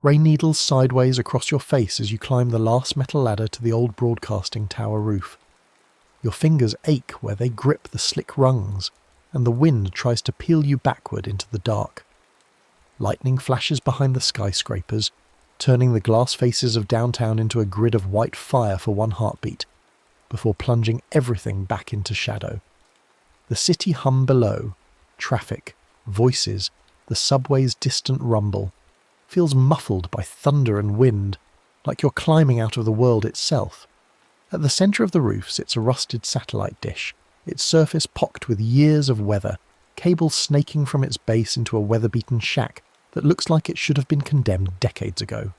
Rain needles sideways across your face as you climb the last metal ladder to the old broadcasting tower roof. Your fingers ache where they grip the slick rungs, and the wind tries to peel you backward into the dark. Lightning flashes behind the skyscrapers, turning the glass faces of downtown into a grid of white fire for one heartbeat, before plunging everything back into shadow. The city hum below, traffic, voices, the subway's distant rumble, feels muffled by thunder and wind, like you're climbing out of the world itself. At the centre of the roof sits a rusted satellite dish, its surface pocked with years of weather, cables snaking from its base into a weather-beaten shack that looks like it should have been condemned decades ago.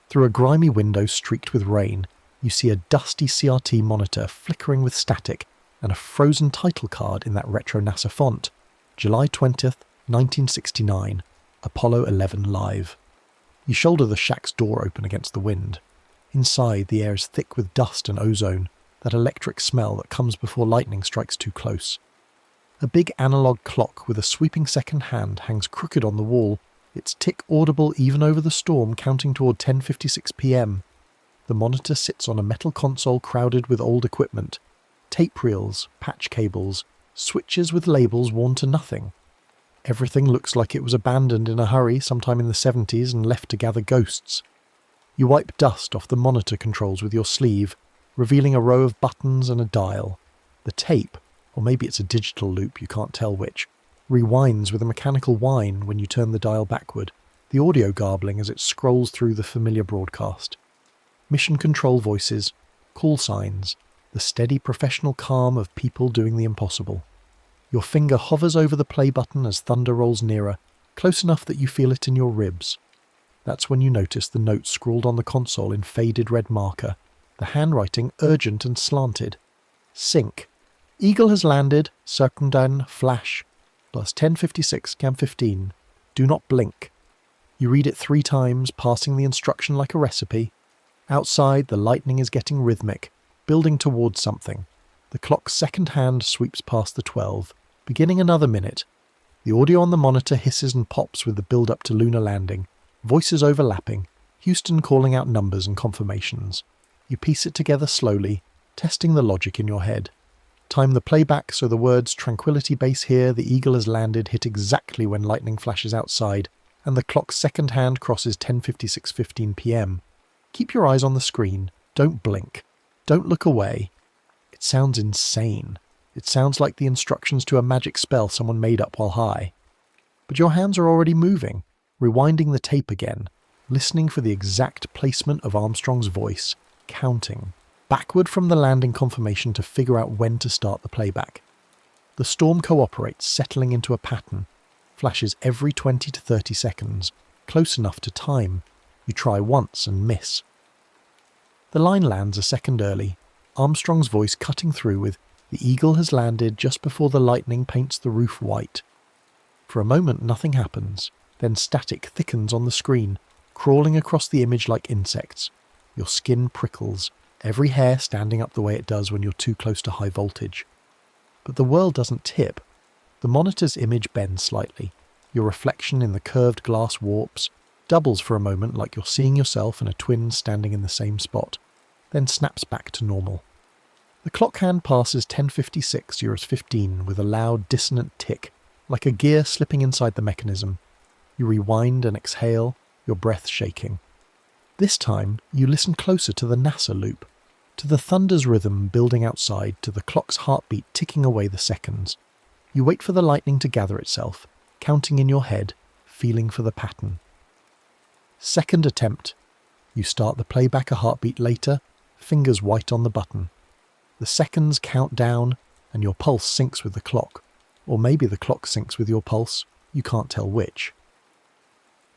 Through a grimy window streaked with rain, you see a dusty CRT monitor flickering with static and a frozen title card in that retro NASA font. July 20th, 1969, Apollo 11 Live. You shoulder the shack's door open against the wind. Inside, the air is thick with dust and ozone, that electric smell that comes before lightning strikes too close. A big analog clock with a sweeping second hand hangs crooked on the wall, its tick audible even over the storm, counting toward 10:56 p.m. The monitor sits on a metal console crowded with old equipment, tape reels, patch cables, switches with labels worn to nothing. Everything looks like it was abandoned in a hurry sometime in the 70s and left to gather ghosts. You wipe dust off the monitor controls with your sleeve, revealing a row of buttons and a dial. The tape, or maybe it's a digital loop, you can't tell which, rewinds with a mechanical whine when you turn the dial backward, the audio garbling as it scrolls through the familiar broadcast. Mission control voices, call signs, the steady professional calm of people doing the impossible. Your finger hovers over the play button as thunder rolls nearer, close enough that you feel it in your ribs. That's when you notice the note scrawled on the console in faded red marker, the handwriting urgent and slanted. Sync. Eagle has landed, circumdan, flash, plus 10:56, cam 15. Do not blink. You read it 3 times, passing the instruction like a recipe. Outside, the lightning is getting rhythmic, building towards something. The clock's second hand sweeps past the 12, beginning another minute. The audio on the monitor hisses and pops with the build-up to lunar landing, voices overlapping, Houston calling out numbers and confirmations. You piece it together slowly, testing the logic in your head. Time the playback so the words "Tranquility Base here, the Eagle has landed" hit exactly when lightning flashes outside, and the clock's second hand crosses 10:56:15 p.m. Keep your eyes on the screen. Don't blink. Don't look away. It sounds insane. It sounds like the instructions to a magic spell someone made up while high. But your hands are already moving, rewinding the tape again, listening for the exact placement of Armstrong's voice, counting, backward from the landing confirmation to figure out when to start the playback. The storm cooperates, settling into a pattern, flashes every 20 to 30 seconds, close enough to time. You try once and miss. The line lands a second early, Armstrong's voice cutting through with "The Eagle has landed" just before the lightning paints the roof white. For a moment nothing happens, then static thickens on the screen, crawling across the image like insects. Your skin prickles, every hair standing up the way it does when you're too close to high voltage. But the world doesn't tip. The monitor's image bends slightly. Your reflection in the curved glass warps, doubles for a moment like you're seeing yourself and a twin standing in the same spot, then snaps back to normal. The clock hand passes 10:56, yours 15, with a loud dissonant tick, like a gear slipping inside the mechanism. You rewind and exhale, your breath shaking. This time, you listen closer to the NASA loop, to the thunder's rhythm building outside, to the clock's heartbeat ticking away the seconds. You wait for the lightning to gather itself, counting in your head, feeling for the pattern. Second attempt. You start the playback a heartbeat later, fingers white on the button. The seconds count down, and your pulse syncs with the clock. Or maybe the clock syncs with your pulse, you can't tell which.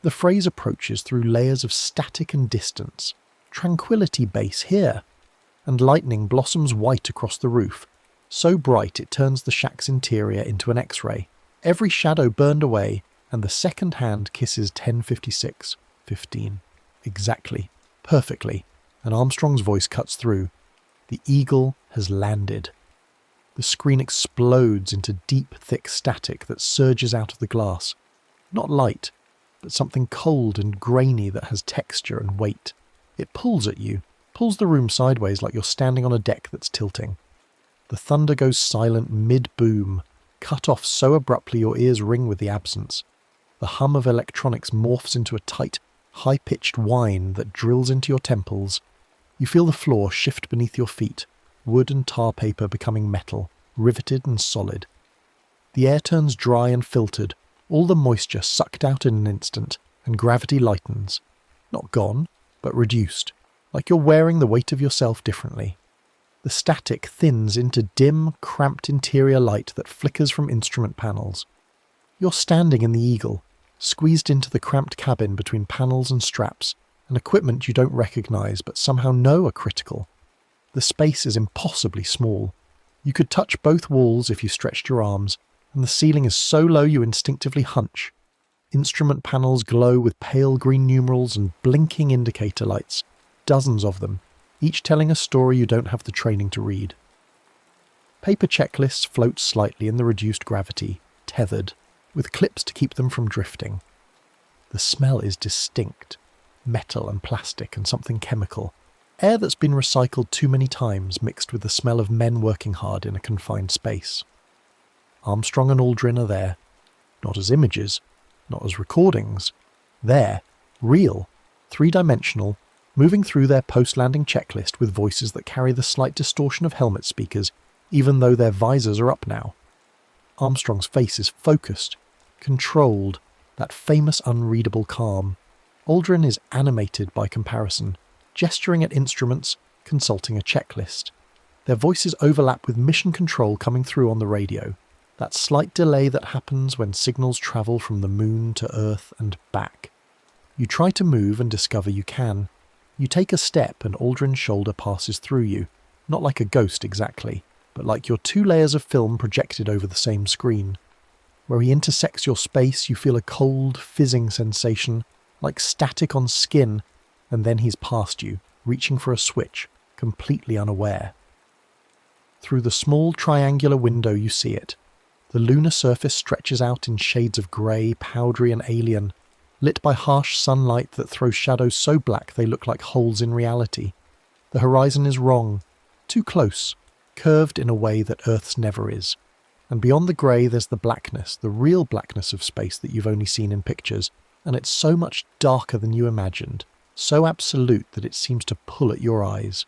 The phrase approaches through layers of static and distance. Tranquility Base here. And lightning blossoms white across the roof, so bright it turns the shack's interior into an X-ray. Every shadow burned away, and the second hand kisses 10:56:15. Exactly. Perfectly. And Armstrong's voice cuts through. The Eagle has landed. The screen explodes into deep, thick static that surges out of the glass. Not light, but something cold and grainy that has texture and weight. It pulls at you, pulls the room sideways like you're standing on a deck that's tilting. The thunder goes silent mid-boom, cut off so abruptly your ears ring with the absence. The hum of electronics morphs into a tight, high-pitched whine that drills into your temples. You feel the floor shift beneath your feet, wood and tar paper becoming metal, riveted and solid. The air turns dry and filtered, all the moisture sucked out in an instant, and gravity lightens. Not gone, but reduced, like you're wearing the weight of yourself differently. The static thins into dim, cramped interior light that flickers from instrument panels. You're standing in the Eagle, squeezed into the cramped cabin between panels and straps, and equipment you don't recognise but somehow know are critical. The space is impossibly small. You could touch both walls if you stretched your arms, and the ceiling is so low you instinctively hunch. Instrument panels glow with pale green numerals and blinking indicator lights, dozens of them, each telling a story you don't have the training to read. Paper checklists float slightly in the reduced gravity, tethered, with clips to keep them from drifting. The smell is distinct, metal and plastic and something chemical, air that's been recycled too many times mixed with the smell of men working hard in a confined space. Armstrong and Aldrin are there, not as images, not as recordings. There, real, three-dimensional, moving through their post-landing checklist with voices that carry the slight distortion of helmet speakers, even though their visors are up now. Armstrong's face is focused, controlled, that famous unreadable calm. Aldrin is animated by comparison, gesturing at instruments, consulting a checklist. Their voices overlap with mission control coming through on the radio, that slight delay that happens when signals travel from the moon to Earth and back. You try to move and discover you can. You take a step and Aldrin's shoulder passes through you, not like a ghost exactly, but like you're two layers of film projected over the same screen. Where he intersects your space, you feel a cold, fizzing sensation, like static on skin, and then he's past you, reaching for a switch, completely unaware. Through the small triangular window you see it. The lunar surface stretches out in shades of grey, powdery and alien, lit by harsh sunlight that throws shadows so black they look like holes in reality. The horizon is wrong, too close, curved in a way that Earth's never is. And beyond the grey there's the blackness, the real blackness of space that you've only seen in pictures, and it's so much darker than you imagined, so absolute that it seems to pull at your eyes.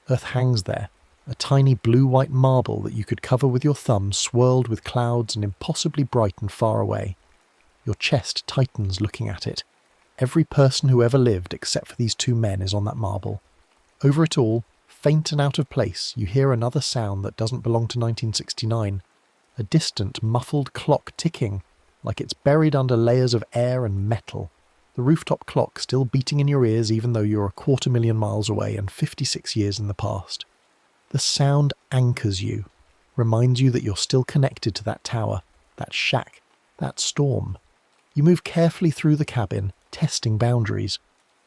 Earth hangs there, a tiny blue-white marble that you could cover with your thumb, swirled with clouds and impossibly bright and far away. Your chest tightens looking at it. Every person who ever lived except for these two men is on that marble. Over it all, faint and out of place, you hear another sound that doesn't belong to 1969. A distant, muffled clock ticking, like it's buried under layers of air and metal. The rooftop clock still beating in your ears even though you're 250,000 miles away and 56 years in the past. The sound anchors you, reminds you that you're still connected to that tower, that shack, that storm. You move carefully through the cabin, testing boundaries.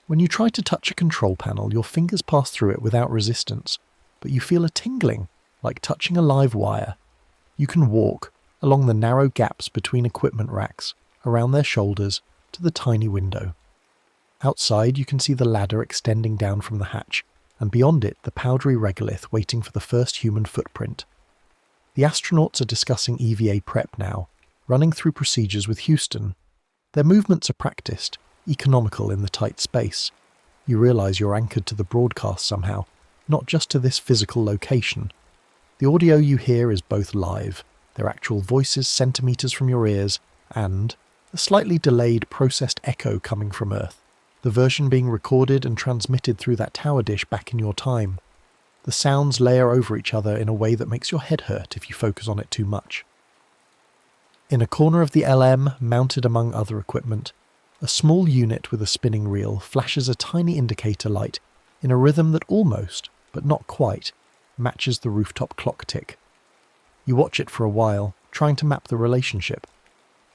When you try to touch a control panel, your fingers pass through it without resistance, but you feel a tingling, like touching a live wire. You can walk along the narrow gaps between equipment racks, around their shoulders, to the tiny window. Outside you can see the ladder extending down from the hatch, and beyond it the powdery regolith waiting for the first human footprint. The astronauts are discussing EVA prep now, running through procedures with Houston. Their movements are practiced, economical in the tight space. You realise you're anchored to the broadcast somehow, not just to this physical location. The audio you hear is both live, their actual voices centimetres from your ears, and a slightly delayed processed echo coming from Earth, the version being recorded and transmitted through that tower dish back in your time. The sounds layer over each other in a way that makes your head hurt if you focus on it too much. In a corner of the LM, mounted among other equipment, a small unit with a spinning reel flashes a tiny indicator light in a rhythm that almost, but not quite, matches the rooftop clock tick. You watch it for a while, trying to map the relationship.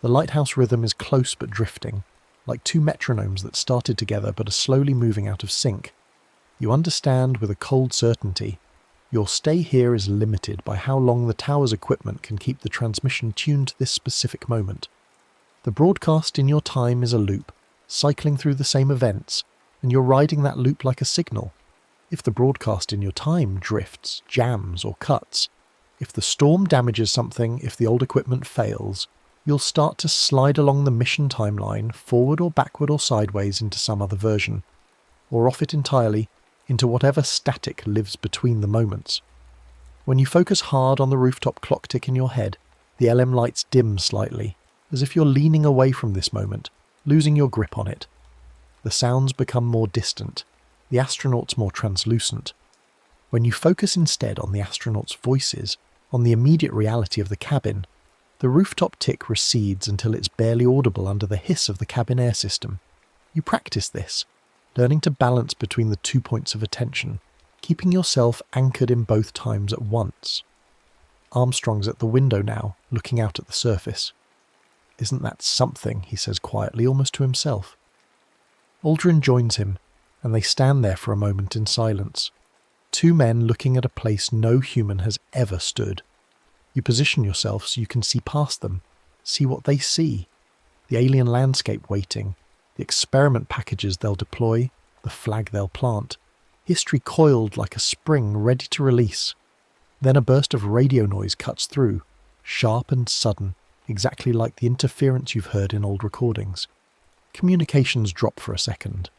The lighthouse rhythm is close but drifting, like two metronomes that started together but are slowly moving out of sync. You understand with a cold certainty. Your stay here is limited by how long the tower's equipment can keep the transmission tuned to this specific moment. The broadcast in your time is a loop, cycling through the same events, and you're riding that loop like a signal. If the broadcast in your time drifts, jams, or cuts, if the storm damages something, if the old equipment fails, you'll start to slide along the mission timeline forward or backward or sideways into some other version, or off it entirely into whatever static lives between the moments. When you focus hard on the rooftop clock tick in your head, the LM lights dim slightly, as if you're leaning away from this moment, losing your grip on it. The sounds become more distant, the astronauts more translucent. When you focus instead on the astronauts' voices, on the immediate reality of the cabin, the rooftop tick recedes until it's barely audible under the hiss of the cabin air system. You practice this, learning to balance between the 2 points of attention, keeping yourself anchored in both times at once. Armstrong's at the window now, looking out at the surface. "Isn't that something?" he says quietly, almost to himself. Aldrin joins him, and they stand there for a moment in silence. Two men looking at a place no human has ever stood. You position yourself so you can see past them, see what they see. The alien landscape waiting, the experiment packages they'll deploy, the flag they'll plant. History coiled like a spring ready to release. Then a burst of radio noise cuts through, sharp and sudden, exactly like the interference you've heard in old recordings. Communications drop for a second.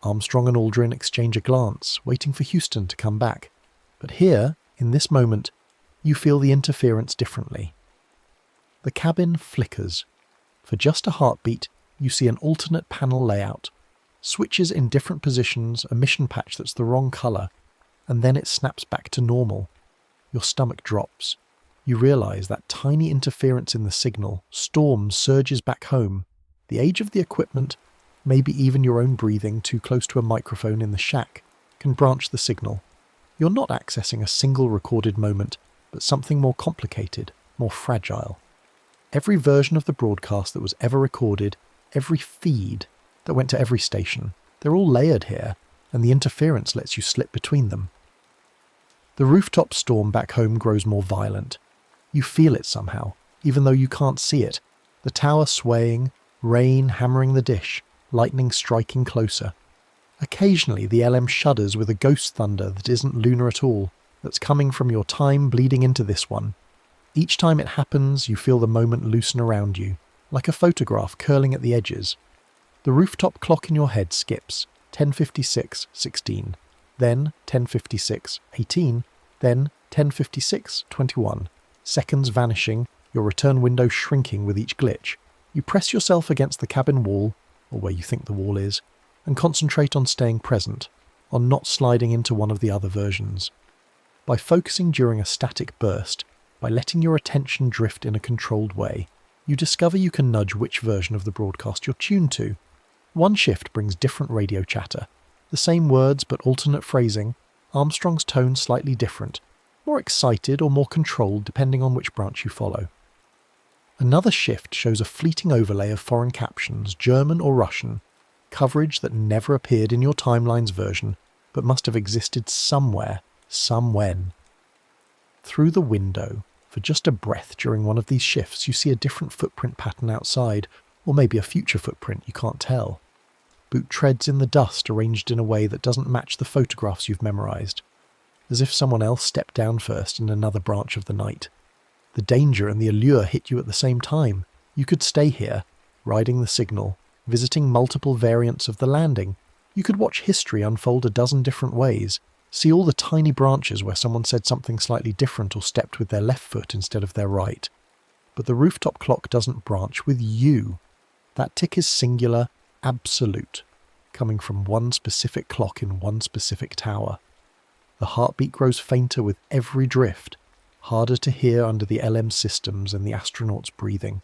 Armstrong and Aldrin exchange a glance, waiting for Houston to come back. But here, in this moment, you feel the interference differently. The cabin flickers. For just a heartbeat, you see an alternate panel layout. Switches in different positions, a mission patch that's the wrong colour, and then it snaps back to normal. Your stomach drops. You realise that tiny interference in the signal, storm surges back home. The age of the equipment, maybe even your own breathing too close to a microphone in the shack, can branch the signal. You're not accessing a single recorded moment, but something more complicated, more fragile. Every version of the broadcast that was ever recorded, every feed that went to every station, they're all layered here, and the interference lets you slip between them. The rooftop storm back home grows more violent. You feel it somehow, even though you can't see it. The tower swaying, rain hammering the dish, lightning striking closer. Occasionally the LM shudders with a ghost thunder that isn't lunar at all, that's coming from your time bleeding into this one. Each time it happens, you feel the moment loosen around you, like a photograph curling at the edges. The rooftop clock in your head skips, 10:56:16, then 10:56:18, then 10:56:21. Seconds vanishing, your return window shrinking with each glitch. You press yourself against the cabin wall, or where you think the wall is, and concentrate on staying present, on not sliding into one of the other versions. By focusing during a static burst, by letting your attention drift in a controlled way, you discover you can nudge which version of the broadcast you're tuned to. One shift brings different radio chatter. The same words but alternate phrasing, Armstrong's tone slightly different, more excited or more controlled depending on which branch you follow. Another shift shows a fleeting overlay of foreign captions, German or Russian, coverage that never appeared in your timeline's version, but must have existed somewhere, somewhen. Through the window, for just a breath during one of these shifts, you see a different footprint pattern outside, or maybe a future footprint, you can't tell. Boot treads in the dust arranged in a way that doesn't match the photographs you've memorised, as if someone else stepped down first in another branch of the night. The danger and the allure hit you at the same time. You could stay here, riding the signal, visiting multiple variants of the landing. You could watch history unfold a dozen different ways, see all the tiny branches where someone said something slightly different or stepped with their left foot instead of their right. But the rooftop clock doesn't branch with you. That tick is singular, absolute, coming from one specific clock in one specific tower. The heartbeat grows fainter with every drift, harder to hear under the LM systems and the astronauts' breathing.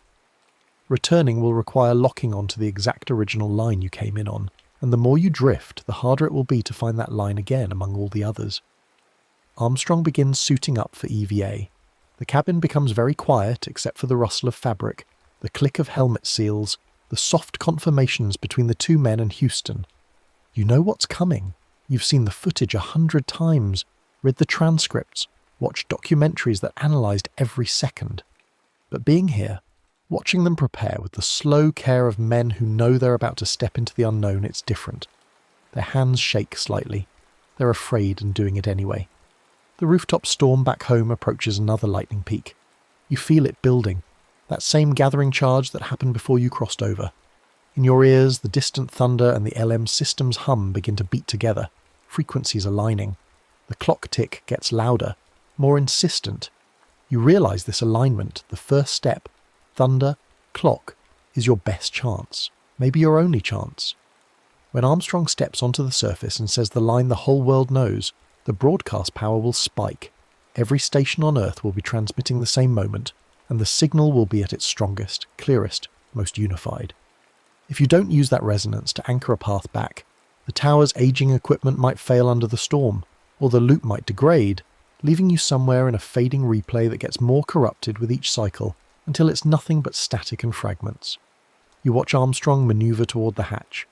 Returning will require locking onto the exact original line you came in on, and the more you drift, the harder it will be to find that line again among all the others. Armstrong begins suiting up for EVA. The cabin becomes very quiet except for the rustle of fabric, the click of helmet seals, the soft confirmations between the two men and Houston. You know what's coming. You've seen the footage 100 times, read the transcripts, watched documentaries that analysed every second. But being here, Watching them prepare with the slow care of men who know they're about to step into the unknown, it's different. Their hands shake slightly. They're afraid and doing it anyway. The rooftop storm back home approaches another lightning peak. You feel it building, that same gathering charge that happened before you crossed over. In your ears, the distant thunder and the LM system's hum begin to beat together, frequencies aligning. The clock tick gets louder, more insistent. You realise this alignment, the first step, thunder, clock, is your best chance, maybe your only chance. When Armstrong steps onto the surface and says the line the whole world knows, the broadcast power will spike. Every station on Earth will be transmitting the same moment, and the signal will be at its strongest, clearest, most unified. If you don't use that resonance to anchor a path back, the tower's aging equipment might fail under the storm, or the loop might degrade, leaving you somewhere in a fading replay that gets more corrupted with each cycle until it's nothing but static and fragments. You watch Armstrong maneuver toward the hatch.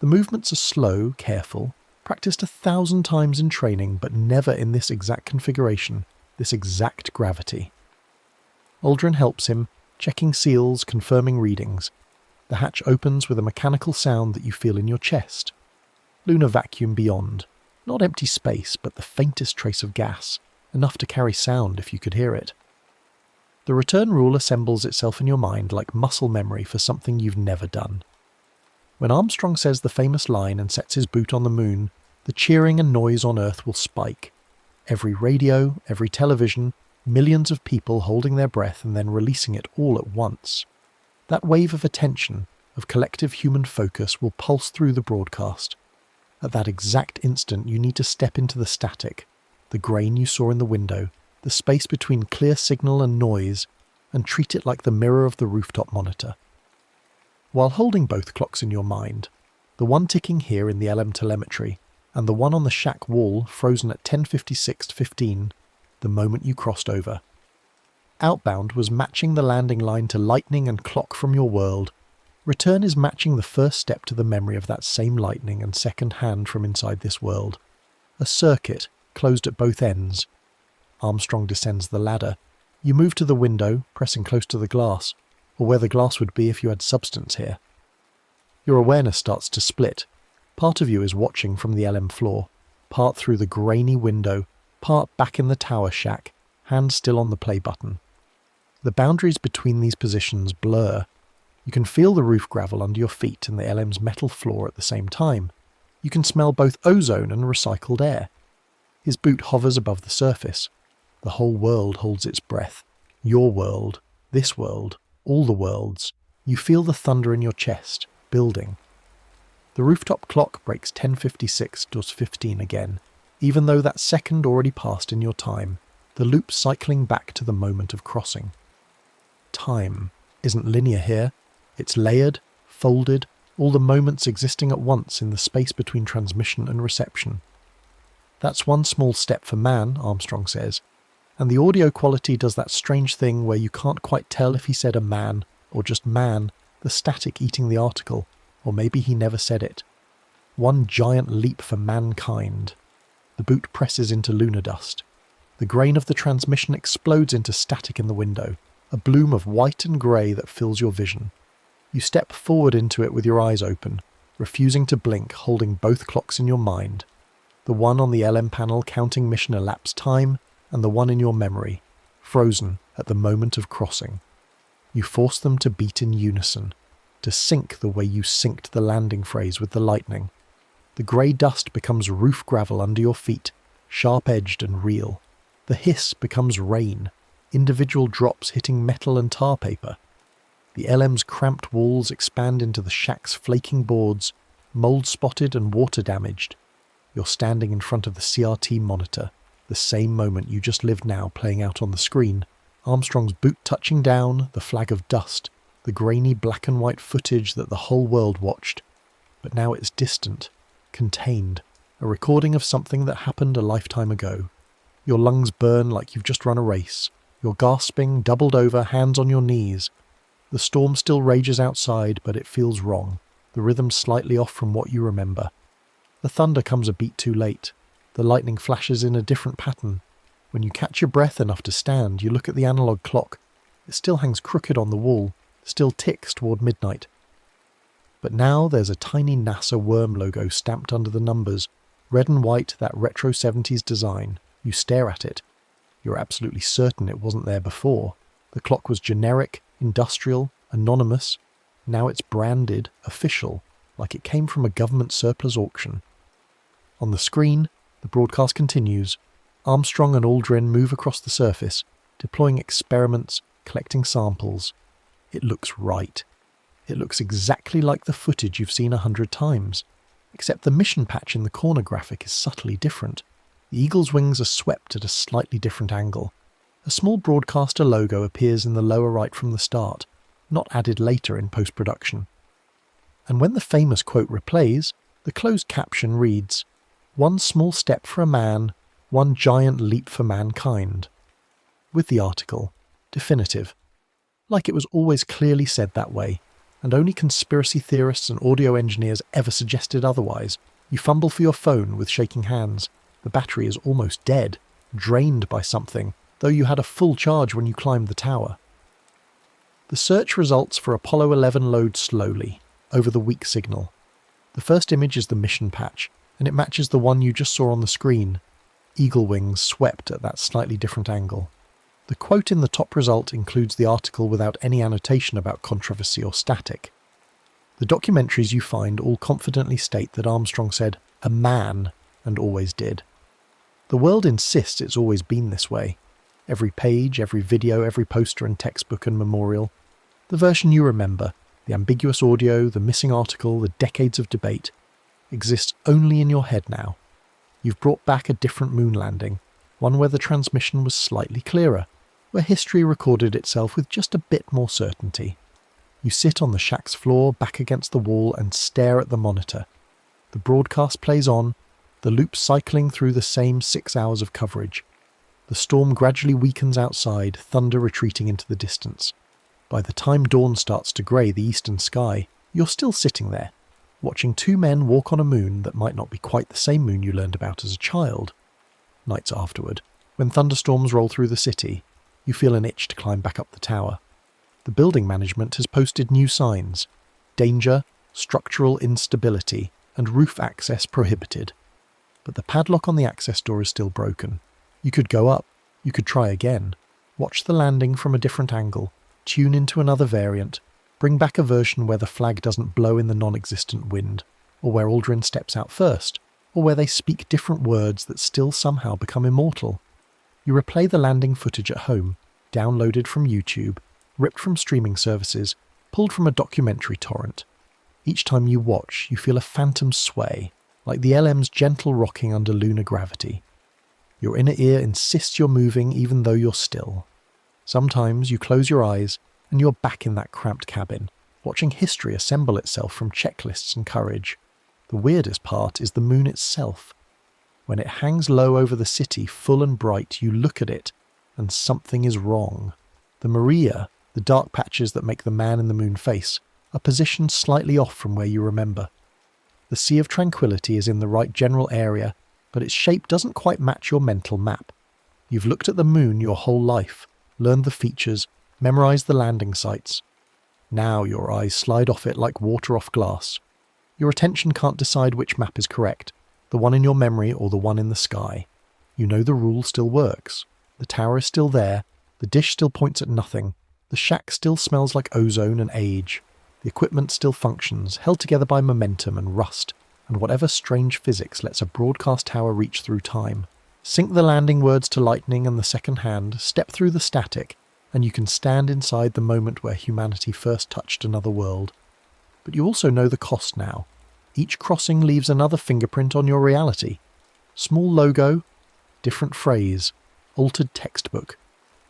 The movements are slow, careful, practiced 1,000 times in training, but never in this exact configuration, this exact gravity. Aldrin helps him, checking seals, confirming readings. The hatch opens with a mechanical sound that you feel in your chest. Lunar vacuum beyond. Not empty space, but the faintest trace of gas, enough to carry sound if you could hear it. The return rule assembles itself in your mind like muscle memory for something you've never done. When Armstrong says the famous line and sets his boot on the moon, the cheering and noise on Earth will spike. Every radio, every television, millions of people holding their breath and then releasing it all at once. That wave of attention, of collective human focus, will pulse through the broadcast. At that exact instant, you need to step into the static, the grain you saw in the window, the space between clear signal and noise, and treat it like the mirror of the rooftop monitor. While holding both clocks in your mind, the one ticking here in the LM telemetry, and the one on the shack wall frozen at 10:56:15, the moment you crossed over. Outbound was matching the landing line to lightning and clock from your world. Return is matching the first step to the memory of that same lightning and second hand from inside this world. A circuit, closed at both ends. Armstrong descends the ladder. You move to the window, pressing close to the glass, or where the glass would be if you had substance here. Your awareness starts to split. Part of you is watching from the LM floor, part through the grainy window, part back in the tower shack, hand still on the play button. The boundaries between these positions blur. You can feel the roof gravel under your feet and the LM's metal floor at the same time. You can smell both ozone and recycled air. His boot hovers above the surface. The whole world holds its breath. Your world, this world, all the worlds. You feel the thunder in your chest, building. The rooftop clock breaks 10:56:15 again, even though that second already passed in your time, the loop cycling back to the moment of crossing. Time isn't linear here. It's layered, folded, all the moments existing at once in the space between transmission and reception. That's one small step for man, Armstrong says, and the audio quality does that strange thing where you can't quite tell if he said a man, or just man, the static eating the article, or maybe he never said it. One giant leap for mankind. The boot presses into lunar dust. The grain of the transmission explodes into static in the window, a bloom of white and grey that fills your vision. You step forward into it with your eyes open, refusing to blink, holding both clocks in your mind. The one on the LM panel counting mission elapsed time, and the one in your memory, frozen at the moment of crossing. You force them to beat in unison, to sync the way you synced the landing phrase with the lightning. The grey dust becomes roof gravel under your feet, sharp-edged and real. The hiss becomes rain, individual drops hitting metal and tar paper. The LM's cramped walls expand into the shack's flaking boards, mould-spotted and water-damaged. You're standing in front of the CRT monitor, the same moment you just lived now playing out on the screen. Armstrong's boot touching down, the flag of dust, the grainy black and white footage that the whole world watched. But now it's distant, contained, a recording of something that happened a lifetime ago. Your lungs burn like you've just run a race. You're gasping, doubled over, hands on your knees. The storm still rages outside, but it feels wrong. The rhythm's slightly off from what you remember. The thunder comes a beat too late. The lightning flashes in a different pattern. When you catch your breath enough to stand, you look at the analog clock. It still hangs crooked on the wall, still ticks toward midnight. But now there's a tiny NASA worm logo stamped under the numbers, red and white, that retro 70s design. You stare at it. You're absolutely certain it wasn't there before. The clock was generic, industrial, anonymous. Now it's branded, official, like it came from a government surplus auction. On the screen, the broadcast continues. Armstrong and Aldrin move across the surface, deploying experiments, collecting samples. It looks right. It looks exactly like the footage you've seen 100 times, except the mission patch in the corner graphic is subtly different. The eagle's wings are swept at a slightly different angle. A small broadcaster logo appears in the lower right from the start, not added later in post-production. And when the famous quote replays, the closed caption reads, "One small step for a man, one giant leap for mankind." With the article, definitive. Like it was always clearly said that way, and only conspiracy theorists and audio engineers ever suggested otherwise. You fumble for your phone with shaking hands. The battery is almost dead, drained by something, though you had a full charge when you climbed the tower. The search results for Apollo 11 load slowly, over the weak signal. The first image is the mission patch, and it matches the one you just saw on the screen. Eagle wings swept at that slightly different angle. The quote in the top result includes the article without any annotation about controversy or static. The documentaries you find all confidently state that Armstrong said, "a man," and always did. The world insists it's always been this way. Every page, every video, every poster and textbook and memorial. The version you remember, the ambiguous audio, the missing article, the decades of debate, exists only in your head now. You've brought back a different moon landing, one where the transmission was slightly clearer, where history recorded itself with just a bit more certainty. You sit on the shack's floor, back against the wall, and stare at the monitor. The broadcast plays on, the loop cycling through the same 6 hours of coverage. The storm gradually weakens outside, thunder retreating into the distance. By the time dawn starts to grey the eastern sky, you're still sitting there, watching two men walk on a moon that might not be quite the same moon you learned about as a child. Nights afterward, when thunderstorms roll through the city, you feel an itch to climb back up the tower. The building management has posted new signs: danger, structural instability, and roof access prohibited. But the padlock on the access door is still broken. You could go up, you could try again, watch the landing from a different angle, tune into another variant, bring back a version where the flag doesn't blow in the non-existent wind, or where Aldrin steps out first, or where they speak different words that still somehow become immortal. You replay the landing footage at home, downloaded from YouTube, ripped from streaming services, pulled from a documentary torrent. Each time you watch, you feel a phantom sway, like the LM's gentle rocking under lunar gravity. Your inner ear insists you're moving even though you're still. Sometimes you close your eyes and you're back in that cramped cabin, watching history assemble itself from checklists and courage. The weirdest part is the moon itself. When it hangs low over the city, full and bright, you look at it, and something is wrong. The Maria, the dark patches that make the man in the moon face, are positioned slightly off from where you remember. The Sea of Tranquility is in the right general area, but its shape doesn't quite match your mental map. You've looked at the moon your whole life, learned the features, memorized the landing sites. Now your eyes slide off it like water off glass. Your attention can't decide which map is correct, the one in your memory or the one in the sky. You know the rule still works. The tower is still there, the dish still points at nothing, the shack still smells like ozone and age. The equipment still functions, held together by momentum and rust, and whatever strange physics lets a broadcast tower reach through time. Sync the landing words to lightning and the second hand, step through the static, and you can stand inside the moment where humanity first touched another world. But you also know the cost now. Each crossing leaves another fingerprint on your reality. Small logo, different phrase, altered textbook.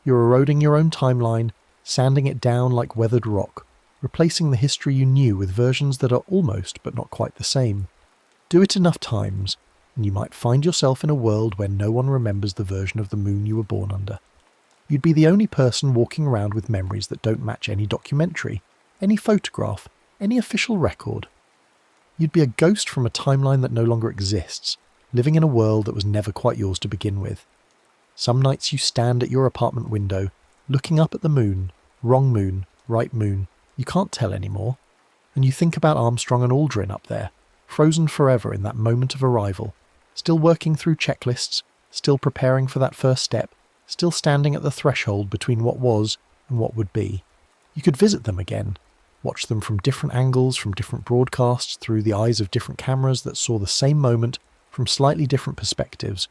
You're eroding your own timeline, sanding it down like weathered rock, replacing the history you knew with versions that are almost but not quite the same. Do it enough times, and you might find yourself in a world where no one remembers the version of the moon you were born under. You'd be the only person walking around with memories that don't match any documentary, any photograph, any official record. You'd be a ghost from a timeline that no longer exists, living in a world that was never quite yours to begin with. Some nights you stand at your apartment window, looking up at the moon, wrong moon, right moon, You can't tell anymore. And you think about Armstrong and Aldrin up there, frozen forever in that moment of arrival, still working through checklists, still preparing for that first step, still standing at the threshold between what was and what would be. You could visit them again, watch them from different angles, from different broadcasts, through the eyes of different cameras that saw the same moment from slightly different perspectives.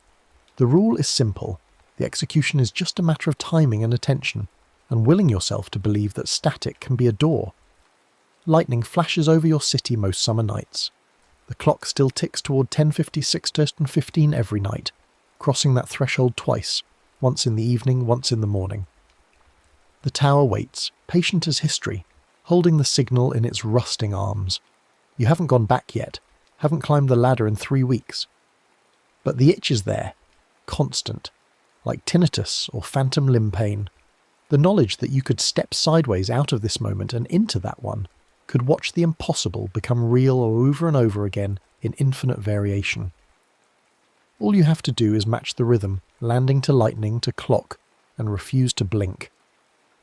The rule is simple. The execution is just a matter of timing and attention, and willing yourself to believe that static can be a door. Lightning flashes over your city most summer nights. The clock still ticks toward 10:56 and 15 every night, crossing that threshold twice, once in the evening, once in the morning. The tower waits, patient as history, holding the signal in its rusting arms. You haven't gone back yet, haven't climbed the ladder in 3 weeks. But the itch is there, constant, like tinnitus or phantom limb pain. The knowledge that you could step sideways out of this moment and into that one, could watch the impossible become real over and over again in infinite variation. All you have to do is match the rhythm, landing to lightning to clock, and refuse to blink.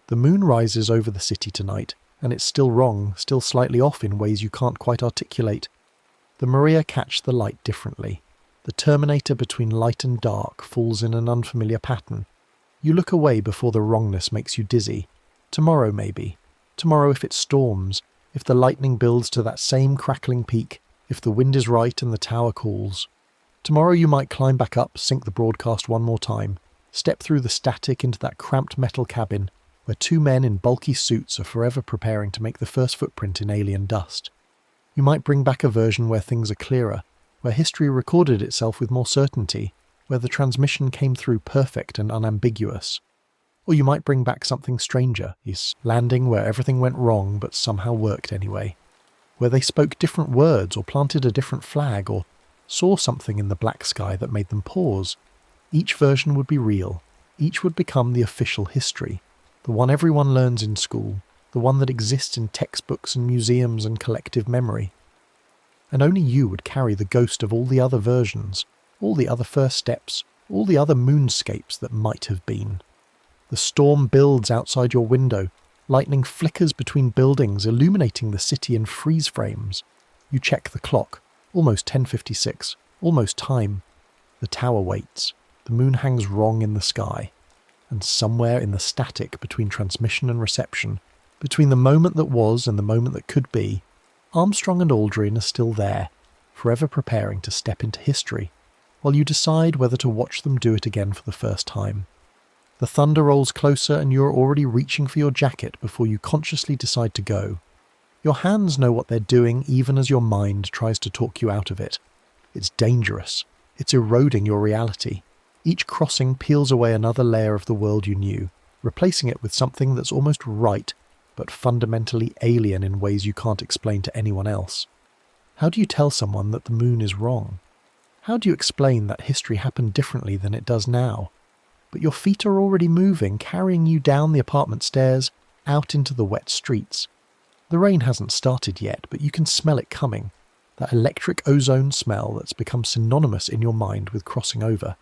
The moon rises over the city tonight, and it's still wrong, still slightly off in ways you can't quite articulate. The Maria catch the light differently. The terminator between light and dark falls in an unfamiliar pattern. You look away before the wrongness makes you dizzy. Tomorrow maybe. Tomorrow if it storms, if the lightning builds to that same crackling peak, if the wind is right and the tower calls. Tomorrow you might climb back up, sync the broadcast one more time, step through the static into that cramped metal cabin where 2 men in bulky suits are forever preparing to make the first footprint in alien dust. You might bring back a version where things are clearer, where history recorded itself with more certainty, where the transmission came through perfect and unambiguous. Or you might bring back something stranger, is landing where everything went wrong but somehow worked anyway, where they spoke different words or planted a different flag or saw something in the black sky that made them pause. Each version would be real, each would become the official history, the one everyone learns in school, the one that exists in textbooks and museums and collective memory. And only you would carry the ghost of all the other versions, all the other first steps, all the other moonscapes that might have been. The storm builds outside your window, lightning flickers between buildings, illuminating the city in freeze frames. You check the clock, almost 10:56, almost time. The tower waits, the moon hangs wrong in the sky. And somewhere in the static between transmission and reception, between the moment that was and the moment that could be, Armstrong and Aldrin are still there, forever preparing to step into history, while you decide whether to watch them do it again for the first time. The thunder rolls closer and you're already reaching for your jacket before you consciously decide to go. Your hands know what they're doing even as your mind tries to talk you out of it. It's dangerous. It's eroding your reality. Each crossing peels away another layer of the world you knew, replacing it with something that's almost right, but fundamentally alien in ways you can't explain to anyone else. How do you tell someone that the moon is wrong? How do you explain that history happened differently than it does now? But your feet are already moving, carrying you down the apartment stairs, out into the wet streets. The rain hasn't started yet, but you can smell it coming, that electric ozone smell that's become synonymous in your mind with crossing over.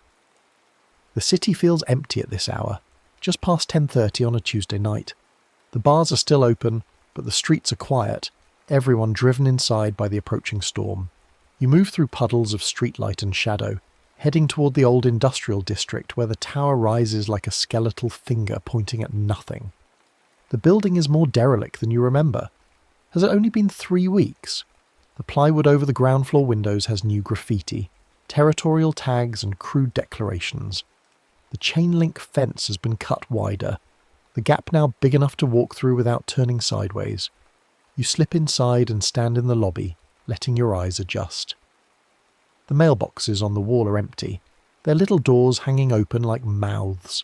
The city feels empty at this hour, just past 10:30 on a Tuesday night. The bars are still open, but the streets are quiet, everyone driven inside by the approaching storm. You move through puddles of streetlight and shadow, heading toward the old industrial district where the tower rises like a skeletal finger pointing at nothing. The building is more derelict than you remember. Has it only been 3 weeks? The plywood over the ground floor windows has new graffiti, territorial tags and crude declarations. The chain-link fence has been cut wider, the gap now big enough to walk through without turning sideways. You slip inside and stand in the lobby, letting your eyes adjust. The mailboxes on the wall are empty, their little doors hanging open like mouths.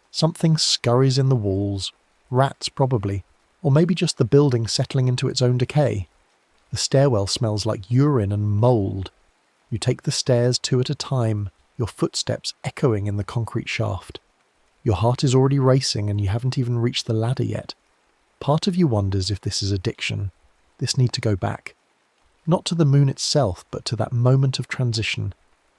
Something scurries in the walls, rats probably, or maybe just the building settling into its own decay. The stairwell smells like urine and mould. You take the stairs 2 at a time, your footsteps echoing in the concrete shaft. Your heart is already racing and you haven't even reached the ladder yet. Part of you wonders if this is addiction, this need to go back. Not to the moon itself, but to that moment of transition,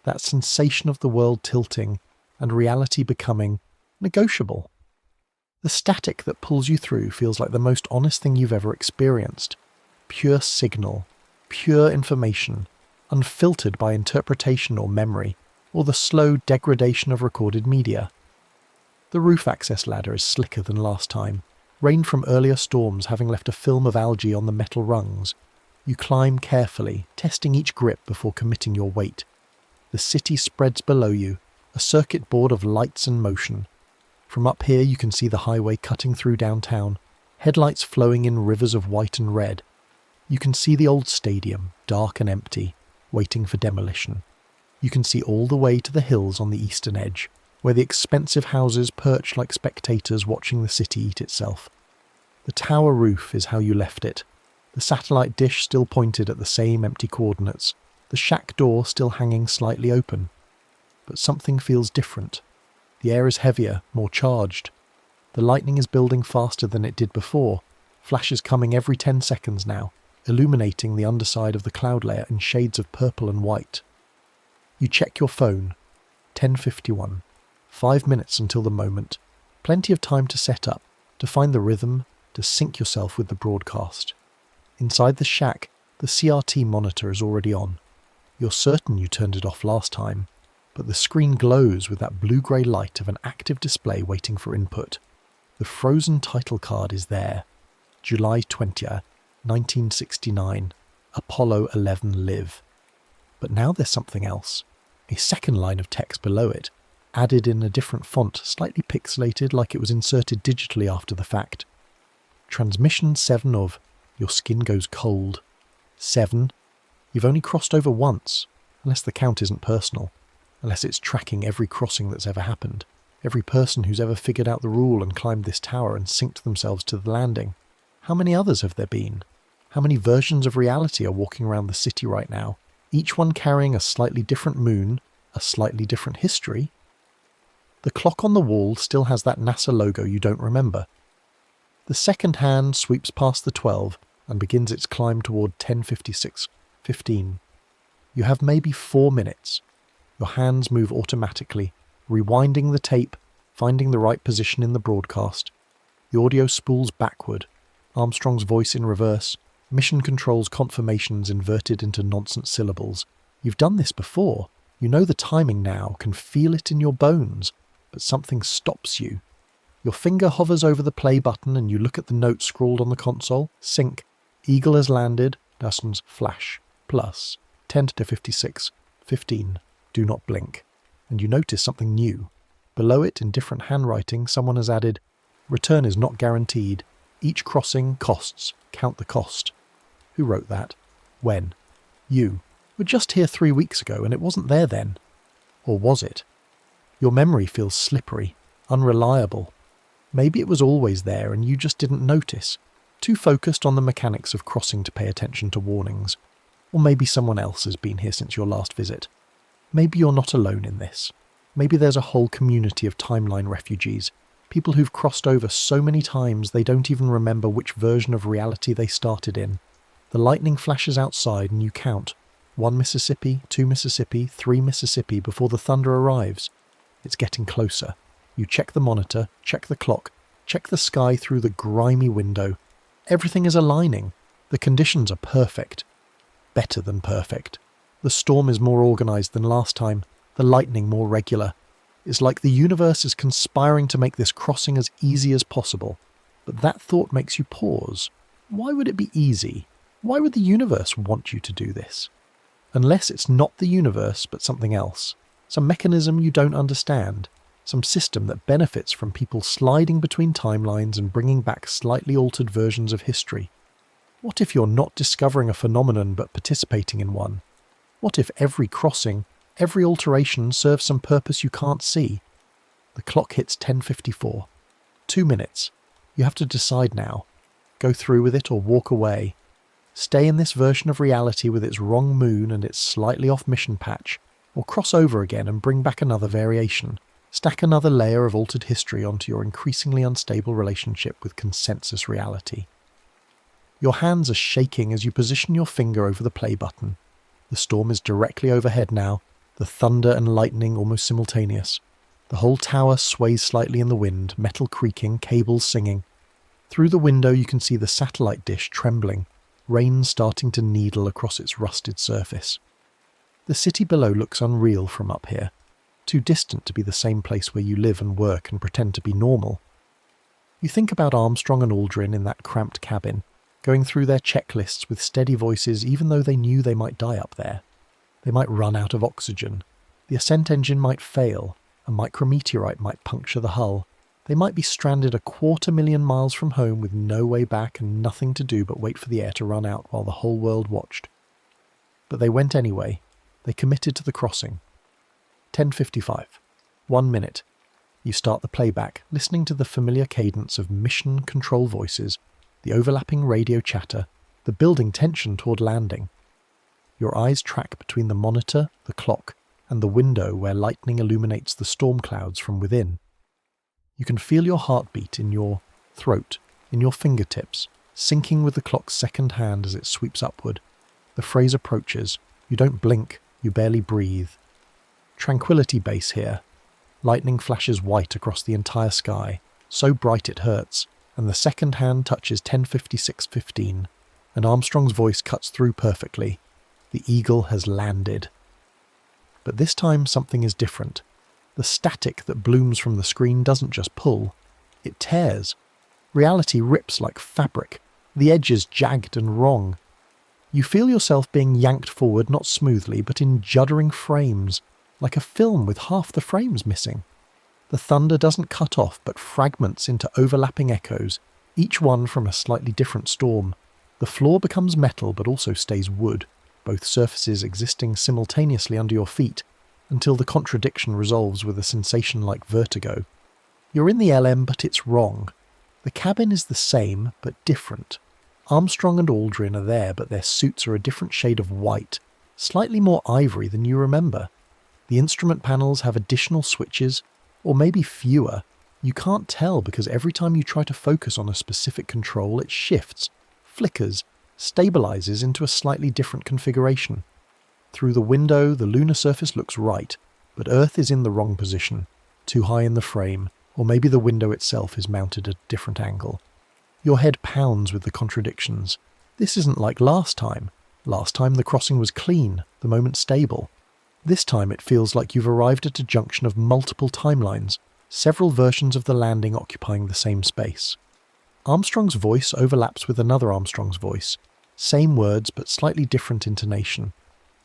that sensation of the world tilting and reality becoming negotiable. The static that pulls you through feels like the most honest thing you've ever experienced. Pure signal, pure information, unfiltered by interpretation or memory, or the slow degradation of recorded media. The roof access ladder is slicker than last time, rain from earlier storms having left a film of algae on the metal rungs. You climb carefully, testing each grip before committing your weight. The city spreads below you, a circuit board of lights and motion. From up here you can see the highway cutting through downtown, headlights flowing in rivers of white and red. You can see the old stadium, dark and empty, waiting for demolition. You can see all the way to the hills on the eastern edge, where the expensive houses perch like spectators watching the city eat itself. The tower roof is how you left it. The satellite dish still pointed at the same empty coordinates, the shack door still hanging slightly open. But something feels different. The air is heavier, more charged. The lightning is building faster than it did before, flashes coming every 10 seconds now, illuminating the underside of the cloud layer in shades of purple and white. You check your phone. 10:51. 5 minutes until the moment. Plenty of time to set up, to find the rhythm, to sync yourself with the broadcast. Inside the shack, the CRT monitor is already on. You're certain you turned it off last time, but the screen glows with that blue-grey light of an active display waiting for input. The frozen title card is there. July 20th, 1969. Apollo 11 Live. But now there's something else. A second line of text below it, added in a different font, slightly pixelated like it was inserted digitally after the fact. Transmission 7 of your skin goes cold. 7. You've only crossed over once, unless the count isn't personal, unless it's tracking every crossing that's ever happened, every person who's ever figured out the rule and climbed this tower and synced themselves to the landing. How many others have there been? How many versions of reality are walking around the city right now, each one carrying a slightly different moon, a slightly different history? The clock on the wall still has that NASA logo you don't remember. The second hand sweeps past the 12 and begins its climb toward 10:56:15. You have maybe 4 minutes. Your hands move automatically, rewinding the tape, finding the right position in the broadcast. The audio spools backward, Armstrong's voice in reverse, mission control's confirmations inverted into nonsense syllables. You've done this before. You know the timing now, can feel it in your bones, but something stops you. Your finger hovers over the play button and you look at the note scrawled on the console. Sync. Eagle has landed. Dustin's flash. Plus. 10:56:15. Do not blink. And you notice something new. Below it, in different handwriting, someone has added, return is not guaranteed. Each crossing costs. Count the cost. Who wrote that? When? You. Were just here 3 weeks ago and it wasn't there then. Or was it? Your memory feels slippery, unreliable. Maybe it was always there and you just didn't notice, too focused on the mechanics of crossing to pay attention to warnings. Or maybe someone else has been here since your last visit. Maybe you're not alone in this. Maybe there's a whole community of timeline refugees, people who've crossed over so many times they don't even remember which version of reality they started in. The lightning flashes outside and you count. 1 Mississippi, 2 Mississippi, 3 Mississippi before the thunder arrives. It's getting closer. You check the monitor, check the clock, check the sky through the grimy window. Everything is aligning. The conditions are perfect. Better than perfect. The storm is more organised than last time, the lightning more regular. It's like the universe is conspiring to make this crossing as easy as possible. But that thought makes you pause. Why would it be easy? Why would the universe want you to do this? Unless it's not the universe but something else. Some mechanism you don't understand. Some system that benefits from people sliding between timelines and bringing back slightly altered versions of history. What if you're not discovering a phenomenon but participating in one? What if every crossing, every alteration serves some purpose you can't see? The clock hits 10:54. 2 minutes. You have to decide now. Go through with it or walk away. Stay in this version of reality with its wrong moon and its slightly off mission patch, or cross over again and bring back another variation. Stack another layer of altered history onto your increasingly unstable relationship with consensus reality. Your hands are shaking as you position your finger over the play button. The storm is directly overhead now, the thunder and lightning almost simultaneous. The whole tower sways slightly in the wind, metal creaking, cables singing. Through the window you can see the satellite dish trembling, rain starting to needle across its rusted surface. The city below looks unreal from up here, too distant to be the same place where you live and work and pretend to be normal. You think about Armstrong and Aldrin in that cramped cabin, going through their checklists with steady voices even though they knew they might die up there. They might run out of oxygen. The ascent engine might fail. A micrometeorite might puncture the hull. They might be stranded 250,000 miles from home with no way back and nothing to do but wait for the air to run out while the whole world watched. But they went anyway. They committed to the crossing. 10:55. 1 minute. You start the playback, listening to the familiar cadence of mission control voices, the overlapping radio chatter, the building tension toward landing. Your eyes track between the monitor, the clock, and the window where lightning illuminates the storm clouds from within. You can feel your heartbeat in your throat, in your fingertips, syncing with the clock's second hand as it sweeps upward. The phrase approaches. You don't blink, you barely breathe. Tranquility Base here. Lightning flashes white across the entire sky, so bright it hurts, and the second hand touches 10:56:15, and Armstrong's voice cuts through perfectly. The Eagle has landed. But this time something is different. The static that blooms from the screen doesn't just pull, it tears. Reality rips like fabric, the edges jagged and wrong. You feel yourself being yanked forward not smoothly but in juddering frames, like a film with half the frames missing. The thunder doesn't cut off but fragments into overlapping echoes, each one from a slightly different storm. The floor becomes metal but also stays wood, both surfaces existing simultaneously under your feet, until the contradiction resolves with a sensation like vertigo. You're in the LM but it's wrong. The cabin is the same but different. Armstrong and Aldrin are there but their suits are a different shade of white, slightly more ivory than you remember. The instrument panels have additional switches, or maybe fewer. You can't tell because every time you try to focus on a specific control it shifts, flickers, stabilizes into a slightly different configuration. Through the window, the lunar surface looks right, but Earth is in the wrong position, too high in the frame, or maybe the window itself is mounted at a different angle. Your head pounds with the contradictions. This isn't like last time. Last time the crossing was clean, the moment stable. This time it feels like you've arrived at a junction of multiple timelines, several versions of the landing occupying the same space. Armstrong's voice overlaps with another Armstrong's voice. Same words but slightly different intonation.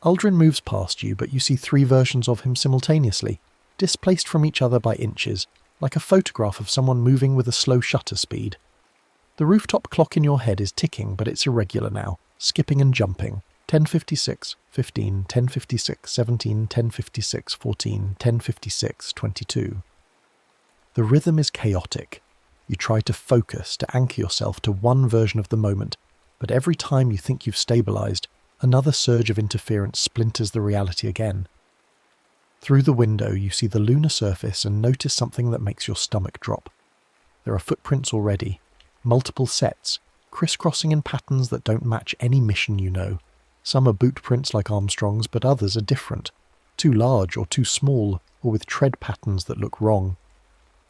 Aldrin moves past you, but you see 3 versions of him simultaneously, displaced from each other by inches, like a photograph of someone moving with a slow shutter speed. The rooftop clock in your head is ticking, but it's irregular now, skipping and jumping. 10:56, 15, 10:56, 17, 10:56, 14, 10:56, 22. The rhythm is chaotic. You try to focus, to anchor yourself to one version of the moment, but every time you think you've stabilized, another surge of interference splinters the reality again. Through the window you see the lunar surface and notice something that makes your stomach drop. There are footprints already, multiple sets, crisscrossing in patterns that don't match any mission you know. Some are boot prints like Armstrong's, but others are different, too large or too small, or with tread patterns that look wrong.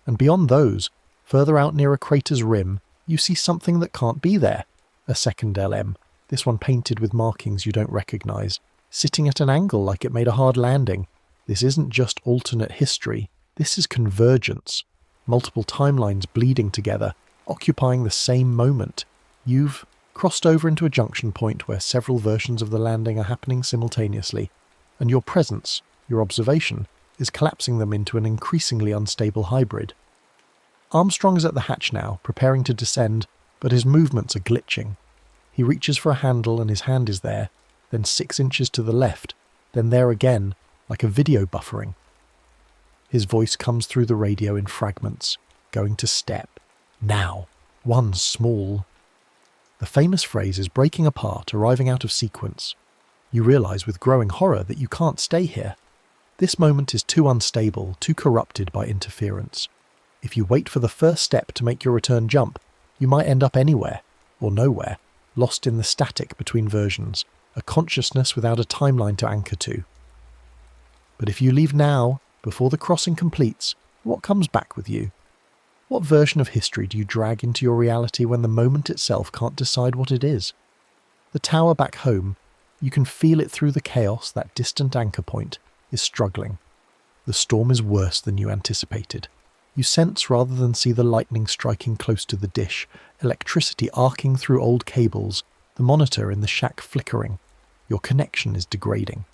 And beyond those, further out near a crater's rim, you see something that can't be there. A second LM, this one painted with markings you don't recognize, sitting at an angle like it made a hard landing. This isn't just alternate history, this is convergence. Multiple timelines bleeding together, occupying the same moment. You've crossed over into a junction point where several versions of the landing are happening simultaneously, and your presence, your observation, is collapsing them into an increasingly unstable hybrid. Armstrong is at the hatch now, preparing to descend, but his movements are glitching. He reaches for a handle and his hand is there, then 6 inches to the left, then there again, like a video buffering. His voice comes through the radio in fragments, going to step. Now. One small. The famous phrase is breaking apart, arriving out of sequence. You realise with growing horror that you can't stay here. This moment is too unstable, too corrupted by interference. If you wait for the first step to make your return jump, you might end up anywhere, or nowhere, lost in the static between versions, a consciousness without a timeline to anchor to. But if you leave now, before the crossing completes, What comes back with you? What version of history do you drag into your reality when the moment itself can't decide what it is? The tower back home, you can feel it through the chaos. That distant anchor point is struggling. The storm is worse than you anticipated. You sense rather than see the lightning striking close to the dish, electricity arcing through old cables, the monitor in the shack flickering. Your connection is degrading.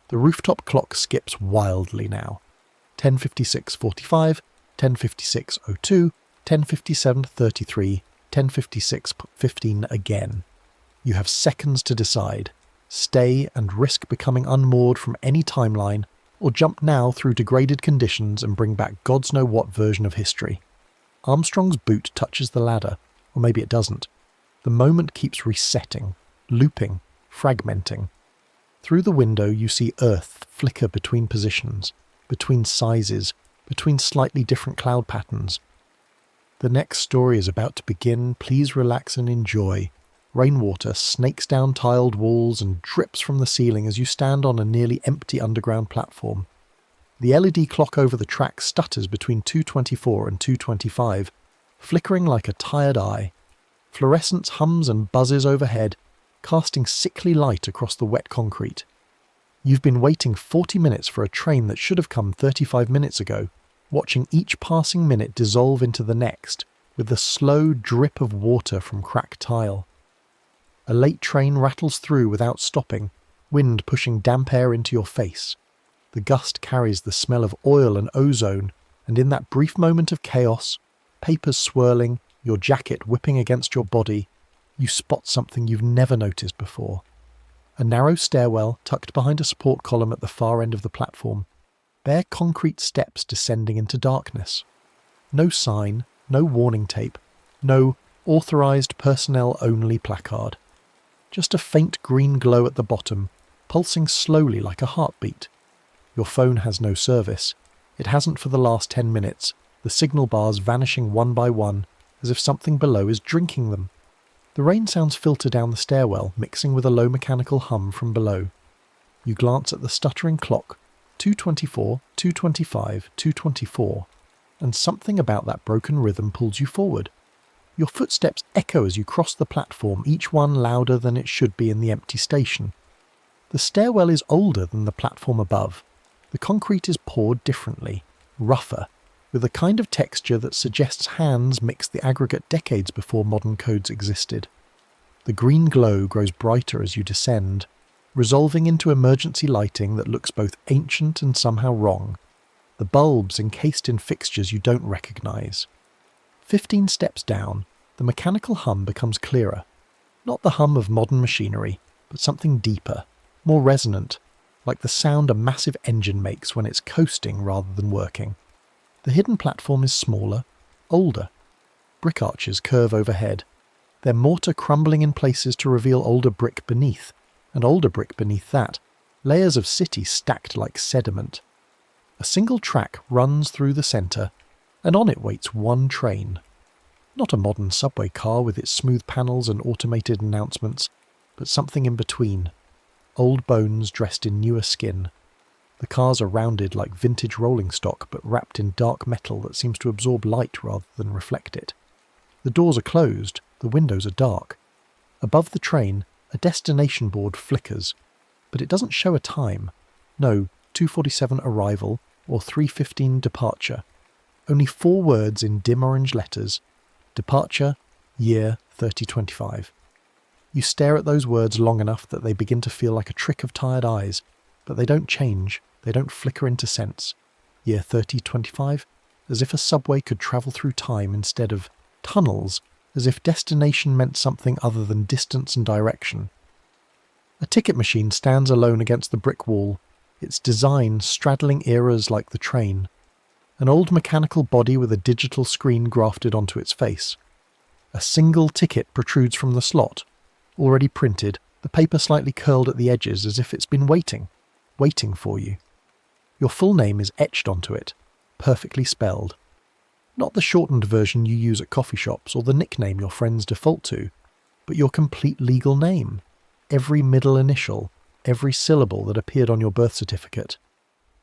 The rooftop clock skips wildly now. 10:56:45, 10:56:02, 10:57:33, 10:56:15 again. You have seconds to decide. Stay and risk becoming unmoored from any timeline, or jump now through degraded conditions and bring back God's know what version of history. Armstrong's boot touches the ladder, or maybe it doesn't. The moment keeps resetting, looping, fragmenting. Through the window you see Earth flicker between positions, between sizes, between slightly different cloud patterns. The next story is about to begin. Please relax and enjoy. Rainwater snakes down tiled walls and drips from the ceiling as you stand on a nearly empty underground platform. The LED clock over the track stutters between 2:24 and 2:25, flickering like a tired eye. Fluorescence hums and buzzes overhead, casting sickly light across the wet concrete. You've been waiting 40 minutes for a train that should have come 35 minutes ago, watching each passing minute dissolve into the next, with the slow drip of water from cracked tile. A late train rattles through without stopping, wind pushing damp air into your face. The gust carries the smell of oil and ozone, and in that brief moment of chaos, papers swirling, your jacket whipping against your body, you spot something you've never noticed before. A narrow stairwell tucked behind a support column at the far end of the platform. Bare concrete steps descending into darkness. No sign, no warning tape, no authorized personnel only placard. Just a faint green glow at the bottom, pulsing slowly like a heartbeat. Your phone has no service. It hasn't for the last 10 minutes, the signal bars vanishing one by one, as if something below is drinking them. The rain sounds filter down the stairwell, mixing with a low mechanical hum from below. You glance at the stuttering clock, 2:24, 2:25, 2:24, and something about that broken rhythm pulls you forward. Your footsteps echo as you cross the platform, each one louder than it should be in the empty station. The stairwell is older than the platform above. The concrete is poured differently, rougher, with a kind of texture that suggests hands mixed the aggregate decades before modern codes existed. The green glow grows brighter as you descend, resolving into emergency lighting that looks both ancient and somehow wrong. The bulbs encased in fixtures you don't recognise. 15 steps down, the mechanical hum becomes clearer. Not the hum of modern machinery, but something deeper, more resonant, like the sound a massive engine makes when it's coasting rather than working. The hidden platform is smaller, older. Brick arches curve overhead, their mortar crumbling in places to reveal older brick beneath, and older brick beneath that, layers of city stacked like sediment. A single track runs through the centre, and on it waits one train. Not a modern subway car with its smooth panels and automated announcements, but something in between. Old bones dressed in newer skin. The cars are rounded like vintage rolling stock, but wrapped in dark metal that seems to absorb light rather than reflect it. The doors are closed, the windows are dark. Above the train, a destination board flickers, but it doesn't show a time. No 2:47 arrival or 3:15 departure. Only 4 words in dim orange letters. Departure, year 3025. You stare at those words long enough that they begin to feel like a trick of tired eyes, but they don't change, they don't flicker into sense. Year 3025, as if a subway could travel through time instead of tunnels, as if destination meant something other than distance and direction. A ticket machine stands alone against the brick wall, its design straddling eras like the train. An old mechanical body with a digital screen grafted onto its face. A single ticket protrudes from the slot, already printed, the paper slightly curled at the edges as if it's been waiting for you. Your full name is etched onto it, perfectly spelled. Not the shortened version you use at coffee shops or the nickname your friends default to, but your complete legal name, every middle initial, every syllable that appeared on your birth certificate.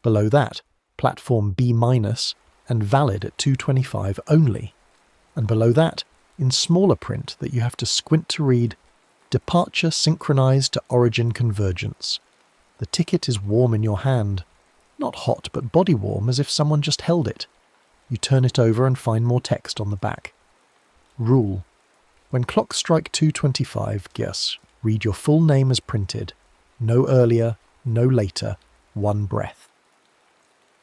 Below that, platform B- and valid at 2:25 only. And below that, in smaller print that you have to squint to read, departure synchronized to origin convergence. The ticket is warm in your hand. Not hot, but body warm, as if someone just held it. You turn it over and find more text on the back. Rule. When clocks strike 2:25, guess, read your full name as printed. No earlier, no later, one breath.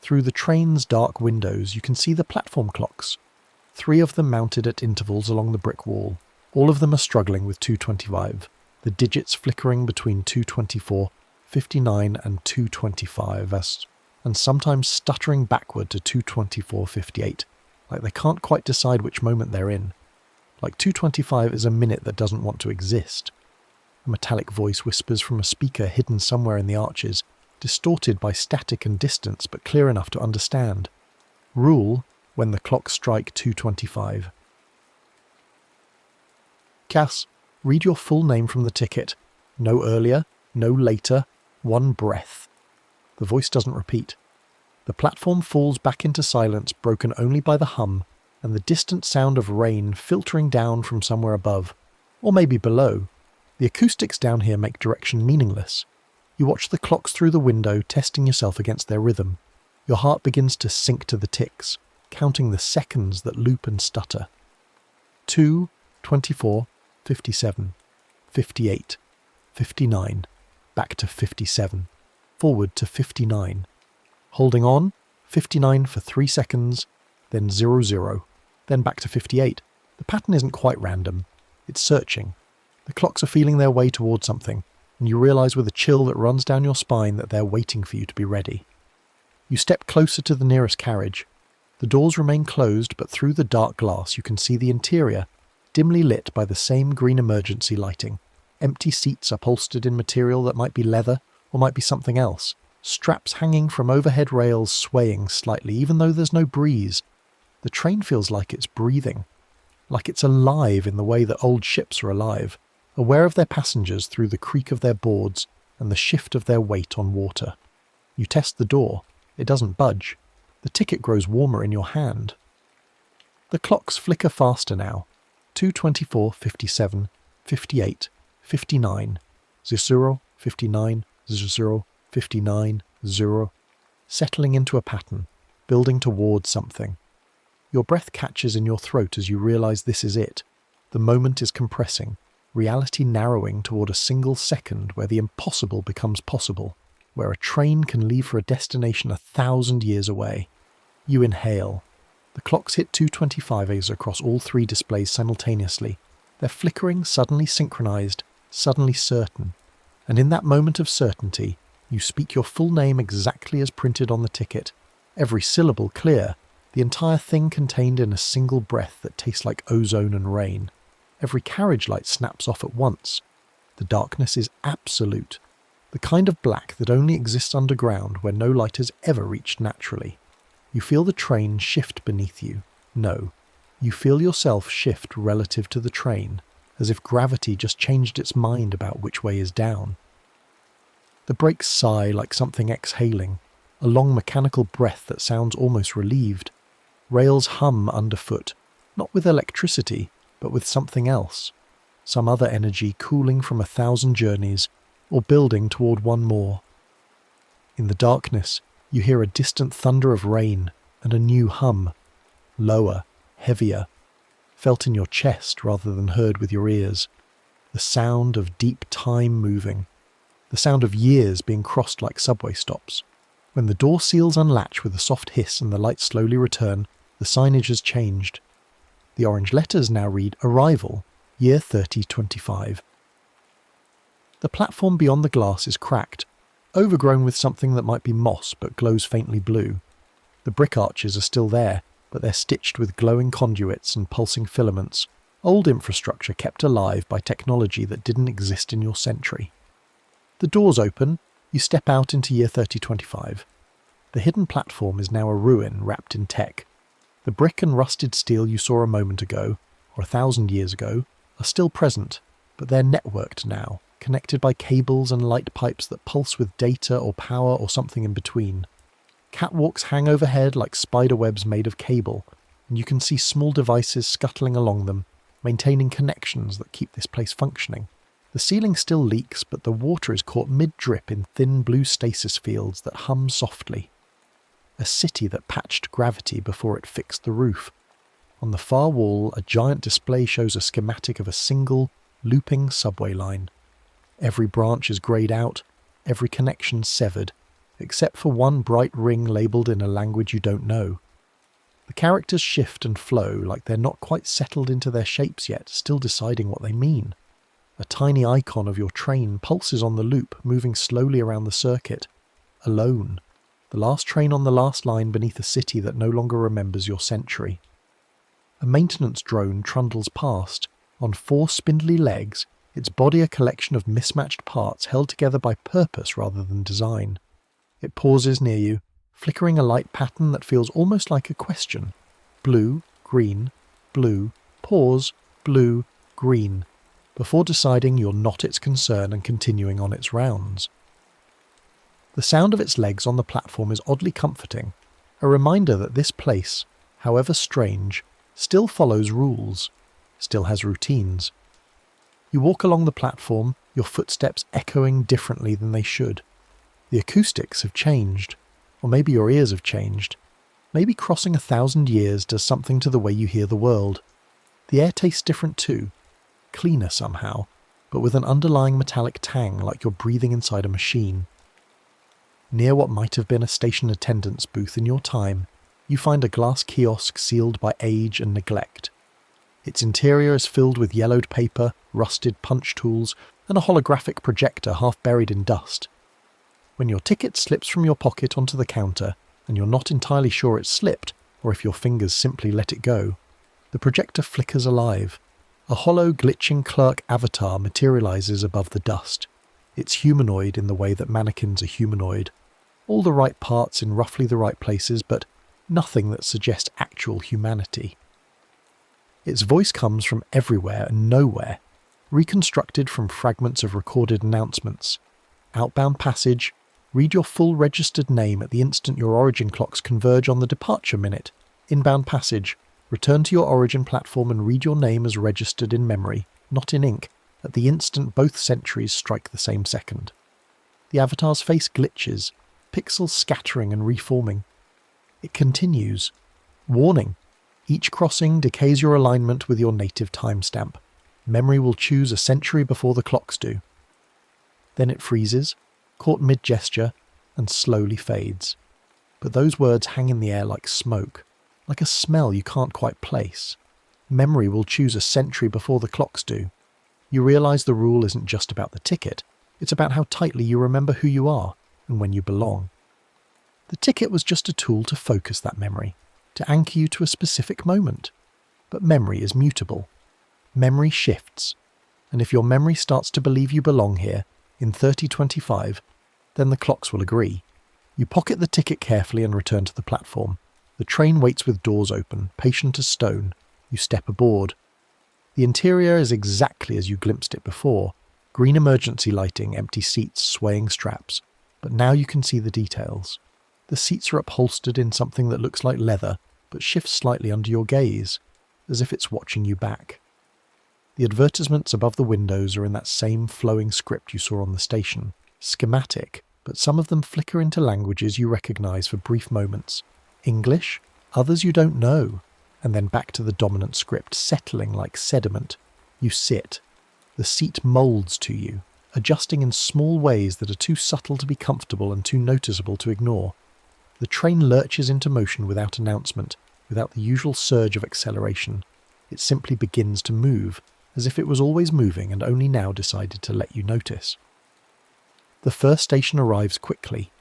Through the train's dark windows, you can see the platform clocks. 3 of them mounted at intervals along the brick wall. All of them are struggling with 2:25, the digits flickering between 2:24, 59 and 2:25, and sometimes stuttering backward to 2:24:58, like they can't quite decide which moment they're in. Like 2:25 is a minute that doesn't want to exist. A metallic voice whispers from a speaker hidden somewhere in the arches, distorted by static and distance but clear enough to understand. Rule when the clocks strike 2:25. Cass, read your full name from the ticket. No earlier, no later, one breath. The voice doesn't repeat. The platform falls back into silence, broken only by the hum and the distant sound of rain filtering down from somewhere above, or maybe below. The acoustics down here make direction meaningless. You watch the clocks through the window, testing yourself against their rhythm. Your heart begins to sink to the ticks, counting the seconds that loop and stutter. 2, 24, 57, 58, 59, back to 57, forward to 59. Holding on, 59 for 3 seconds, then 00, then back to 58. The pattern isn't quite random. It's searching. The clocks are feeling their way towards something, and you realise with a chill that runs down your spine that they're waiting for you to be ready. You step closer to the nearest carriage. The doors remain closed, but through the dark glass you can see the interior, dimly lit by the same green emergency lighting. Empty seats upholstered in material that might be leather or might be something else. Straps hanging from overhead rails swaying slightly, even though there's no breeze. The train feels like it's breathing, like it's alive in the way that old ships are alive, aware of their passengers through the creak of their boards and the shift of their weight on water. You test the door. It doesn't budge. The ticket grows warmer in your hand. The clocks flicker faster now. 2:24, 57, 58, 59, 00, 59, 00, 59, 0, settling into a pattern, building towards something. Your breath catches in your throat as you realise this is it. The moment is compressing, reality narrowing toward a single second where the impossible becomes possible, where a train can leave for a destination 1,000 years away. You inhale. The clocks hit 2:25 across all 3 displays simultaneously. They're flickering, suddenly synchronized, suddenly certain. And in that moment of certainty, you speak your full name exactly as printed on the ticket, every syllable clear, the entire thing contained in a single breath that tastes like ozone and rain. Every carriage light snaps off at once. The darkness is absolute, the kind of black that only exists underground where no light has ever reached naturally. You feel the train shift beneath you. No, you feel yourself shift relative to the train, as if gravity just changed its mind about which way is down. The brakes sigh like something exhaling, a long mechanical breath that sounds almost relieved. Rails hum underfoot, not with electricity, but with something else. Some other energy cooling from 1,000 journeys, or building toward one more. In the darkness, you hear a distant thunder of rain and a new hum, lower, heavier, felt in your chest rather than heard with your ears. The sound of deep time moving, the sound of years being crossed like subway stops. When the door seals unlatch with a soft hiss and the lights slowly return, the signage has changed. The orange letters now read Arrival, Year 3025. The platform beyond the glass is cracked, overgrown with something that might be moss but glows faintly blue. The brick arches are still there, but they're stitched with glowing conduits and pulsing filaments, old infrastructure kept alive by technology that didn't exist in your century. The doors open, you step out into year 3025. The hidden platform is now a ruin wrapped in tech. The brick and rusted steel you saw a moment ago, or 1,000 years ago, are still present, but they're networked now, connected by cables and light pipes that pulse with data or power or something in between. Catwalks hang overhead like spider webs made of cable, and you can see small devices scuttling along them, maintaining connections that keep this place functioning. The ceiling still leaks, but the water is caught mid-drip in thin blue stasis fields that hum softly. A city that patched gravity before it fixed the roof. On the far wall, a giant display shows a schematic of a single, looping subway line. Every branch is greyed out, every connection severed, except for one bright ring labelled in a language you don't know. The characters shift and flow like they're not quite settled into their shapes yet, still deciding what they mean. A tiny icon of your train pulses on the loop, moving slowly around the circuit. Alone. The last train on the last line beneath a city that no longer remembers your century. A maintenance drone trundles past. On 4 spindly legs, its body a collection of mismatched parts held together by purpose rather than design. It pauses near you, flickering a light pattern that feels almost like a question. Blue, green, blue, pause, blue, green, before deciding you're not its concern and continuing on its rounds. The sound of its legs on the platform is oddly comforting, a reminder that this place, however strange, still follows rules, still has routines. You walk along the platform, your footsteps echoing differently than they should. The acoustics have changed, or maybe your ears have changed. Maybe crossing 1,000 years does something to the way you hear the world. The air tastes different too, cleaner somehow, but with an underlying metallic tang like you're breathing inside a machine. Near what might have been a station attendant's booth in your time, you find a glass kiosk sealed by age and neglect. Its interior is filled with yellowed paper, rusted punch tools, and a holographic projector half buried in dust. When your ticket slips from your pocket onto the counter, and you're not entirely sure it's slipped, or if your fingers simply let it go, the projector flickers alive. A hollow, glitching clerk avatar materializes above the dust. It's humanoid in the way that mannequins are humanoid. All the right parts in roughly the right places, but nothing that suggests actual humanity. Its voice comes from everywhere and nowhere, reconstructed from fragments of recorded announcements. Outbound passage, read your full registered name at the instant your origin clocks converge on the departure minute. Inbound passage, return to your origin platform and read your name as registered in memory, not in ink, at the instant both centuries strike the same second. The avatar's face glitches, pixels scattering and reforming. It continues. Warning. Each crossing decays your alignment with your native timestamp. Memory will choose a century before the clocks do. Then it freezes, caught mid-gesture, and slowly fades. But those words hang in the air like smoke, like a smell you can't quite place. Memory will choose a century before the clocks do. You realise the rule isn't just about the ticket, it's about how tightly you remember who you are and when you belong. The ticket was just a tool to focus that memory, to anchor you to a specific moment. But memory is mutable. Memory shifts. And if your memory starts to believe you belong here, in 3025, then the clocks will agree. You pocket the ticket carefully and return to the platform. The train waits with doors open, patient as stone. You step aboard. The interior is exactly as you glimpsed it before. Green emergency lighting, empty seats, swaying straps. But now you can see the details. The seats are upholstered in something that looks like leather, but shifts slightly under your gaze, as if it's watching you back. The advertisements above the windows are in that same flowing script you saw on the station. Schematic, but some of them flicker into languages you recognise for brief moments. English, others you don't know, and then back to the dominant script, settling like sediment. You sit. The seat moulds to you, adjusting in small ways that are too subtle to be comfortable and too noticeable to ignore. The train lurches into motion without announcement, without the usual surge of acceleration. It simply begins to move, as if it was always moving and only now decided to let you notice. The first station arrives quickly.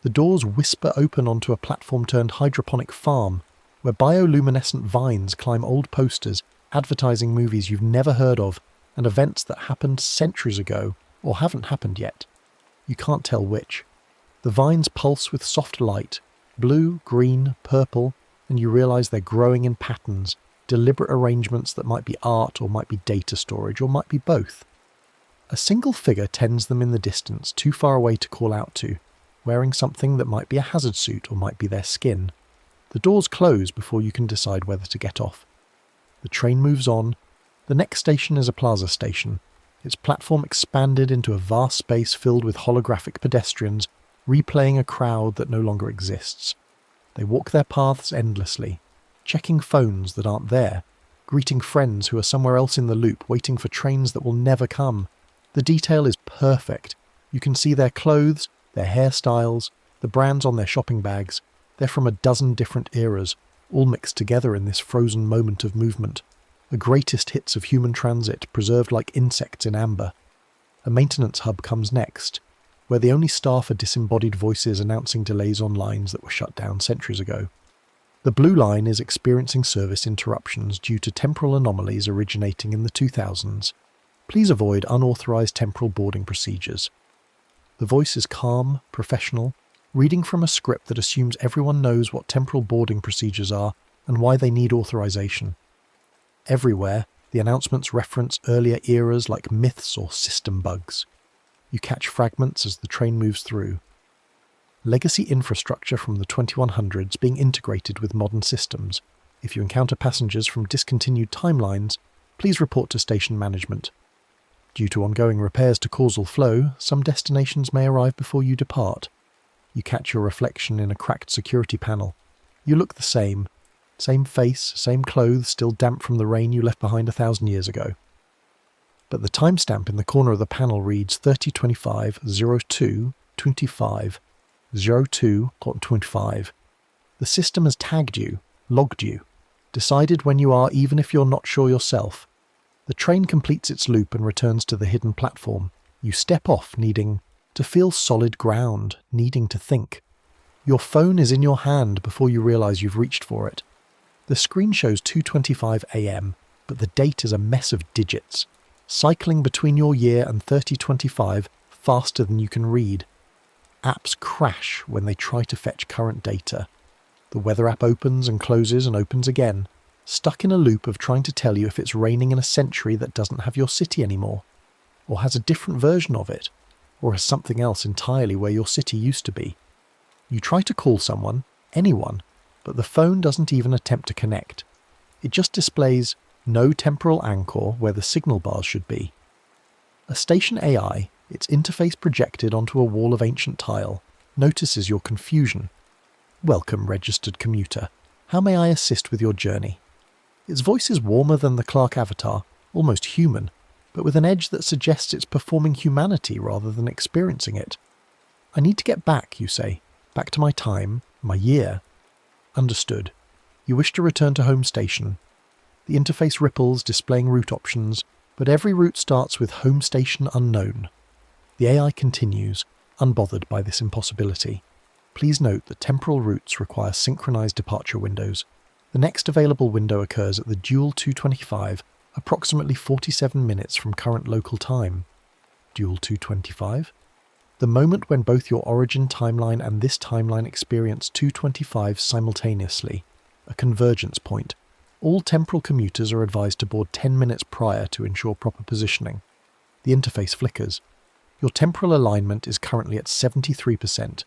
The doors whisper open onto a platform-turned hydroponic farm, where bioluminescent vines climb old posters, advertising movies you've never heard of, and events that happened centuries ago, or haven't happened yet. You can't tell which. The vines pulse with soft light, blue, green, purple, and you realise they're growing in patterns, deliberate arrangements that might be art or might be data storage or might be both. A single figure tends them in the distance, too far away to call out to, wearing something that might be a hazard suit or might be their skin. The doors close before you can decide whether to get off. The train moves on. The next station is a plaza station, its platform expanded into a vast space filled with holographic pedestrians, replaying a crowd that no longer exists. They walk their paths endlessly, checking phones that aren't there, greeting friends who are somewhere else in the loop, waiting for trains that will never come. The detail is perfect. You can see their clothes, their hairstyles, the brands on their shopping bags. They're from a dozen different eras, all mixed together in this frozen moment of movement. The greatest hits of human transit, preserved like insects in amber. A maintenance hub comes next, where the only staff are disembodied voices announcing delays on lines that were shut down centuries ago. The Blue Line is experiencing service interruptions due to temporal anomalies originating in the 2000s. Please avoid unauthorized temporal boarding procedures. The voice is calm, professional, reading from a script that assumes everyone knows what temporal boarding procedures are and why they need authorization. Everywhere, the announcements reference earlier eras like myths or system bugs. You catch fragments as the train moves through. Legacy infrastructure from the 2100s being integrated with modern systems. If you encounter passengers from discontinued timelines, please report to station management. Due to ongoing repairs to causal flow, some destinations may arrive before you depart. You catch your reflection in a cracked security panel. You look the same. Same face, same clothes, still damp from the rain you left behind 1,000 years ago. But the timestamp in the corner of the panel reads 3025-02-25, 02-25. The system has tagged you, logged you, decided when you are even if you're not sure yourself. The train completes its loop and returns to the hidden platform. You step off, needing to feel solid ground, needing to think. Your phone is in your hand before you realise you've reached for it. The screen shows 2:25 a.m, but the date is a mess of digits, cycling between your year and 3025 faster than you can read. Apps crash when they try to fetch current data. The weather app opens and closes and opens again, stuck in a loop of trying to tell you if it's raining in a century that doesn't have your city anymore, or has a different version of it, or has something else entirely where your city used to be. You try to call someone, anyone, but the phone doesn't even attempt to connect. It just displays no temporal anchor where the signal bars should be. A station AI, its interface projected onto a wall of ancient tile, notices your confusion. Welcome, registered commuter. How may I assist with your journey? Its voice is warmer than the Clark avatar, almost human, but with an edge that suggests it's performing humanity rather than experiencing it. I need to get back, you say. Back to my time, my year. Understood. You wish to return to home station. The interface ripples, displaying route options, but every route starts with home station unknown. The AI continues, unbothered by this impossibility. Please note that temporal routes require synchronized departure windows. The next available window occurs at the dual 225, approximately 47 minutes from current local time. Dual 225? The moment when both your origin timeline and this timeline experience 225 simultaneously, a convergence point. All temporal commuters are advised to board 10 minutes prior to ensure proper positioning. The interface flickers. Your temporal alignment is currently at 73%.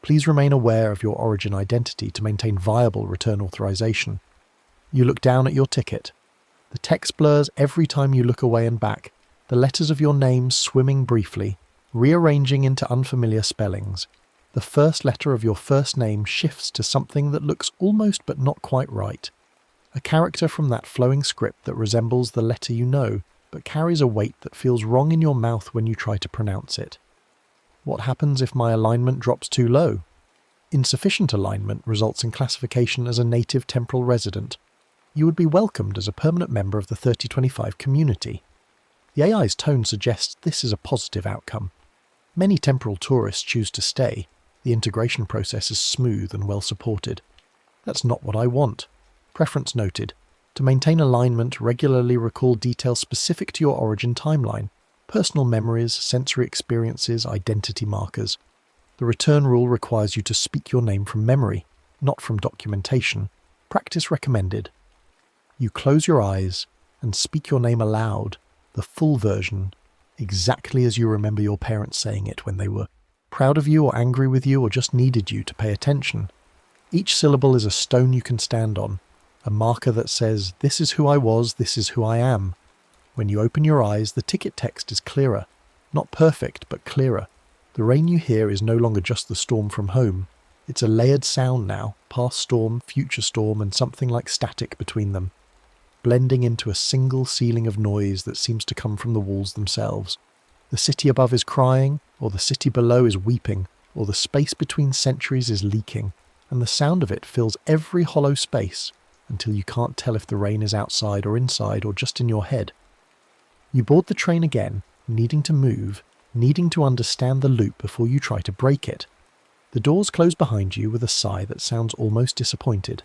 Please remain aware of your origin identity to maintain viable return authorization. You look down at your ticket. The text blurs every time you look away and back, the letters of your name swimming briefly, rearranging into unfamiliar spellings. The first letter of your first name shifts to something that looks almost but not quite right. A character from that flowing script that resembles the letter you know, but carries a weight that feels wrong in your mouth when you try to pronounce it. What happens if my alignment drops too low? Insufficient alignment results in classification as a native temporal resident. You would be welcomed as a permanent member of the 3025 community. The AI's tone suggests this is a positive outcome. Many temporal tourists choose to stay. The integration process is smooth and well supported. That's not what I want. Preference noted. To maintain alignment, regularly recall details specific to your origin timeline. Personal memories, sensory experiences, identity markers. The return rule requires you to speak your name from memory, not from documentation. Practice recommended. You close your eyes and speak your name aloud, the full version, exactly as you remember your parents saying it when they were proud of you or angry with you or just needed you to pay attention. Each syllable is a stone you can stand on, a marker that says, "This is who I was, this is who I am." When you open your eyes, the ticket text is clearer. Not perfect, but clearer. The rain you hear is no longer just the storm from home. It's a layered sound now, past storm, future storm, and something like static between them, blending into a single ceiling of noise that seems to come from the walls themselves. The city above is crying, or the city below is weeping, or the space between centuries is leaking, and the sound of it fills every hollow space until you can't tell if the rain is outside or inside or just in your head. You board the train again, needing to move, needing to understand the loop before you try to break it. The doors close behind you with a sigh that sounds almost disappointed.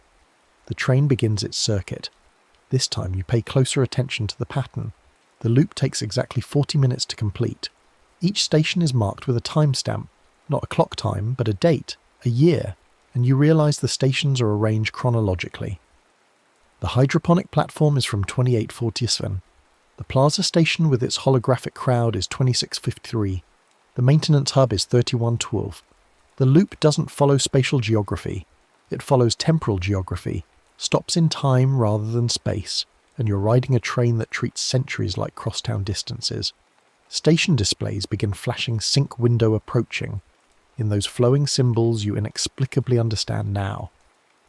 The train begins its circuit. This time you pay closer attention to the pattern. The loop takes exactly 40 minutes to complete. Each station is marked with a timestamp, not a clock time, but a date, a year, and you realise the stations are arranged chronologically. The hydroponic platform is from 2847. The Plaza station with its holographic crowd is 2653. The maintenance hub is 3112. The loop doesn't follow spatial geography. It follows temporal geography, stops in time rather than space, and you're riding a train that treats centuries like crosstown distances. Station displays begin flashing sync window approaching, in those flowing symbols you inexplicably understand now.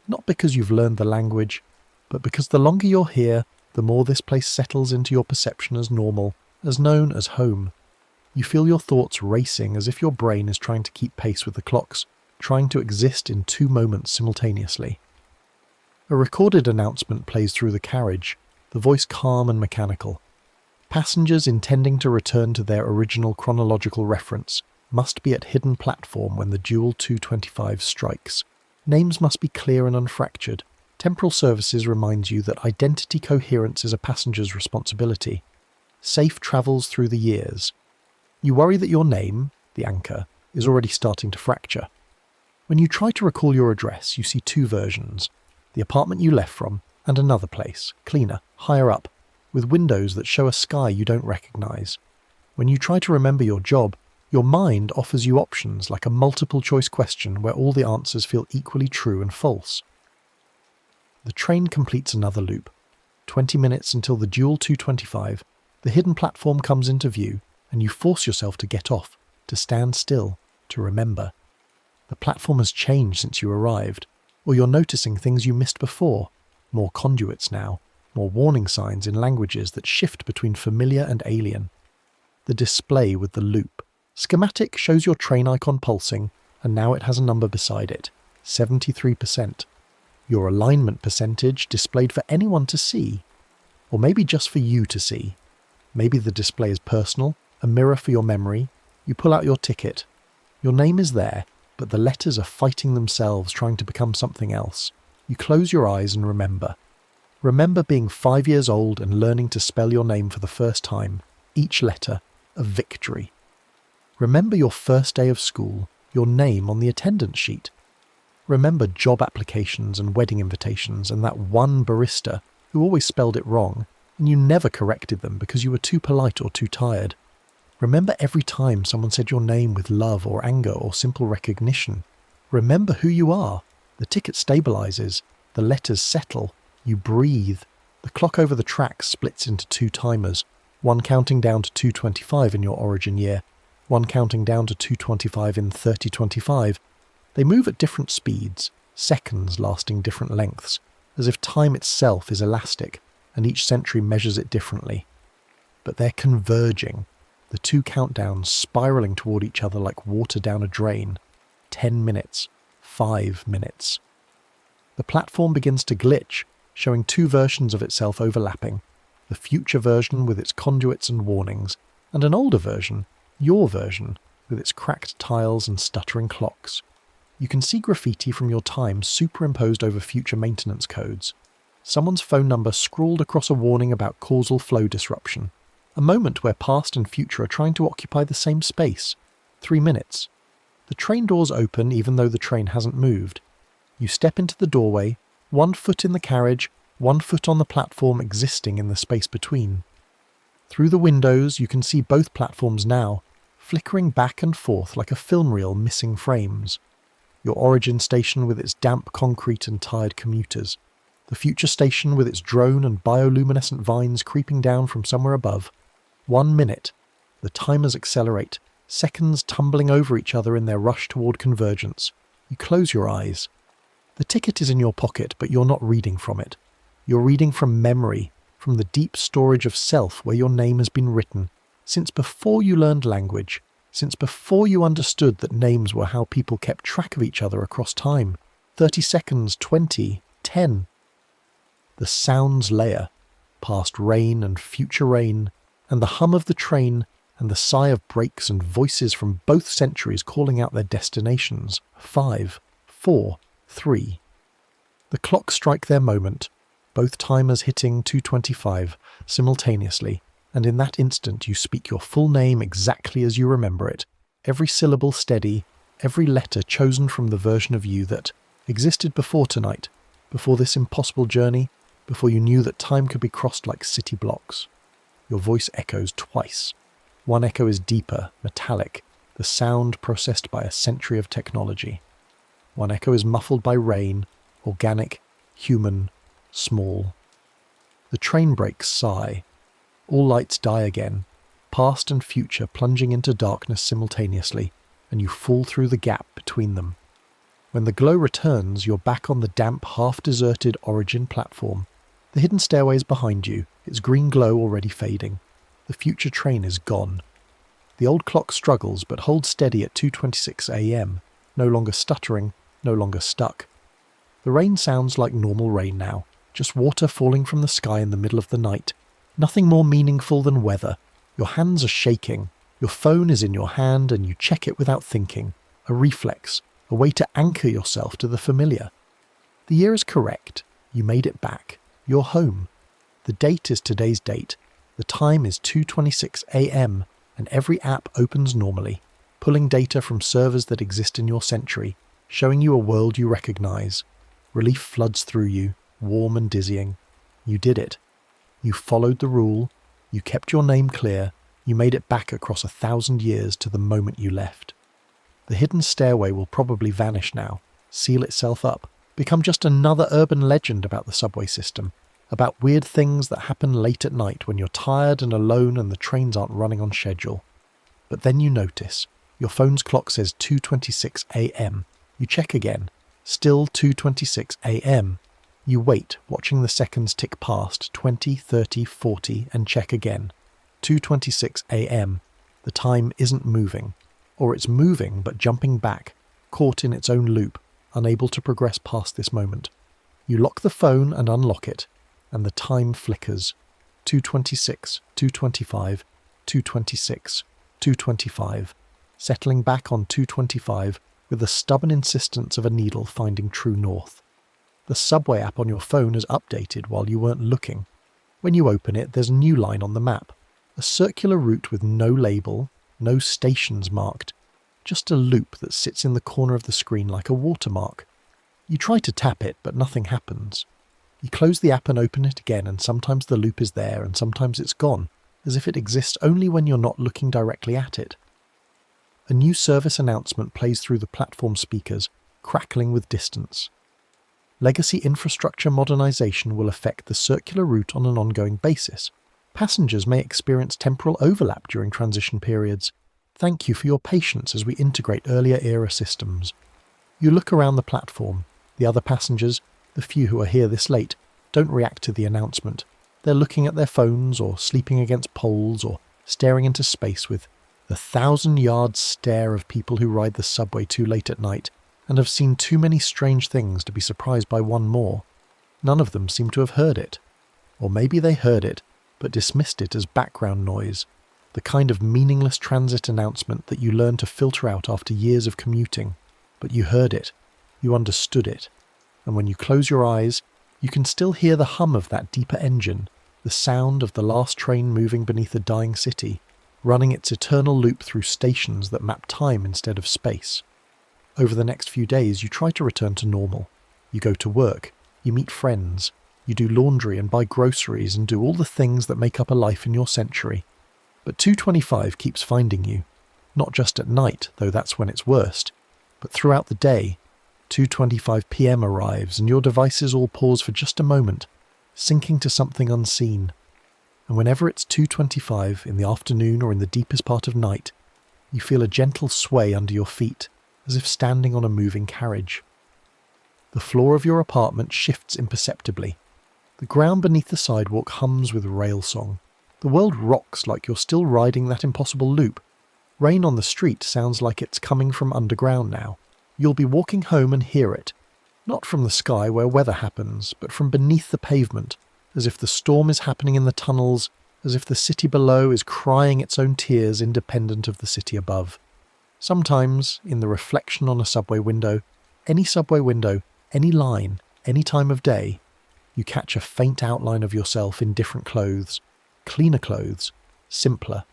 Not because you've learned the language, but because the longer you're here, the more this place settles into your perception as normal, as known as home. You feel your thoughts racing as if your brain is trying to keep pace with the clocks, trying to exist in two moments simultaneously. A recorded announcement plays through the carriage, the voice calm and mechanical. Passengers intending to return to their original chronological reference must be at hidden platform when the dual 225 strikes. Names must be clear and unfractured. Temporal Services reminds you that identity coherence is a passenger's responsibility. Safe travels through the years. You worry that your name, the anchor, is already starting to fracture. When you try to recall your address, you see two versions. The apartment you left from, and another place, cleaner, higher up, with windows that show a sky you don't recognise. When you try to remember your job, your mind offers you options like a multiple-choice question where all the answers feel equally true and false. The train completes another loop. 20 minutes until the dual 225, the hidden platform comes into view, and you force yourself to get off, to stand still, to remember. The platform has changed since you arrived, or you're noticing things you missed before, more conduits now, more warning signs in languages that shift between familiar and alien. The display with the loop. Schematic shows your train icon pulsing, and now it has a number beside it, 73%. Your alignment percentage displayed for anyone to see, or maybe just for you to see. Maybe the display is personal, a mirror for your memory. You pull out your ticket. Your name is there, but the letters are fighting themselves, trying to become something else. You close your eyes and remember. Remember being 5 years old and learning to spell your name for the first time, each letter a victory. Remember your first day of school, your name on the attendance sheet. Remember job applications and wedding invitations and that one barista who always spelled it wrong, and you never corrected them because you were too polite or too tired. Remember every time someone said your name with love or anger or simple recognition. Remember who you are. The ticket stabilizes, the letters settle, you breathe. The clock over the tracks splits into two timers, one counting down to 225 in your origin year, one counting down to 225 in 3025. They move at different speeds, seconds lasting different lengths, as if time itself is elastic, and each century measures it differently. But they're converging, the two countdowns spiralling toward each other like water down a drain. 10 minutes, 5 minutes. The platform begins to glitch, showing two versions of itself overlapping, the future version with its conduits and warnings, and an older version, your version, with its cracked tiles and stuttering clocks. You can see graffiti from your time superimposed over future maintenance codes. Someone's phone number scrawled across a warning about causal flow disruption. A moment where past and future are trying to occupy the same space. 3 minutes. The train doors open even though the train hasn't moved. You step into the doorway, 1 foot in the carriage, 1 foot on the platform existing in the space between. Through the windows you can see both platforms now, flickering back and forth like a film reel missing frames. Your origin station with its damp concrete and tired commuters. The future station with its drone and bioluminescent vines creeping down from somewhere above. 1 minute. The timers accelerate, seconds tumbling over each other in their rush toward convergence. You close your eyes. The ticket is in your pocket, but you're not reading from it. You're reading from memory, from the deep storage of self where your name has been written, since before you learned language, since before you understood that names were how people kept track of each other across time. 30 seconds, 20, 10. The sounds layer, past rain and future rain, and the hum of the train, and the sigh of brakes and voices from both centuries calling out their destinations. 5, 4, 3. The clocks strike their moment, both timers hitting 2:25 simultaneously, and in that instant you speak your full name exactly as you remember it, every syllable steady, every letter chosen from the version of you that existed before tonight, before this impossible journey, before you knew that time could be crossed like city blocks. Your voice echoes twice. One echo is deeper, metallic, the sound processed by a century of technology. One echo is muffled by rain, organic, human, small. The train brakes sigh. All lights die again, past and future plunging into darkness simultaneously, and you fall through the gap between them. When the glow returns, you're back on the damp, half-deserted origin platform. The hidden stairway is behind you, its green glow already fading. The future train is gone. The old clock struggles but holds steady at 2:26 a.m, no longer stuttering, no longer stuck. The rain sounds like normal rain now, just water falling from the sky in the middle of the night. Nothing more meaningful than weather. Your hands are shaking. Your phone is in your hand and you check it without thinking. A reflex, a way to anchor yourself to the familiar. The year is correct. You made it back. You're home. The date is today's date. The time is 2:26 a.m. and every app opens normally, pulling data from servers that exist in your century, showing you a world you recognize. Relief floods through you, warm and dizzying. You did it. You followed the rule. You kept your name clear. You made it back across 1,000 years to the moment you left. The hidden stairway will probably vanish now, seal itself up, become just another urban legend about the subway system, about weird things that happen late at night when you're tired and alone and the trains aren't running on schedule. But then you notice, your phone's clock says 2:26 a.m. You check again, still 2:26 a.m. You wait, watching the seconds tick past 20, 30, 40 and check again. 2:26 a.m. The time isn't moving. Or it's moving but jumping back, caught in its own loop, unable to progress past this moment. You lock the phone and unlock it, and the time flickers. 2:26, 2:25, 2:26, 2:25, settling back on 2:25 with the stubborn insistence of a needle finding true north. The subway app on your phone is updated while you weren't looking. When you open it, there's a new line on the map. A circular route with no label, no stations marked. Just a loop that sits in the corner of the screen like a watermark. You try to tap it, but nothing happens. You close the app and open it again, and sometimes the loop is there and sometimes it's gone, as if it exists only when you're not looking directly at it. A new service announcement plays through the platform speakers, crackling with distance. Legacy infrastructure modernization will affect the circular route on an ongoing basis. Passengers may experience temporal overlap during transition periods. Thank you for your patience as we integrate earlier era systems. You look around the platform. The other passengers, the few who are here this late, don't react to the announcement. They're looking at their phones or sleeping against poles or staring into space with the 1,000-yard stare of people who ride the subway too late at night and have seen too many strange things to be surprised by one more. None of them seem to have heard it. Or maybe they heard it, but dismissed it as background noise, the kind of meaningless transit announcement that you learn to filter out after years of commuting. But you heard it, you understood it, and when you close your eyes, you can still hear the hum of that deeper engine, the sound of the last train moving beneath a dying city, running its eternal loop through stations that map time instead of space. Over the next few days, you try to return to normal. You go to work, you meet friends, you do laundry and buy groceries and do all the things that make up a life in your century. But 2:25 keeps finding you. not just at night, though that's when it's worst, but throughout the day. 2:25 p.m. arrives and your devices all pause for just a moment, syncing to something unseen. And whenever it's 2:25 in the afternoon or in the deepest part of night, you feel a gentle sway under your feet, as if standing on a moving carriage. The floor of your apartment shifts imperceptibly. The ground beneath the sidewalk hums with rail song. The world rocks like you're still riding that impossible loop. Rain on the street sounds like it's coming from underground now. You'll be walking home and hear it, not from the sky where weather happens, but from beneath the pavement, as if the storm is happening in the tunnels, as if the city below is crying its own tears independent of the city above. Sometimes, in the reflection on a subway window, any line, any time of day, you catch a faint outline of yourself in different clothes, cleaner clothes, simpler,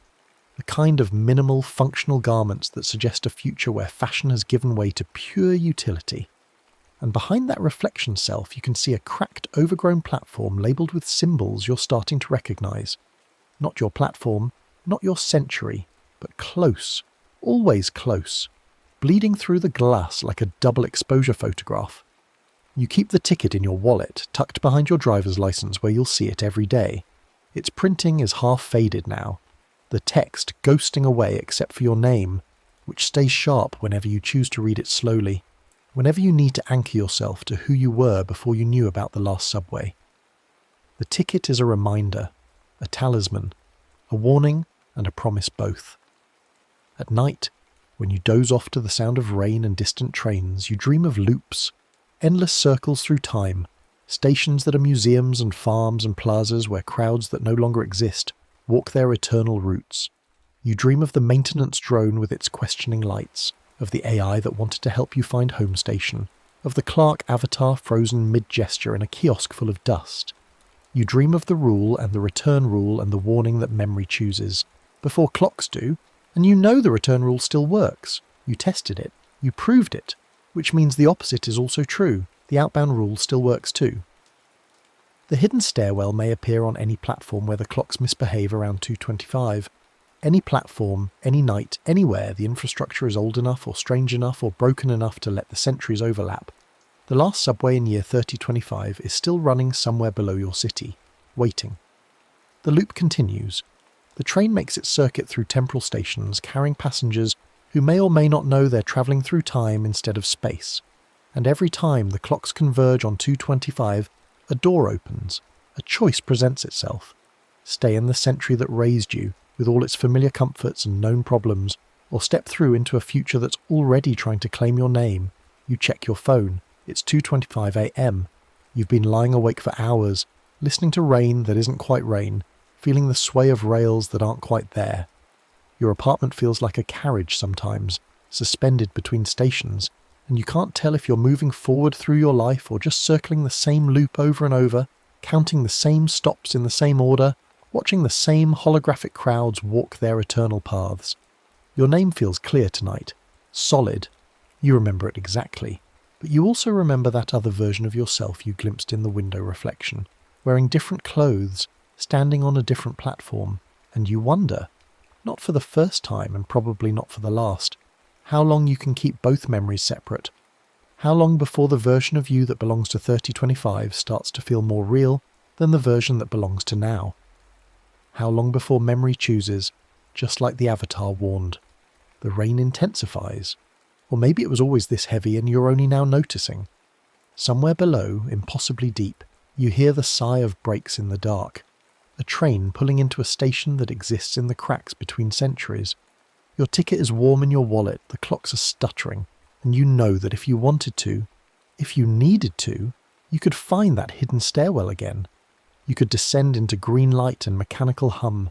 the kind of minimal, functional garments that suggest a future where fashion has given way to pure utility. And behind that reflection self, you can see a cracked, overgrown platform labelled with symbols you're starting to recognise. Not your platform, not your century, but close, always close, bleeding through the glass like a double exposure photograph. You keep the ticket in your wallet, tucked behind your driver's licence where you'll see it every day. Its printing is half faded now, the text ghosting away except for your name, which stays sharp whenever you choose to read it slowly, whenever you need to anchor yourself to who you were before you knew about the last subway. The ticket is a reminder, a talisman, a warning and a promise both. At night, when you doze off to the sound of rain and distant trains, you dream of loops, endless circles through time, stations that are museums and farms and plazas where crowds that no longer exist walk their eternal routes. You dream of the maintenance drone with its questioning lights, of the AI that wanted to help you find home station, of the Clark avatar frozen mid-gesture in a kiosk full of dust. You dream of the rule and the return rule and the warning that memory chooses, before clocks do, and you know the return rule still works. You tested it, you proved it, which means the opposite is also true. The outbound rule still works too. The hidden stairwell may appear on any platform where the clocks misbehave around 2:25. Any platform, any night, anywhere the infrastructure is old enough or strange enough or broken enough to let the centuries overlap. The last subway in year 3025 is still running somewhere below your city, waiting. The loop continues. The train makes its circuit through temporal stations, carrying passengers who may or may not know they're travelling through time instead of space. And every time the clocks converge on 2:25, a door opens, a choice presents itself. Stay in the century that raised you, with all its familiar comforts and known problems, or step through into a future that's already trying to claim your name. You check your phone. It's 2:25 a.m. You've been lying awake for hours, listening to rain that isn't quite rain, feeling the sway of rails that aren't quite there. Your apartment feels like a carriage sometimes, suspended between stations, and you can't tell if you're moving forward through your life or just circling the same loop over and over, counting the same stops in the same order, watching the same holographic crowds walk their eternal paths. Your name feels clear tonight, solid. You remember it exactly, but you also remember that other version of yourself you glimpsed in the window reflection, wearing different clothes, standing on a different platform, and you wonder, not for the first time and probably not for the last, how long you can keep both memories separate. How long before the version of you that belongs to 3025 starts to feel more real than the version that belongs to now. How long before memory chooses, just like the avatar warned. The rain intensifies. Or maybe it was always this heavy and you're only now noticing. Somewhere below, impossibly deep, you hear the sigh of brakes in the dark. A train pulling into a station that exists in the cracks between centuries. Your ticket is warm in your wallet, the clocks are stuttering, and you know that if you wanted to, if you needed to, you could find that hidden stairwell again. You could descend into green light and mechanical hum.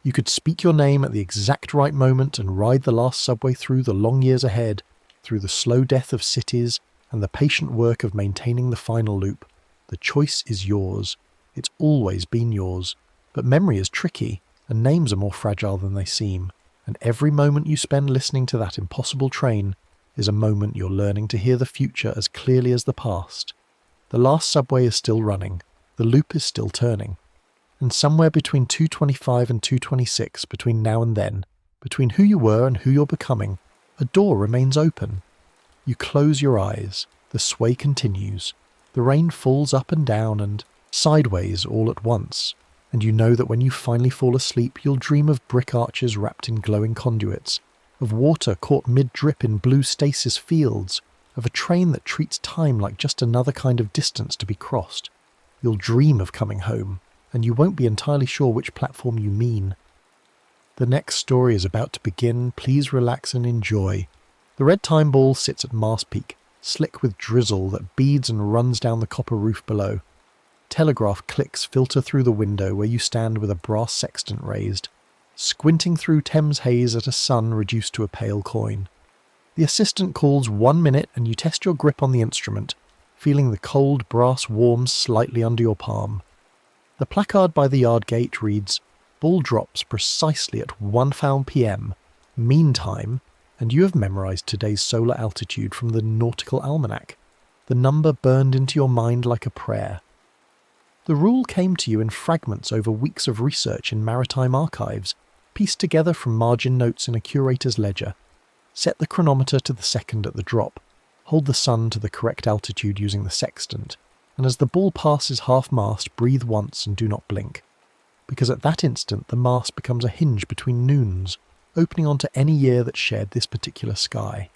You could speak your name at the exact right moment and ride the last subway through the long years ahead, through the slow death of cities and the patient work of maintaining the final loop. The choice is yours. It's always been yours. But memory is tricky, and names are more fragile than they seem. And every moment you spend listening to that impossible train is a moment you're learning to hear the future as clearly as the past. The last subway is still running. The loop is still turning. And somewhere between 2:25 and 2:26, between now and then, Between who you were and who you're becoming, a door remains open. You close your eyes, the sway continues, the rain falls up and down and sideways all at once, and you know that when you finally fall asleep you'll dream of brick arches wrapped in glowing conduits, of water caught mid-drip in blue stasis fields, of a train that treats time like just another kind of distance to be crossed. You'll dream of coming home, and you won't be entirely sure which platform you mean. The next story is about to begin. Please relax and enjoy. The red time ball sits at mast peak, slick with drizzle that beads and runs down the copper roof below. Telegraph clicks filter through the window where you stand with a brass sextant raised, squinting through Thames haze at a sun reduced to a pale coin. The assistant calls 1 minute and you test your grip on the instrument, feeling the cold brass warm slightly under your palm. The placard by the yard gate reads, "Ball drops precisely at 1 p.m. Meantime," and you have memorized today's solar altitude from the Nautical Almanac, the number burned into your mind like a prayer. The rule came to you in fragments over weeks of research in maritime archives, pieced together from margin notes in a curator's ledger. Set the chronometer to the second at the drop, hold the sun to the correct altitude using the sextant, and as the ball passes half-mast, breathe once and do not blink. Because at that instant the mast becomes a hinge between noons, opening onto any year that shared this particular sky.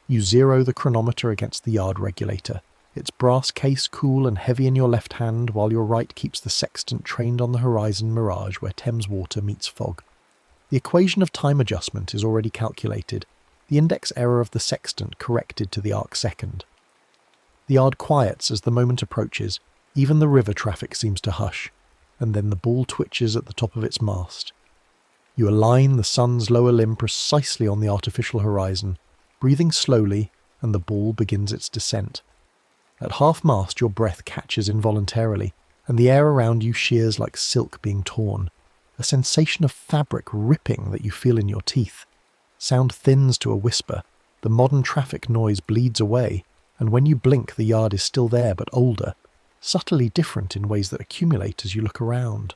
You zero the chronometer against the yard regulator, its brass case cool and heavy in your left hand while your right keeps the sextant trained on the horizon mirage where Thames water meets fog. The equation of time adjustment is already calculated, the index error of the sextant corrected to the arc second. The yard quiets as the moment approaches, even the river traffic seems to hush, and then the ball twitches at the top of its mast. You align the sun's lower limb precisely on the artificial horizon, breathing slowly, and the ball begins its descent. At half-mast your breath catches involuntarily, and the air around you shears like silk being torn, a sensation of fabric ripping that you feel in your teeth. Sound thins to a whisper, the modern traffic noise bleeds away, and when you blink the yard is still there but older, subtly different in ways that accumulate as you look around.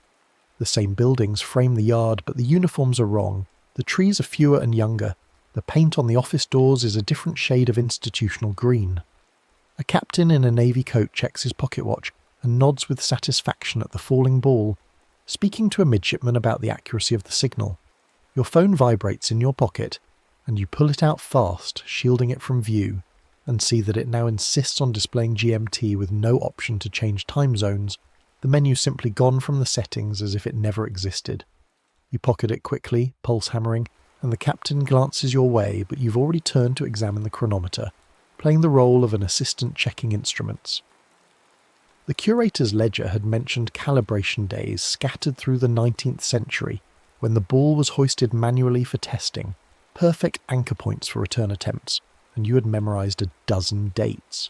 The same buildings frame the yard, but the uniforms are wrong, the trees are fewer and younger, the paint on the office doors is a different shade of institutional green. A captain in a navy coat checks his pocket watch and nods with satisfaction at the falling ball, speaking to a midshipman about the accuracy of the signal. Your phone vibrates in your pocket, and you pull it out fast, shielding it from view, and see that it now insists on displaying GMT with no option to change time zones, the menu simply gone from the settings as if it never existed. You pocket it quickly, pulse hammering, and the captain glances your way, but you've already turned to examine the chronometer, playing the role of an assistant checking instruments. The curator's ledger had mentioned calibration days scattered through the 19th century, when the ball was hoisted manually for testing, perfect anchor points for return attempts, and you had memorized a dozen dates.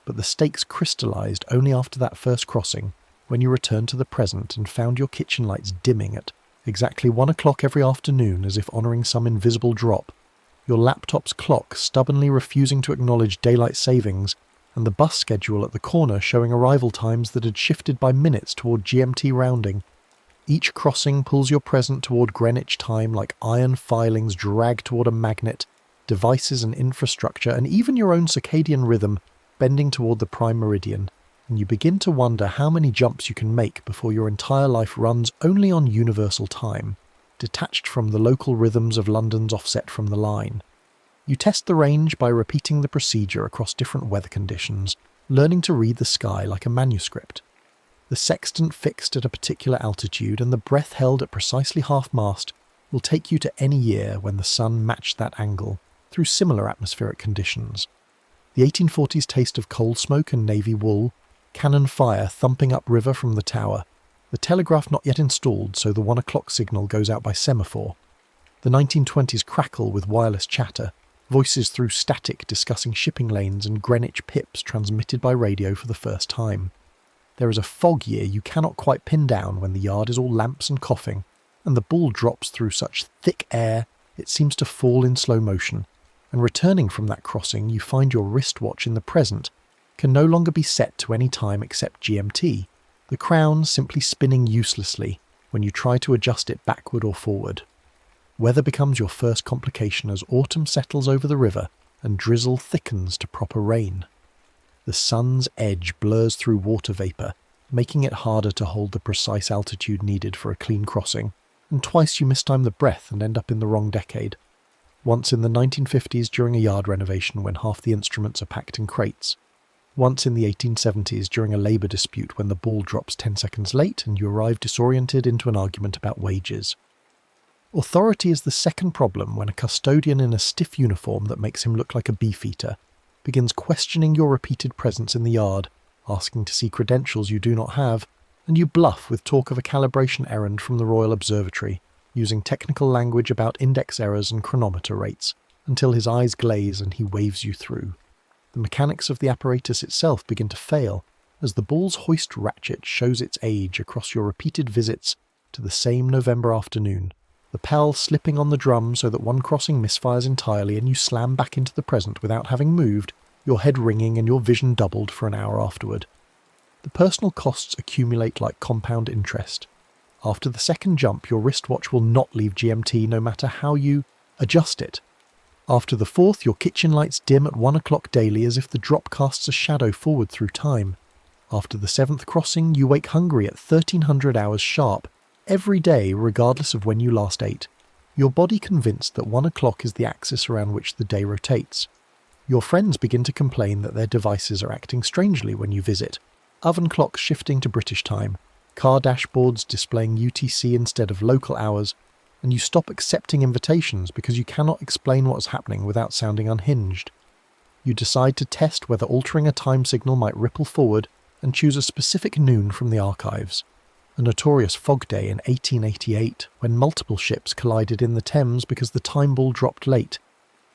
But the stakes crystallized only after that first crossing, when you returned to the present and found your kitchen lights dimming at exactly 1 o'clock every afternoon as if honoring some invisible drop, your laptop's clock stubbornly refusing to acknowledge daylight savings, and the bus schedule at the corner showing arrival times that had shifted by minutes toward GMT rounding. Each crossing pulls your present toward Greenwich time like iron filings drag toward a magnet, devices and infrastructure, and even your own circadian rhythm bending toward the prime meridian, and you begin to wonder how many jumps you can make before your entire life runs only on universal time, detached from the local rhythms of London's offset from the line. You test the range by repeating the procedure across different weather conditions, learning to read the sky like a manuscript. The sextant fixed at a particular altitude and the breath held at precisely half-mast will take you to any year when the sun matched that angle, through similar atmospheric conditions. The 1840s taste of coal smoke and navy wool, cannon fire thumping upriver from the tower, the telegraph not yet installed so the 1 o'clock signal goes out by semaphore, the 1920s crackle with wireless chatter, voices through static discussing shipping lanes and Greenwich pips transmitted by radio for the first time. There is a fog year you cannot quite pin down when the yard is all lamps and coughing, and the ball drops through such thick air it seems to fall in slow motion, and returning from that crossing you find your wristwatch in the present can no longer be set to any time except GMT, the crown simply spinning uselessly when you try to adjust it backward or forward. Weather becomes your first complication as autumn settles over the river and drizzle thickens to proper rain. The sun's edge blurs through water vapour, making it harder to hold the precise altitude needed for a clean crossing, and twice you mistime the breath and end up in the wrong decade. Once in the 1950s during a yard renovation when half the instruments are packed in crates. Once in the 1870s during a labour dispute when the ball drops 10 seconds late and you arrive disoriented into an argument about wages. Authority is the second problem when a custodian in a stiff uniform that makes him look like a beefeater begins questioning your repeated presence in the yard, asking to see credentials you do not have, and you bluff with talk of a calibration errand from the Royal Observatory, using technical language about index errors and chronometer rates, until his eyes glaze and he waves you through. The mechanics of the apparatus itself begin to fail, as the ball's hoist ratchet shows its age across your repeated visits to the same November afternoon, the PAL slipping on the drum so that one crossing misfires entirely and you slam back into the present without having moved, your head ringing and your vision doubled for an hour afterward. The personal costs accumulate like compound interest. After the second jump, your wristwatch will not leave GMT no matter how you adjust it. After the fourth, your kitchen lights dim at 1 o'clock daily as if the drop casts a shadow forward through time. After the seventh crossing, you wake hungry at 1300 hours sharp, every day regardless of when you last ate, your body convinced that 1 o'clock is the axis around which the day rotates. Your friends begin to complain that their devices are acting strangely when you visit, oven clocks shifting to British time, car dashboards displaying UTC instead of local hours, and you stop accepting invitations because you cannot explain what's happening without sounding unhinged. You decide to test whether altering a time signal might ripple forward and choose a specific noon from the archives. A notorious fog day in 1888 when multiple ships collided in the Thames because the time ball dropped late,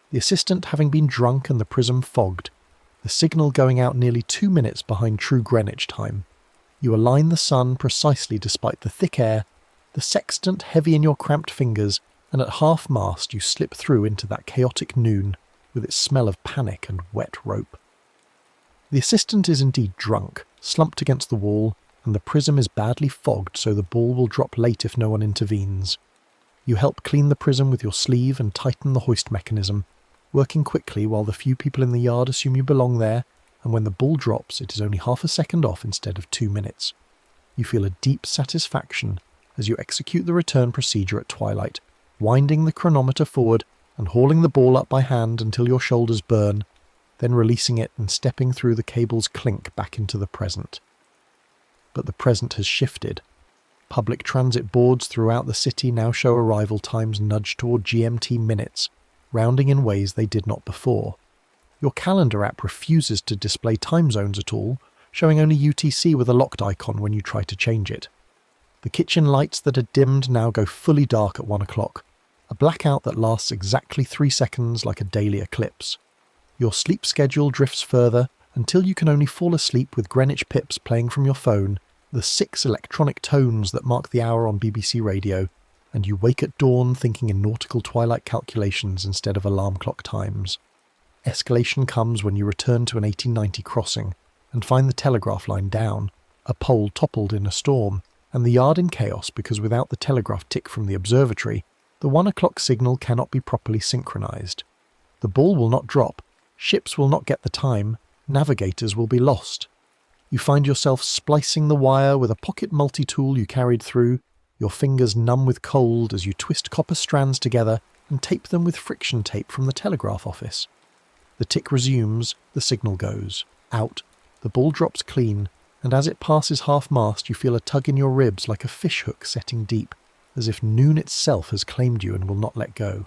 the assistant having been drunk and the prism fogged, the signal going out nearly 2 minutes behind true Greenwich time. You align the sun precisely despite the thick air, the sextant heavy in your cramped fingers, and at half-mast you slip through into that chaotic noon with its smell of panic and wet rope. The assistant is indeed drunk, slumped against the wall, and the prism is badly fogged so the ball will drop late if no one intervenes. You help clean the prism with your sleeve and tighten the hoist mechanism, working quickly while the few people in the yard assume you belong there, and when the ball drops it is only half a second off instead of 2 minutes. You feel a deep satisfaction as you execute the return procedure at twilight, winding the chronometer forward and hauling the ball up by hand until your shoulders burn, then releasing it and stepping through the cable's clink back into the present. But the present has shifted. Public transit boards throughout the city now show arrival times nudged toward GMT minutes, rounding in ways they did not before. Your calendar app refuses to display time zones at all, showing only UTC with a locked icon when you try to change it. The kitchen lights that are dimmed now go fully dark at 1 o'clock, a blackout that lasts exactly 3 seconds like a daily eclipse. Your sleep schedule drifts further until you can only fall asleep with Greenwich pips playing from your phone, the 6 electronic tones that mark the hour on BBC Radio, and you wake at dawn thinking in nautical twilight calculations instead of alarm clock times. Escalation comes when you return to an 1890 crossing and find the telegraph line down, a pole toppled in a storm, and the yard in chaos because without the telegraph tick from the observatory, the 1 o'clock signal cannot be properly synchronized. The ball will not drop, ships will not get the time, navigators will be lost. You find yourself splicing the wire with a pocket multi-tool you carried through, your fingers numb with cold as you twist copper strands together and tape them with friction tape from the telegraph office. The tick resumes, the signal goes. Out, the ball drops clean, and as it passes half-mast you feel a tug in your ribs like a fish hook setting deep, as if noon itself has claimed you and will not let go.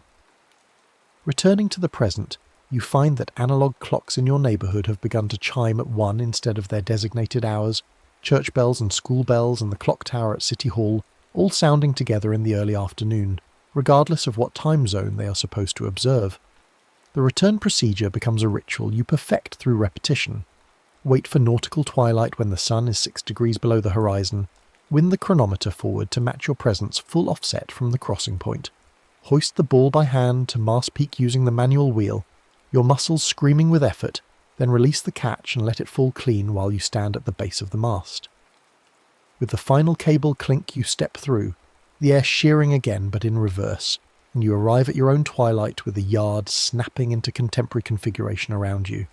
Returning to the present, you find that analog clocks in your neighbourhood have begun to chime at 1 instead of their designated hours, church bells and school bells and the clock tower at City Hall all sounding together in the early afternoon, regardless of what time zone they are supposed to observe. The return procedure becomes a ritual you perfect through repetition. Wait for nautical twilight when the sun is 6 degrees below the horizon, wind the chronometer forward to match your present's full offset from the crossing point, hoist the ball by hand to mast peak using the manual wheel, your muscles screaming with effort, then release the catch and let it fall clean while you stand at the base of the mast. With the final cable clink you step through, the air shearing again but in reverse, and you arrive at your own twilight with the yard snapping into contemporary configuration around you.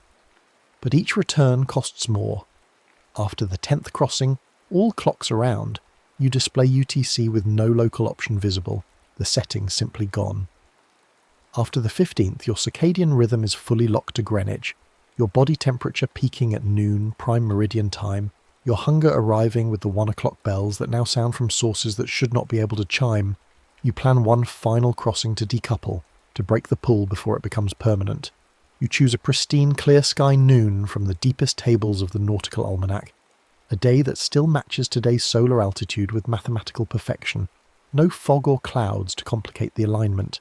But each return costs more. After the 10th crossing, all clocks around, you display UTC with no local option visible, the settings simply gone. After the 15th, your circadian rhythm is fully locked to Greenwich, your body temperature peaking at noon, prime meridian time, your hunger arriving with the 1 o'clock bells that now sound from sources that should not be able to chime. You plan one final crossing to decouple, to break the pull before it becomes permanent. You choose a pristine clear sky noon from the deepest tables of the nautical almanac, a day that still matches today's solar altitude with mathematical perfection, no fog or clouds to complicate the alignment.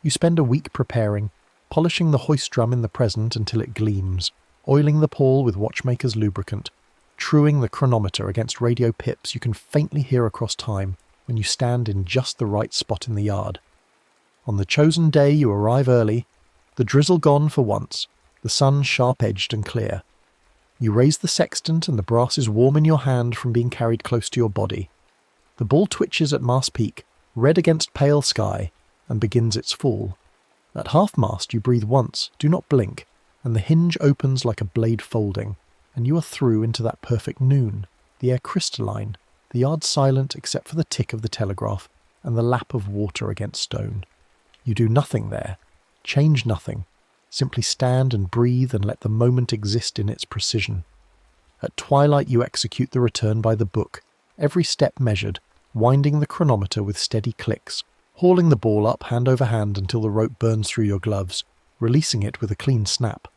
You spend a week preparing, polishing the hoist drum in the present until it gleams, oiling the pawl with watchmaker's lubricant, truing the chronometer against radio pips you can faintly hear across time when you stand in just the right spot in the yard. On the chosen day you arrive early, the drizzle gone for once, the sun sharp-edged and clear. You raise the sextant and the brass is warm in your hand from being carried close to your body. The ball twitches at mast peak, red against pale sky, and begins its fall. At half-mast you breathe once, do not blink, and the hinge opens like a blade folding, and you are through into that perfect noon, the air crystalline, the yard silent except for the tick of the telegraph and the lap of water against stone. You do nothing there, change nothing, simply stand and breathe and let the moment exist in its precision. At twilight you execute the return by the book, every step measured, winding the chronometer with steady clicks, hauling the ball up hand over hand until the rope burns through your gloves, releasing it with a clean snap.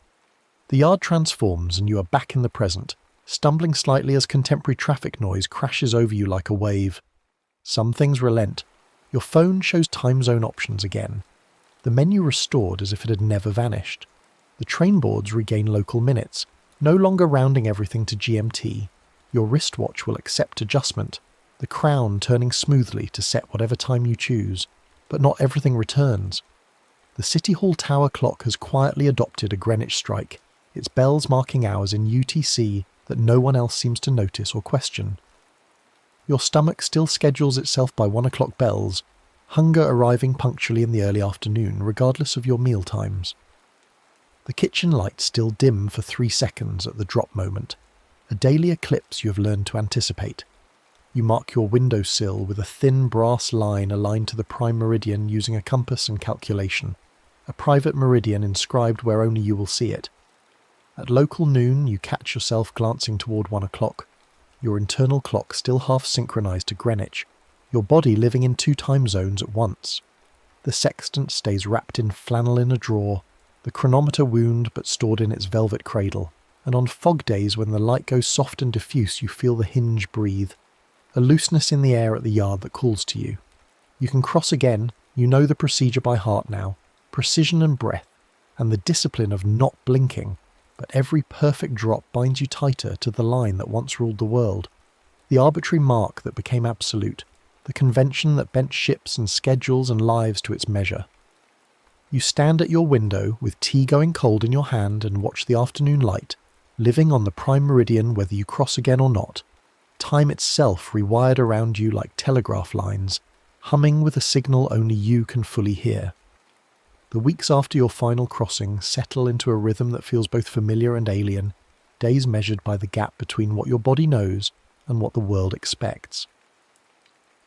The yard transforms and you are back in the present, stumbling slightly as contemporary traffic noise crashes over you like a wave. Some things relent. Your phone shows time zone options again. The menu restored as if it had never vanished. The train boards regain local minutes, no longer rounding everything to GMT. Your wristwatch will accept adjustment, the crown turning smoothly to set whatever time you choose, but not everything returns. The City Hall Tower clock has quietly adopted a Greenwich strike, its bells marking hours in UTC that no one else seems to notice or question. Your stomach still schedules itself by 1 o'clock bells, hunger arriving punctually in the early afternoon regardless of your meal times. The kitchen lights still dim for 3 seconds at the drop moment, a daily eclipse you have learned to anticipate. You mark your windowsill with a thin brass line aligned to the prime meridian using a compass and calculation, a private meridian inscribed where only you will see it. At local noon you catch yourself glancing toward 1 o'clock, your internal clock still half synchronized to Greenwich, your body living in 2 time zones at once. The sextant stays wrapped in flannel in a drawer, the chronometer wound but stored in its velvet cradle, and on fog days when the light goes soft and diffuse you feel the hinge breathe, a looseness in the air at the yard that calls to you. You can cross again, you know the procedure by heart now, precision and breath, and the discipline of not blinking, but every perfect drop binds you tighter to the line that once ruled the world, the arbitrary mark that became absolute, the convention that bent ships and schedules and lives to its measure. You stand at your window with tea going cold in your hand and watch the afternoon light, living on the prime meridian whether you cross again or not, time itself rewired around you like telegraph lines, humming with a signal only you can fully hear. The weeks after your final crossing settle into a rhythm that feels both familiar and alien, days measured by the gap between what your body knows and what the world expects.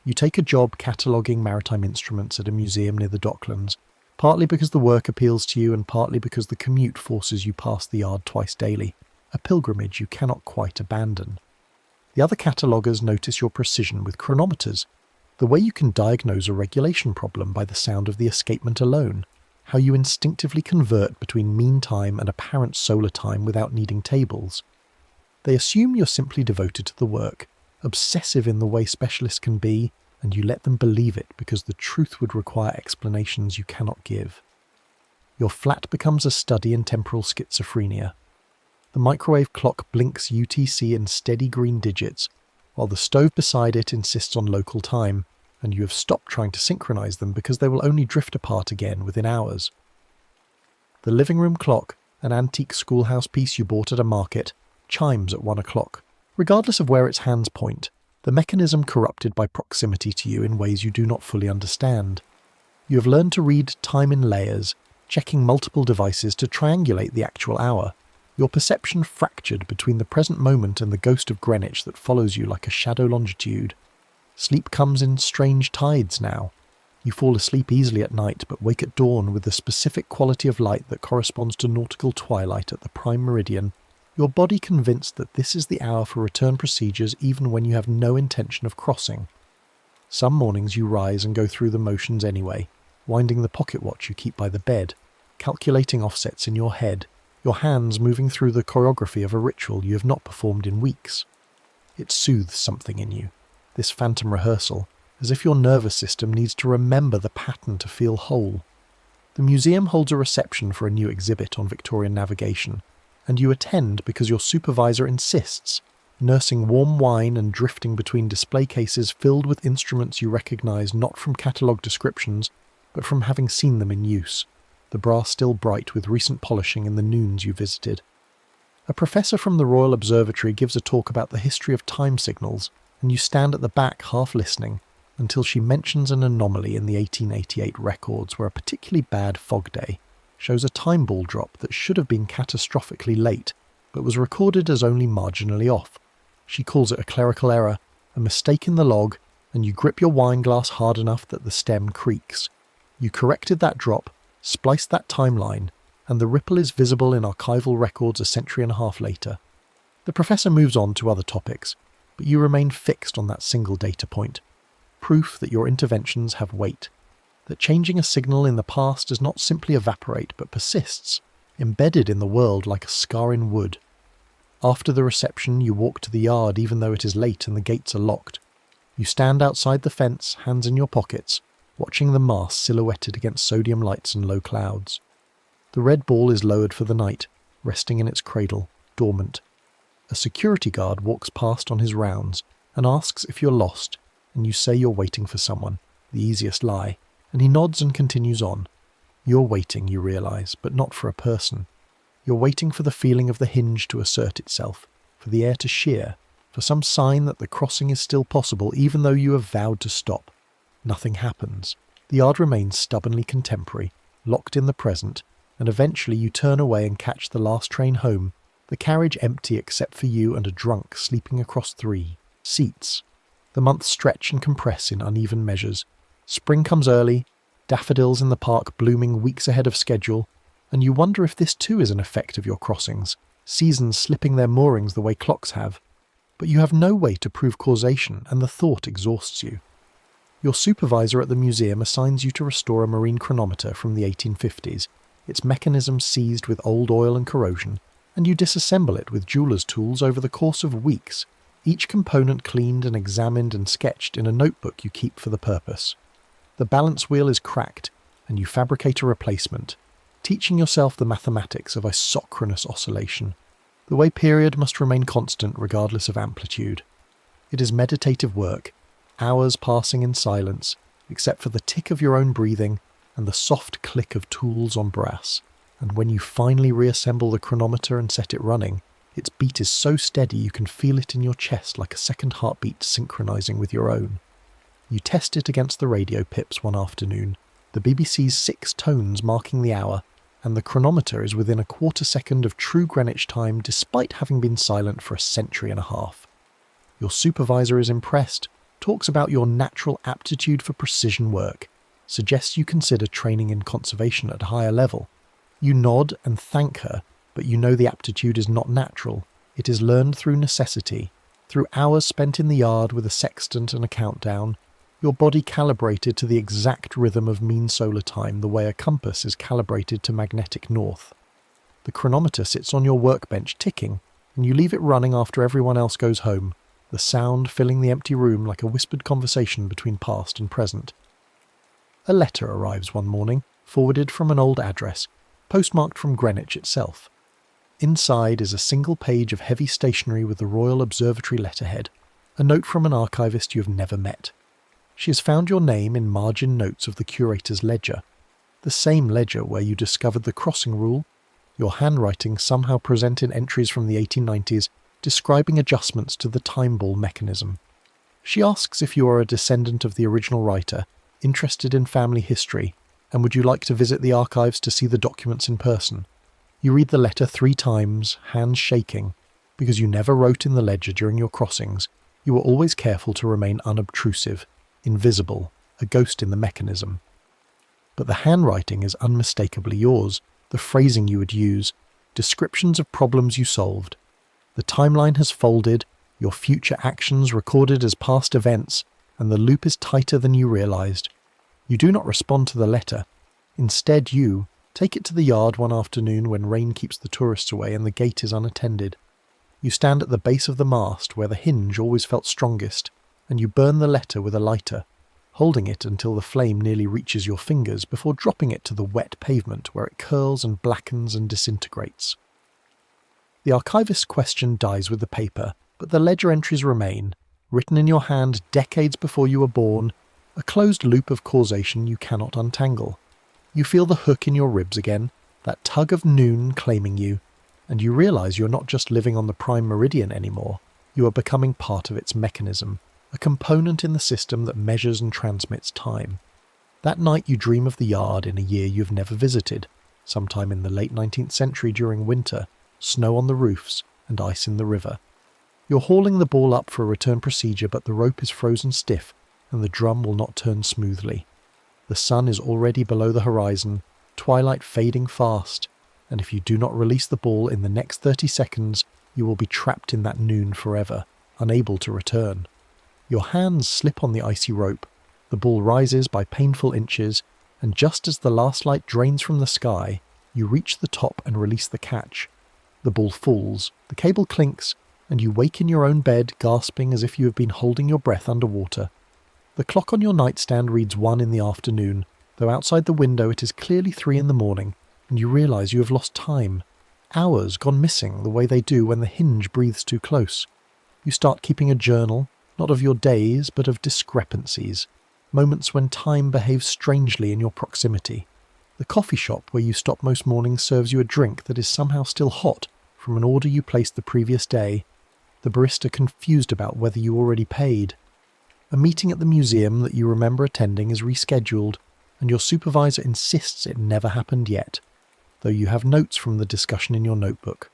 You take a job cataloguing maritime instruments at a museum near the Docklands, partly because the work appeals to you and partly because the commute forces you past the yard twice daily, a pilgrimage you cannot quite abandon. The other cataloguers notice your precision with chronometers, the way you can diagnose a regulation problem by the sound of the escapement alone, how you instinctively convert between mean time and apparent solar time without needing tables. They assume you're simply devoted to the work, obsessive in the way specialists can be, and you let them believe it because the truth would require explanations you cannot give. Your flat becomes a study in temporal schizophrenia. The microwave clock blinks UTC in steady green digits, while the stove beside it insists on local time, and you have stopped trying to synchronize them because they will only drift apart again within hours. The living room clock, an antique schoolhouse piece you bought at a market, chimes at 1 o'clock. Regardless of where its hands point, the mechanism corrupted by proximity to you in ways you do not fully understand. You have learned to read time in layers, checking multiple devices to triangulate the actual hour, your perception fractured between the present moment and the ghost of Greenwich that follows you like a shadow longitude. Sleep comes in strange tides now. You fall asleep easily at night but wake at dawn with the specific quality of light that corresponds to nautical twilight at the prime meridian, your body convinced that this is the hour for return procedures even when you have no intention of crossing. Some mornings you rise and go through the motions anyway, winding the pocket watch you keep by the bed, calculating offsets in your head, your hands moving through the choreography of a ritual you have not performed in weeks. It soothes something in you, this phantom rehearsal, as if your nervous system needs to remember the pattern to feel whole. The museum holds a reception for a new exhibit on Victorian navigation, and you attend because your supervisor insists, nursing warm wine and drifting between display cases filled with instruments you recognise not from catalogue descriptions, but from having seen them in use, the brass still bright with recent polishing in the noons you visited. A professor from the Royal Observatory gives a talk about the history of time signals, and you stand at the back half listening until she mentions an anomaly in the 1888 records where a particularly bad fog day shows a time ball drop that should have been catastrophically late, but was recorded as only marginally off. She calls it a clerical error, a mistake in the log, and you grip your wine glass hard enough that the stem creaks. You corrected that drop, spliced that timeline, and the ripple is visible in archival records a century and a half later. The professor moves on to other topics, but you remain fixed on that single data point. Proof that your interventions have weight, that changing a signal in the past does not simply evaporate but persists, embedded in the world like a scar in wood. After the reception, you walk to the yard even though it is late and the gates are locked. You stand outside the fence, hands in your pockets, watching the mast silhouetted against sodium lights and low clouds. The red ball is lowered for the night, resting in its cradle, dormant. A security guard walks past on his rounds and asks if you're lost, and you say you're waiting for someone, the easiest lie, and he nods and continues on. You're waiting, you realise, but not for a person. You're waiting for the feeling of the hinge to assert itself, for the air to shear, for some sign that the crossing is still possible even though you have vowed to stop. Nothing happens. The yard remains stubbornly contemporary, locked in the present, and eventually you turn away and catch the last train home, the carriage empty except for you and a drunk sleeping across 3 seats. The months stretch and compress in uneven measures. Spring comes early, daffodils in the park blooming weeks ahead of schedule, and you wonder if this too is an effect of your crossings, seasons slipping their moorings the way clocks have. But you have no way to prove causation, and the thought exhausts you. Your supervisor at the museum assigns you to restore a marine chronometer from the 1850s, its mechanism seized with old oil and corrosion, and you disassemble it with jeweler's tools over the course of weeks, each component cleaned and examined and sketched in a notebook you keep for the purpose. The balance wheel is cracked, and you fabricate a replacement, teaching yourself the mathematics of isochronous oscillation, the way period must remain constant regardless of amplitude. It is meditative work, hours passing in silence, except for the tick of your own breathing and the soft click of tools on brass, and when you finally reassemble the chronometer and set it running, its beat is so steady you can feel it in your chest like a second heartbeat synchronizing with your own. You test it against the radio pips one afternoon, the BBC's 6 tones marking the hour, and the chronometer is within a quarter second of true Greenwich time despite having been silent for a century and a half. Your supervisor is impressed, talks about your natural aptitude for precision work, suggests you consider training in conservation at a higher level. You nod and thank her, but you know the aptitude is not natural. It is learned through necessity, through hours spent in the yard with a sextant and a countdown, your body calibrated to the exact rhythm of mean solar time the way a compass is calibrated to magnetic north. The chronometer sits on your workbench ticking, and you leave it running after everyone else goes home, the sound filling the empty room like a whispered conversation between past and present. A letter arrives one morning, forwarded from an old address, postmarked from Greenwich itself. Inside is a single page of heavy stationery with the Royal Observatory letterhead, a note from an archivist you have never met. She has found your name in margin notes of the curator's ledger, the same ledger where you discovered the crossing rule. Your handwriting somehow presented entries from the 1890s describing adjustments to the time ball mechanism. She asks if you are a descendant of the original writer, interested in family history, and would you like to visit the archives to see the documents in person? You read the letter 3 times, hands shaking. Because you never wrote in the ledger during your crossings, you were always careful to remain unobtrusive, invisible, a ghost in the mechanism. But the handwriting is unmistakably yours, the phrasing you would use, descriptions of problems you solved. The timeline has folded, your future actions recorded as past events, and the loop is tighter than you realized. You do not respond to the letter. Instead, you take it to the yard one afternoon when rain keeps the tourists away and the gate is unattended. You stand at the base of the mast where the hinge always felt strongest, and you burn the letter with a lighter, holding it until the flame nearly reaches your fingers before dropping it to the wet pavement where it curls and blackens and disintegrates. The archivist's question dies with the paper, but the ledger entries remain, written in your hand decades before you were born, a closed loop of causation you cannot untangle. You feel the hook in your ribs again, that tug of noon claiming you, and you realize you're not just living on the prime meridian anymore, you are becoming part of its mechanism, a component in the system that measures and transmits time. That night you dream of the yard in a year you've never visited, sometime in the late 19th century during winter, snow on the roofs and ice in the river. You're hauling the ball up for a return procedure, but the rope is frozen stiff and the drum will not turn smoothly. The sun is already below the horizon, twilight fading fast, and if you do not release the ball in the next 30 seconds, you will be trapped in that noon forever, unable to return. Your hands slip on the icy rope, the ball rises by painful inches, and just as the last light drains from the sky, you reach the top and release the catch. The ball falls, the cable clinks, and you wake in your own bed gasping as if you have been holding your breath underwater. The clock on your nightstand reads 1 in the afternoon, though outside the window it is clearly 3 in the morning, and you realize you have lost time. Hours gone missing the way they do when the hinge breathes too close. You start keeping a journal, not of your days, but of discrepancies, moments when time behaves strangely in your proximity. The coffee shop where you stop most mornings serves you a drink that is somehow still hot from an order you placed the previous day, the barista confused about whether you already paid. A meeting at the museum that you remember attending is rescheduled, and your supervisor insists it never happened yet, though you have notes from the discussion in your notebook.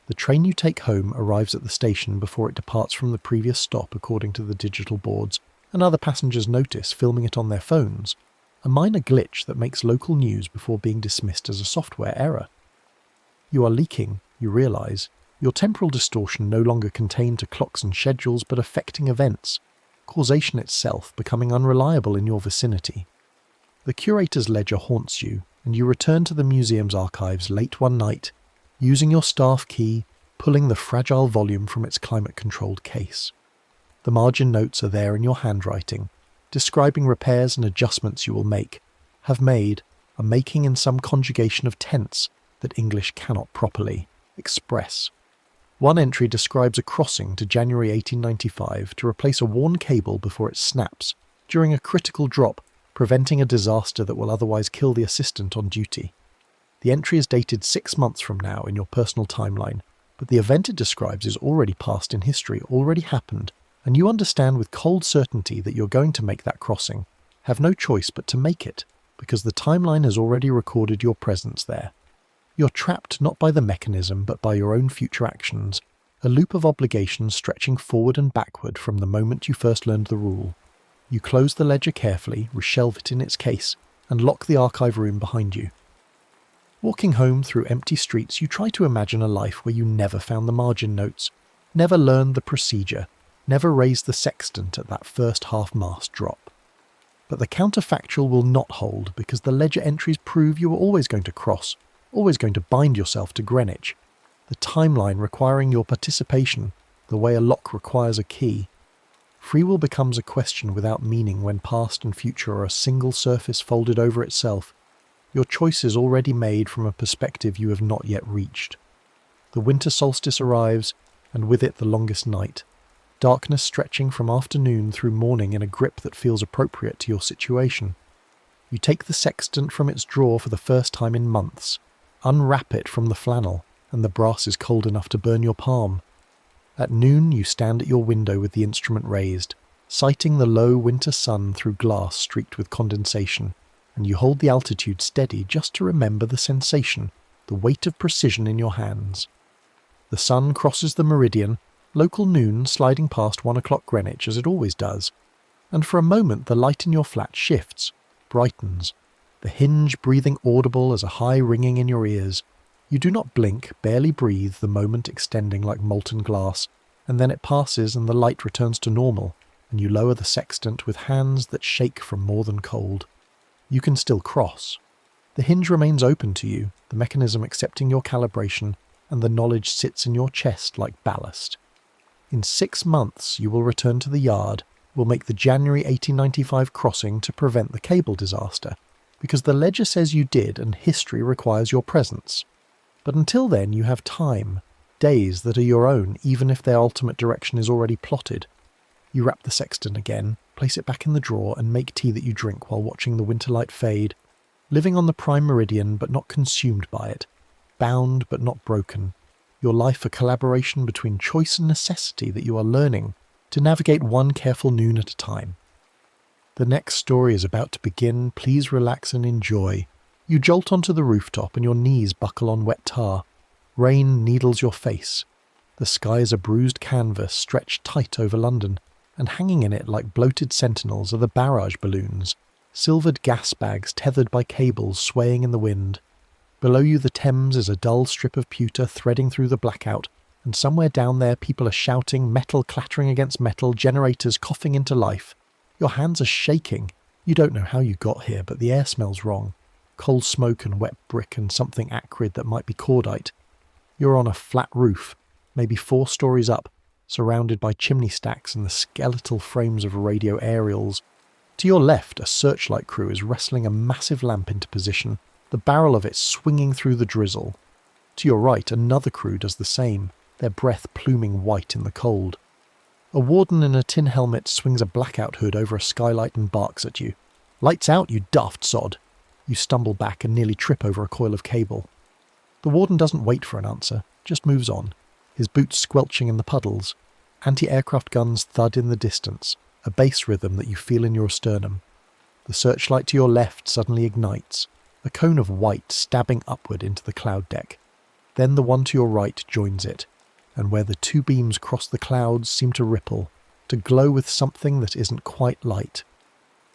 The train you take home arrives at the station before it departs from the previous stop according to the digital boards, and other passengers notice filming it on their phones, a minor glitch that makes local news before being dismissed as a software error. You are leaking, you realise, your temporal distortion no longer contained to clocks and schedules but affecting events, causation itself becoming unreliable in your vicinity. The curator's ledger haunts you, and you return to the museum's archives late one night, using your staff key, pulling the fragile volume from its climate-controlled case. The margin notes are there in your handwriting, describing repairs and adjustments you will make, have made, are making in some conjugation of tense that English cannot properly express. One entry describes a crossing to January 1895 to replace a worn cable before it snaps, during a critical drop, preventing a disaster that will otherwise kill the assistant on duty. The entry is dated 6 months from now in your personal timeline, but the event it describes is already past in history, already happened, and you understand with cold certainty that you're going to make that crossing, have no choice but to make it, because the timeline has already recorded your presence there. You're trapped not by the mechanism but by your own future actions, a loop of obligations stretching forward and backward from the moment you first learned the rule. You close the ledger carefully, reshelve it in its case, and lock the archive room behind you. Walking home through empty streets, you try to imagine a life where you never found the margin notes, never learned the procedure, never raised the sextant at that first half-mast drop. But the counterfactual will not hold because the ledger entries prove you were always going to cross, always going to bind yourself to Greenwich. The timeline requiring your participation, the way a lock requires a key. Free will becomes a question without meaning when past and future are a single surface folded over itself. Your choice is already made from a perspective you have not yet reached. The winter solstice arrives, and with it the longest night. Darkness stretching from afternoon through morning in a grip that feels appropriate to your situation. You take the sextant from its drawer for the first time in months, unwrap it from the flannel, and the brass is cold enough to burn your palm. At noon you stand at your window with the instrument raised, sighting the low winter sun through glass streaked with condensation, and you hold the altitude steady just to remember the sensation, the weight of precision in your hands. The sun crosses the meridian, local noon sliding past 1 o'clock Greenwich as it always does, and for a moment the light in your flat shifts, brightens, the hinge breathing audible as a high ringing in your ears. You do not blink, barely breathe, the moment extending like molten glass, and then it passes and the light returns to normal, and you lower the sextant with hands that shake from more than cold. You can still cross. The hinge remains open to you, the mechanism accepting your calibration, and the knowledge sits in your chest like ballast. In 6 months you will return to the yard, will make the January 1895 crossing to prevent the cable disaster, because the ledger says you did and history requires your presence. But until then you have time, days that are your own even if their ultimate direction is already plotted. You wrap the sextant again, place it back in the drawer and make tea that you drink while watching the winter light fade, living on the prime meridian but not consumed by it, bound but not broken, your life a collaboration between choice and necessity that you are learning to navigate one careful noon at a time. The next story is about to begin. Please relax and enjoy. You jolt onto the rooftop and your knees buckle on wet tar. Rain needles your face. The sky is a bruised canvas stretched tight over London, and hanging in it like bloated sentinels are the barrage balloons, silvered gas bags tethered by cables swaying in the wind. Below you the Thames is a dull strip of pewter threading through the blackout, and somewhere down there people are shouting, metal clattering against metal, generators coughing into life. Your hands are shaking. You don't know how you got here, but the air smells wrong. Coal smoke and wet brick and something acrid that might be cordite. You're on a flat roof, maybe 4 stories up, surrounded by chimney stacks and the skeletal frames of radio aerials. To your left, a searchlight crew is wrestling a massive lamp into position, the barrel of it swinging through the drizzle. To your right, another crew does the same, their breath pluming white in the cold. A warden in a tin helmet swings a blackout hood over a skylight and barks at you. "Lights out, you daft sod!" You stumble back and nearly trip over a coil of cable. The warden doesn't wait for an answer, just moves on, his boots squelching in the puddles. Anti-aircraft guns thud in the distance, a bass rhythm that you feel in your sternum. The searchlight to your left suddenly ignites, a cone of white stabbing upward into the cloud deck. Then the one to your right joins it, and where the 2 beams cross the clouds seem to ripple, to glow with something that isn't quite light.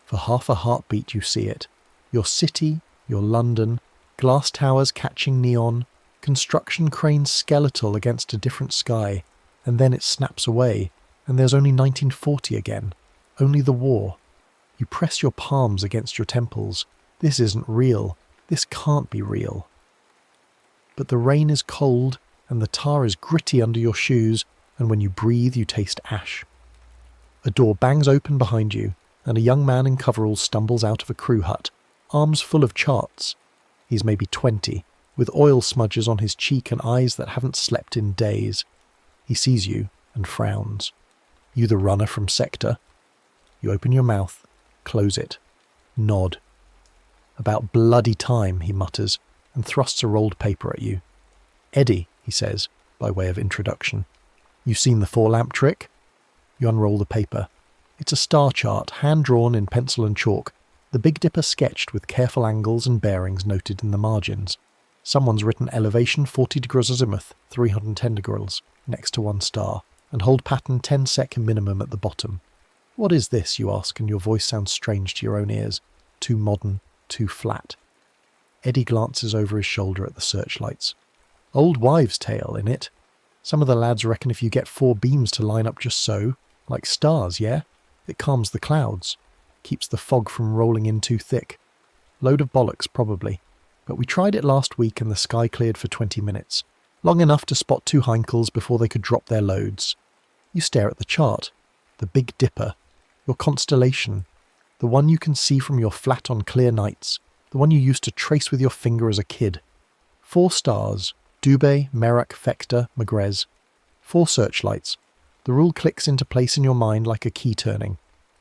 For half a heartbeat you see it. Your city, your London, glass towers catching neon, construction cranes skeletal against a different sky, and then it snaps away, and there's only 1940 again, only the war. You press your palms against your temples. This isn't real. This can't be real. But the rain is cold, and the tar is gritty under your shoes, and when you breathe you taste ash. A door bangs open behind you, and a young man in coveralls stumbles out of a crew hut, arms full of charts. He's maybe 20, with oil smudges on his cheek and eyes that haven't slept in days. He sees you and frowns. You the runner from Sector? You open your mouth, close it, nod. "About bloody time," he mutters, and thrusts a rolled paper at you. "Eddie," he says, by way of introduction. "You seen the 4-lamp trick?" You unroll the paper. It's a star chart, hand-drawn in pencil and chalk, the Big Dipper sketched with careful angles and bearings noted in the margins. Someone's written elevation 40 degrees azimuth, 310 degrees, next to 1 star, and hold pattern 10 sec minimum at the bottom. "What is this?" you ask, and your voice sounds strange to your own ears. Too modern, too flat. Eddie glances over his shoulder at the searchlights. "Old wives' tale, innit? Some of the lads reckon if you get 4 beams to line up just so, like stars, yeah? It calms the clouds. Keeps the fog from rolling in too thick. Load of bollocks, probably. But we tried it last week and the sky cleared for 20 minutes. Long enough to spot 2 Heinkels before they could drop their loads." You stare at the chart. The Big Dipper. Your constellation. The one you can see from your flat on clear nights. The one you used to trace with your finger as a kid. 4 stars. Dubhe, Merak, Fector, Megrez. 4 searchlights. The rule clicks into place in your mind like a key turning.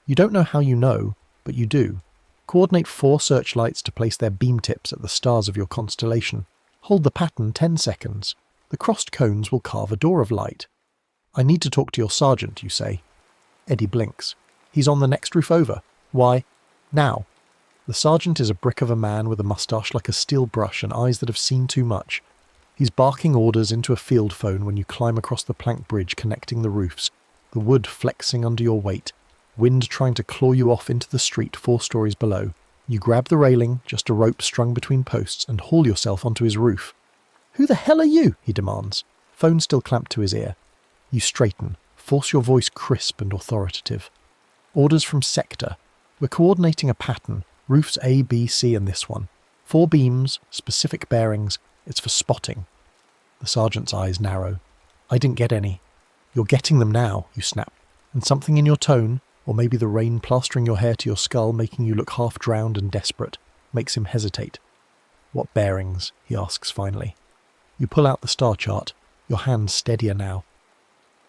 You don't know how you know, but you do. Coordinate 4 searchlights to place their beam tips at the stars of your constellation. Hold the pattern 10 seconds. The crossed cones will carve a door of light. "I need to talk to your sergeant," you say. Eddie blinks. He's on the next roof over. Why? Now. The sergeant is a brick of a man with a moustache like a steel brush and eyes that have seen too much. He's barking orders into a field phone when you climb across the plank bridge connecting the roofs, the wood flexing under your weight, wind trying to claw you off into the street 4 stories below. You grab the railing, just a rope strung between posts, and haul yourself onto his roof. "Who the hell are you?" he demands, phone still clamped to his ear. You straighten, force your voice crisp and authoritative. "Orders from sector. We're coordinating a pattern, roofs A, B, C and this one. 4 beams, specific bearings. It's for spotting." The sergeant's eyes narrow. "I didn't get any." "You're getting them now," you snap, and something in your tone, or maybe the rain plastering your hair to your skull making you look half drowned and desperate, makes him hesitate. "What bearings?" he asks finally. You pull out the star chart, your hands steadier now.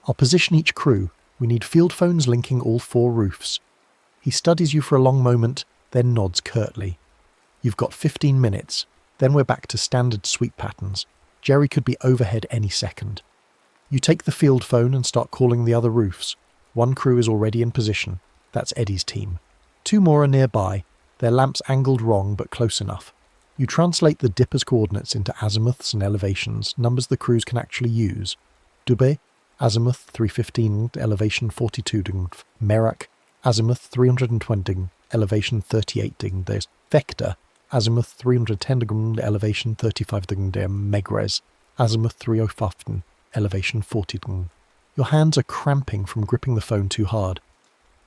"I'll position each crew. We need field phones linking all 4 roofs." He studies you for a long moment, then nods curtly. "You've got 15 minutes, then we're back to standard sweep patterns. Jerry could be overhead any second." You take the field phone and start calling the other roofs. 1 crew is already in position. That's Eddie's team. 2 more are nearby, their lamps angled wrong but close enough. You translate the dipper's coordinates into azimuths and elevations, numbers the crews can actually use. Dubé, azimuth 315, elevation 42 degrees. Merak, azimuth 320, elevation 38 degrees. Vector, azimuth 310 degrees, elevation 35 degrees. Megrez, azimuth 305, elevation 40 degrees. Your hands are cramping from gripping the phone too hard.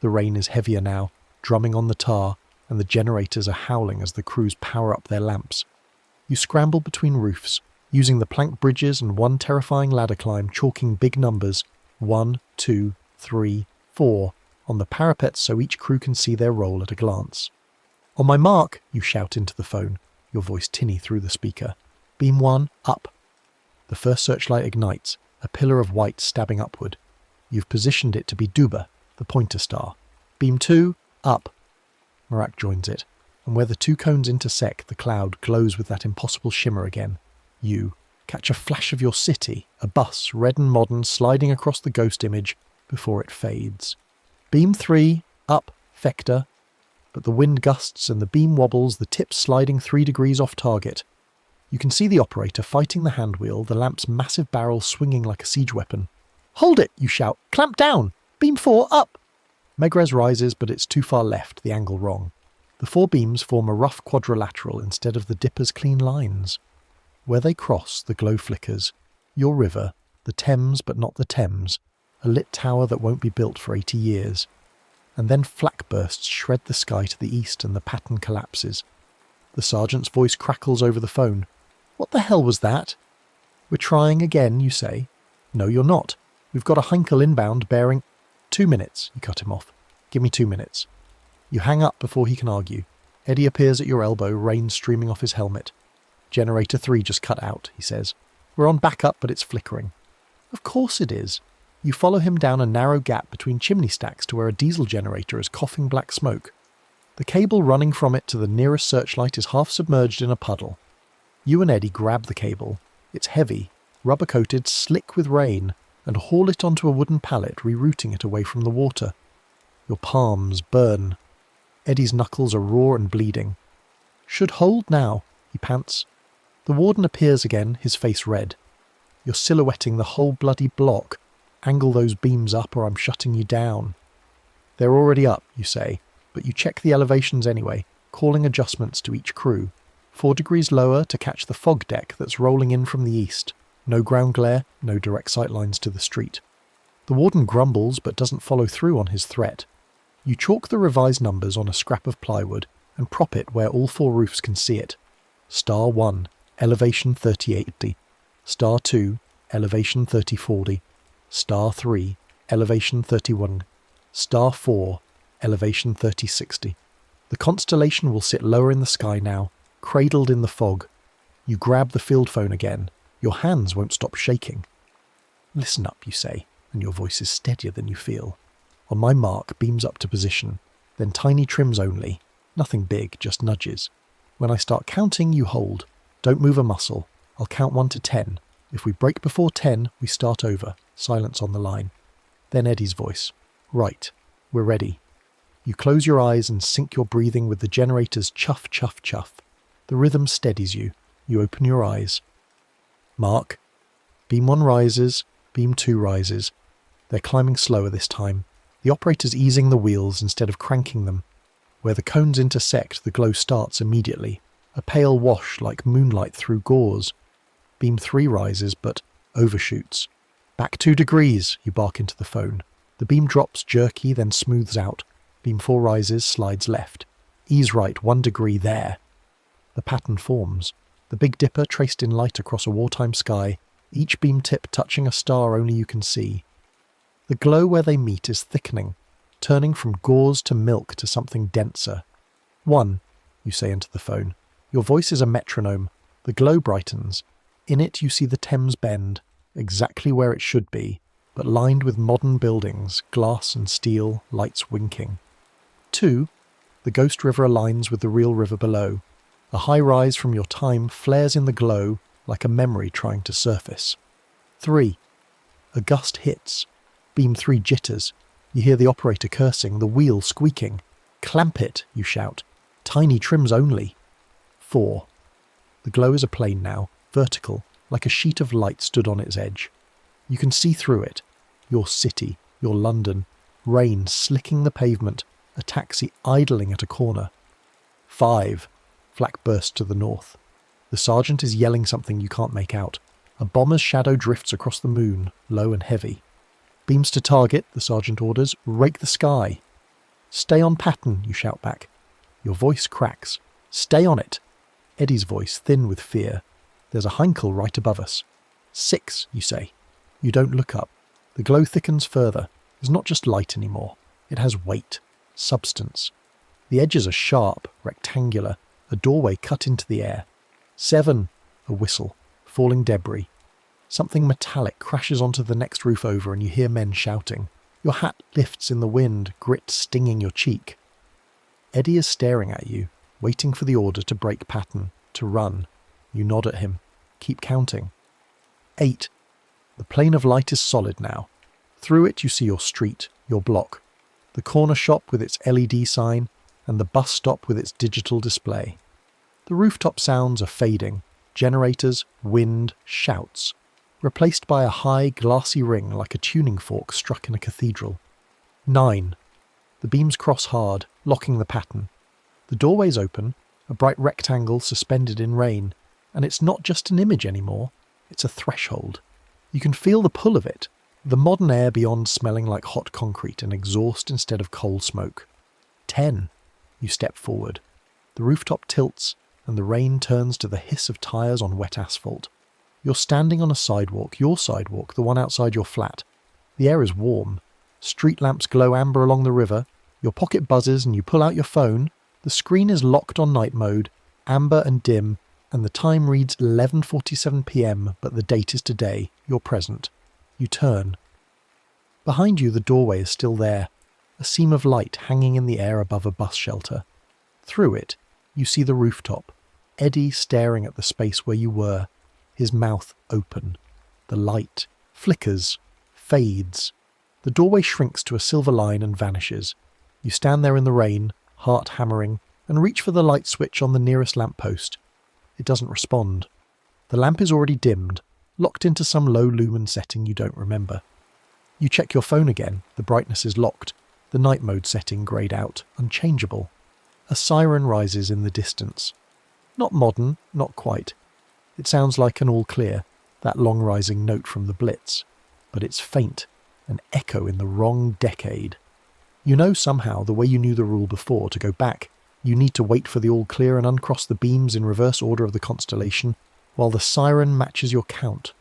The rain is heavier now, drumming on the tar, and the generators are howling as the crews power up their lamps. You scramble between roofs, using the plank bridges and 1 terrifying ladder climb, chalking big numbers 1, 2, 3, 4 on the parapets so each crew can see their role at a glance. "On my mark," you shout into the phone, your voice tinny through the speaker. "Beam 1, up." The first searchlight ignites, a pillar of white stabbing upward. You've positioned it to be Duba, the pointer star. "Beam 2, up." Merak joins it, and where the 2 cones intersect, the cloud glows with that impossible shimmer again. You catch a flash of your city, a bus, red and modern, sliding across the ghost image before it fades. "Beam 3, up, Vector." But the wind gusts and the beam wobbles, the tips sliding 3 degrees off target. You can see the operator fighting the handwheel, the lamp's massive barrel swinging like a siege weapon. "Hold it!" you shout. "Clamp down! Beam 4, up!" Megrez rises, but it's too far left, the angle wrong. The 4 beams form a rough quadrilateral instead of the dipper's clean lines. Where they cross, the glow flickers. Your river, the Thames but not the Thames, a lit tower that won't be built for 80 years. And then flak bursts shred the sky to the east and the pattern collapses. The sergeant's voice crackles over the phone. "What the hell was that?" "We're trying again," you say. "No, you're not. We've got a Heinkel inbound bearing—" 2 minutes, you cut him off. "Give me 2 minutes." You hang up before he can argue. Eddie appears at your elbow, rain streaming off his helmet. "Generator 3 just cut out," he says. "We're on backup, but it's flickering." "Of course it is." You follow him down a narrow gap between chimney stacks to where a diesel generator is coughing black smoke. The cable running from it to the nearest searchlight is half submerged in a puddle. You and Eddie grab the cable. It's heavy, rubber-coated, slick with rain, and haul it onto a wooden pallet, rerouting it away from the water. Your palms burn. Eddie's knuckles are raw and bleeding. "Should hold now," he pants. The warden appears again, his face red. "You're silhouetting the whole bloody block. Angle those beams up or I'm shutting you down." "They're already up," you say, but you check the elevations anyway, calling adjustments to each crew. 4 degrees lower to catch the fog deck that's rolling in from the east. No ground glare, no direct sight lines to the street. The warden grumbles but doesn't follow through on his threat. You chalk the revised numbers on a scrap of plywood and prop it where all 4 roofs can see it. Star 1, elevation 3080. Star 2, elevation 3040. Star 3, elevation 31. Star 4, elevation 3060. The constellation will sit lower in the sky now, cradled in the fog. You grab the field phone again. Your hands won't stop shaking. "Listen up," you say, and your voice is steadier than you feel. "On my mark, beams up to position, then tiny trims only. Nothing big, just nudges. When I start counting, you hold. Don't move a muscle. I'll count 1 to 10. If we break before 10, we start over. Silence on the line." Then Eddie's voice. "Right. We're ready." You close your eyes and sync your breathing with the generator's chuff, chuff, chuff. The rhythm steadies you. You open your eyes. Mark. Beam 1 rises, beam 2 rises. They're climbing slower this time. The operator's easing the wheels instead of cranking them. Where the cones intersect, the glow starts immediately. A pale wash like moonlight through gauze. Beam 3 rises, but overshoots. Back 2 degrees, you bark into the phone. The beam drops jerky, then smooths out. Beam 4 rises, slides left. Ease right 1 degree there. The pattern forms. The Big Dipper traced in light across a wartime sky, each beam tip touching a star only you can see. The glow where they meet is thickening, turning from gauze to milk to something denser. 1, you say into the phone. Your voice is a metronome. The glow brightens. In it you see the Thames bend, exactly where it should be, but lined with modern buildings, glass and steel, lights winking. 2, the ghost river aligns with the real river below. A high rise from your time flares in the glow like a memory trying to surface. 3, a gust hits. Beam 3 jitters. You hear the operator cursing, the wheel squeaking. Clamp it, you shout. Tiny trims only. 4, the glow is a plane now, vertical, like a sheet of light stood on its edge. You can see through it. Your city, your London, rain slicking the pavement, a taxi idling at a corner. 5, flak bursts to the north. The sergeant is yelling something you can't make out. A bomber's shadow drifts across the moon, low and heavy. Beams to target, the sergeant orders. Rake the sky. Stay on pattern, you shout back. Your voice cracks. Stay on it. Eddie's voice, thin with fear. There's a Heinkel right above us. 6, you say. You don't look up. The glow thickens further. It's not just light anymore. It has weight, substance. The edges are sharp, rectangular, a doorway cut into the air. 7, a whistle, falling debris. Something metallic crashes onto the next roof over and you hear men shouting. Your hat lifts in the wind, grit stinging your cheek. Eddie is staring at you, waiting for the order to break pattern, to run. You nod at him. Keep counting. 8. The plane of light is solid now. Through it you see your street, your block, the corner shop with its LED sign, and the bus stop with its digital display. The rooftop sounds are fading. Generators, wind, shouts. Replaced by a high, glassy ring like a tuning fork struck in a cathedral. 9. The beams cross hard, locking the pattern. The doorway's open, a bright rectangle suspended in rain, and it's not just an image anymore, it's a threshold. You can feel the pull of it, the modern air beyond smelling like hot concrete and exhaust instead of coal smoke. 10. You step forward. The rooftop tilts, and the rain turns to the hiss of tyres on wet asphalt. You're standing on a sidewalk, your sidewalk, the one outside your flat. The air is warm. Street lamps glow amber along the river. Your pocket buzzes and you pull out your phone. The screen is locked on night mode, amber and dim, and the time reads 11:47 p.m, but the date is today. You're present. You turn. Behind you the doorway is still there, a seam of light hanging in the air above a bus shelter. Through it, you see the rooftop, Eddie staring at the space where you were, his mouth open. The light flickers, fades. The doorway shrinks to a silver line and vanishes. You stand there in the rain, heart hammering, and reach for the light switch on the nearest lamppost. It doesn't respond. The lamp is already dimmed, locked into some low lumen setting you don't remember. You check your phone again, the brightness is locked, the night mode setting greyed out, unchangeable. A siren rises in the distance. Not modern, not quite. It sounds like an all clear, that long rising note from the Blitz, but it's faint, an echo in the wrong decade. You know somehow, the way you knew the rule before, to go back, you need to wait for the all clear and uncross the beams in reverse order of the constellation, while the siren matches your count.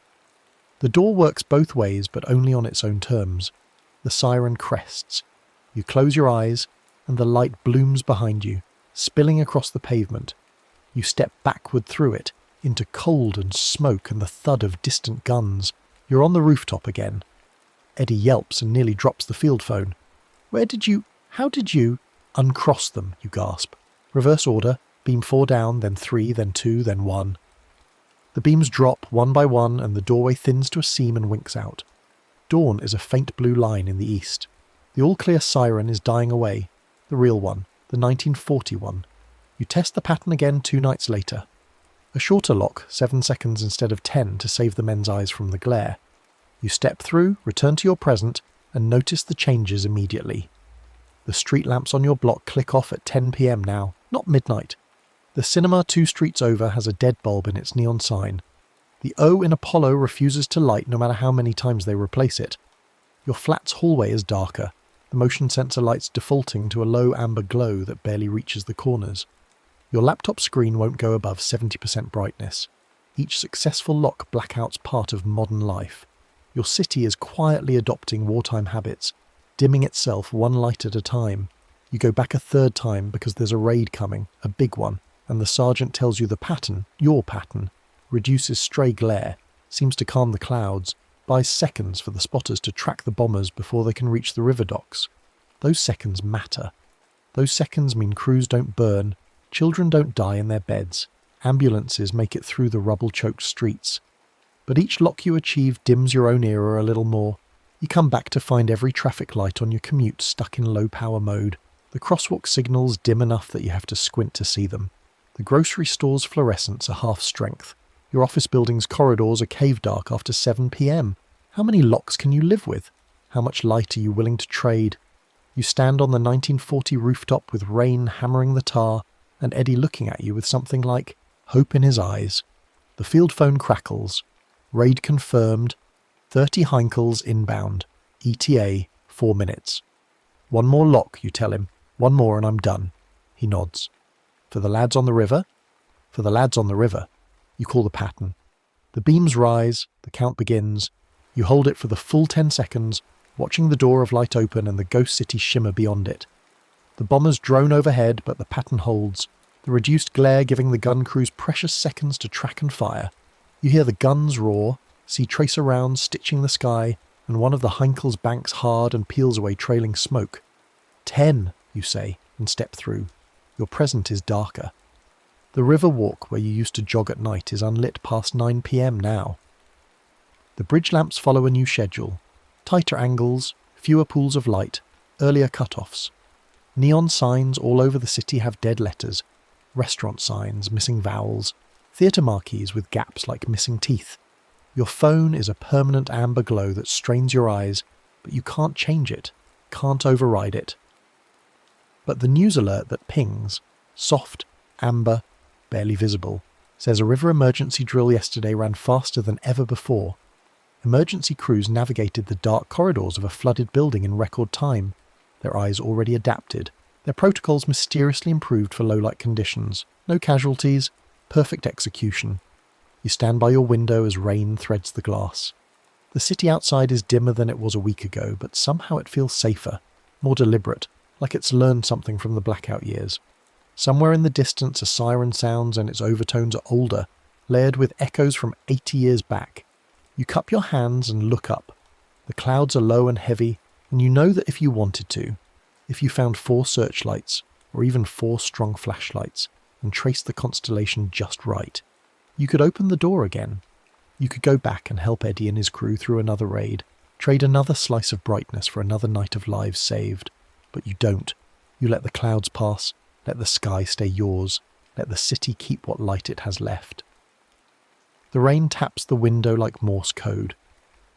The door works both ways, but only on its own terms. The siren crests. You close your eyes, and the light blooms behind you, spilling across the pavement. You step backward through it, into cold and smoke and the thud of distant guns. You're on the rooftop again. Eddie yelps and nearly drops the field phone. How did you... Uncross them, you gasp. Reverse order, beam 4 down, then 3, then 2, then 1. The beams drop one by one and the doorway thins to a seam and winks out. Dawn is a faint blue line in the east. The all-clear siren is dying away. The real one, the 1941. You test the pattern again 2 nights later. A shorter lock, 7 seconds instead of 10 to save the men's eyes from the glare. You step through, return to your present, and notice the changes immediately. The street lamps on your block click off at 10 p.m. now, not midnight. The cinema 2 streets over has a dead bulb in its neon sign. The O in Apollo refuses to light no matter how many times they replace it. Your flat's hallway is darker, the motion sensor lights defaulting to a low amber glow that barely reaches the corners. Your laptop screen won't go above 70% brightness. Each successful lock blackouts part of modern life. Your city is quietly adopting wartime habits, dimming itself 1 light at a time. You go back a 3rd time because there's a raid coming, a big one, and the sergeant tells you the pattern, your pattern, reduces stray glare, seems to calm the clouds, buys seconds for the spotters to track the bombers before they can reach the river docks. Those seconds matter. Those seconds mean crews don't burn, children don't die in their beds, ambulances make it through the rubble-choked streets. But each lock you achieve dims your own era a little more. You come back to find every traffic light on your commute stuck in low-power mode, the crosswalk signals dim enough that you have to squint to see them. The grocery store's fluorescents are half-strength. Your office building's corridors are cave-dark after 7 p.m. How many locks can you live with? How much light are you willing to trade? You stand on the 1940 rooftop with rain hammering the tar and Eddie looking at you with something like hope in his eyes. The field phone crackles. Raid confirmed. 30 Heinkels inbound. ETA, 4 minutes. 1 more lock, you tell him. 1 more and I'm done. He nods. For the lads on the river? For the lads on the river. You call the pattern. The beams rise, the count begins. You hold it for the full 10 seconds, watching the door of light open and the ghost city shimmer beyond it. The bombers drone overhead, but the pattern holds, the reduced glare giving the gun crews precious seconds to track and fire. You hear the guns roar, see tracer rounds stitching the sky, and one of the Heinkels banks hard and peels away trailing smoke. 10, you say, and step through. Your present is darker. The river walk where you used to jog at night is unlit past 9 p.m. now. The bridge lamps follow a new schedule. Tighter angles, fewer pools of light, earlier cut-offs. Neon signs all over the city have dead letters. Restaurant signs missing vowels. Theatre marquees with gaps like missing teeth. Your phone is a permanent amber glow that strains your eyes, but you can't change it, can't override it. But the news alert that pings, soft, amber, barely visible, says a river emergency drill yesterday ran faster than ever before. Emergency crews navigated the dark corridors of a flooded building in record time, their eyes already adapted, their protocols mysteriously improved for low-light conditions. No casualties, perfect execution. You stand by your window as rain threads the glass. The city outside is dimmer than it was a week ago, but somehow it feels safer, more deliberate, like it's learned something from the blackout years. Somewhere in the distance a siren sounds and its overtones are older, layered with echoes from 80 years back. You cup your hands and look up. The clouds are low and heavy, and you know that if you wanted to, if you found 4 searchlights, or even 4 strong flashlights, and traced the constellation just right, you could open the door again. You could go back and help Eddie and his crew through another raid, trade another slice of brightness for another night of lives saved. But you don't. You let the clouds pass, let the sky stay yours, let the city keep what light it has left. The rain taps the window like Morse code.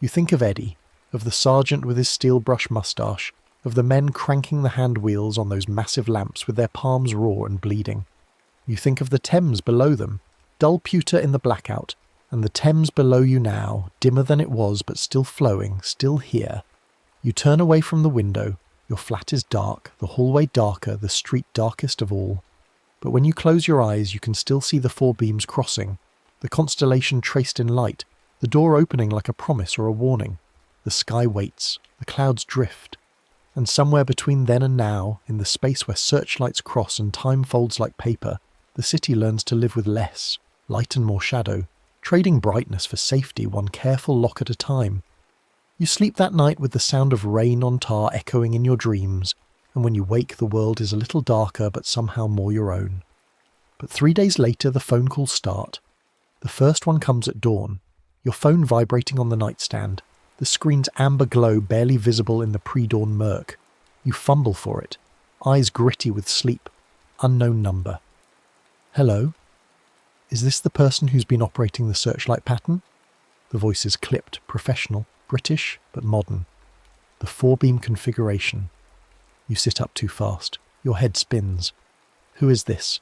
You think of Eddie, of the sergeant with his steel brush moustache, of the men cranking the hand wheels on those massive lamps with their palms raw and bleeding. You think of the Thames below them, dull pewter in the blackout, and the Thames below you now, dimmer than it was but still flowing, still here. You turn away from the window. Your flat is dark, the hallway darker, the street darkest of all. But when you close your eyes, you can still see the 4 beams crossing, the constellation traced in light, the door opening like a promise or a warning. The sky waits, the clouds drift. And somewhere between then and now, in the space where searchlights cross and time folds like paper, the city learns to live with less, light and more shadow, trading brightness for safety 1 careful lock at a time. You sleep that night with the sound of rain on tar echoing in your dreams, and when you wake the world is a little darker but somehow more your own. But 3 days later the phone calls start. The first one comes at dawn, your phone vibrating on the nightstand, the screen's amber glow barely visible in the pre-dawn murk. You fumble for it. eyes gritty with sleep. Unknown number. Hello? Is this the person who's been operating the searchlight pattern? The voice is clipped, professional, British, but modern. The 4-beam configuration. You sit up too fast. Your head spins. Who is this?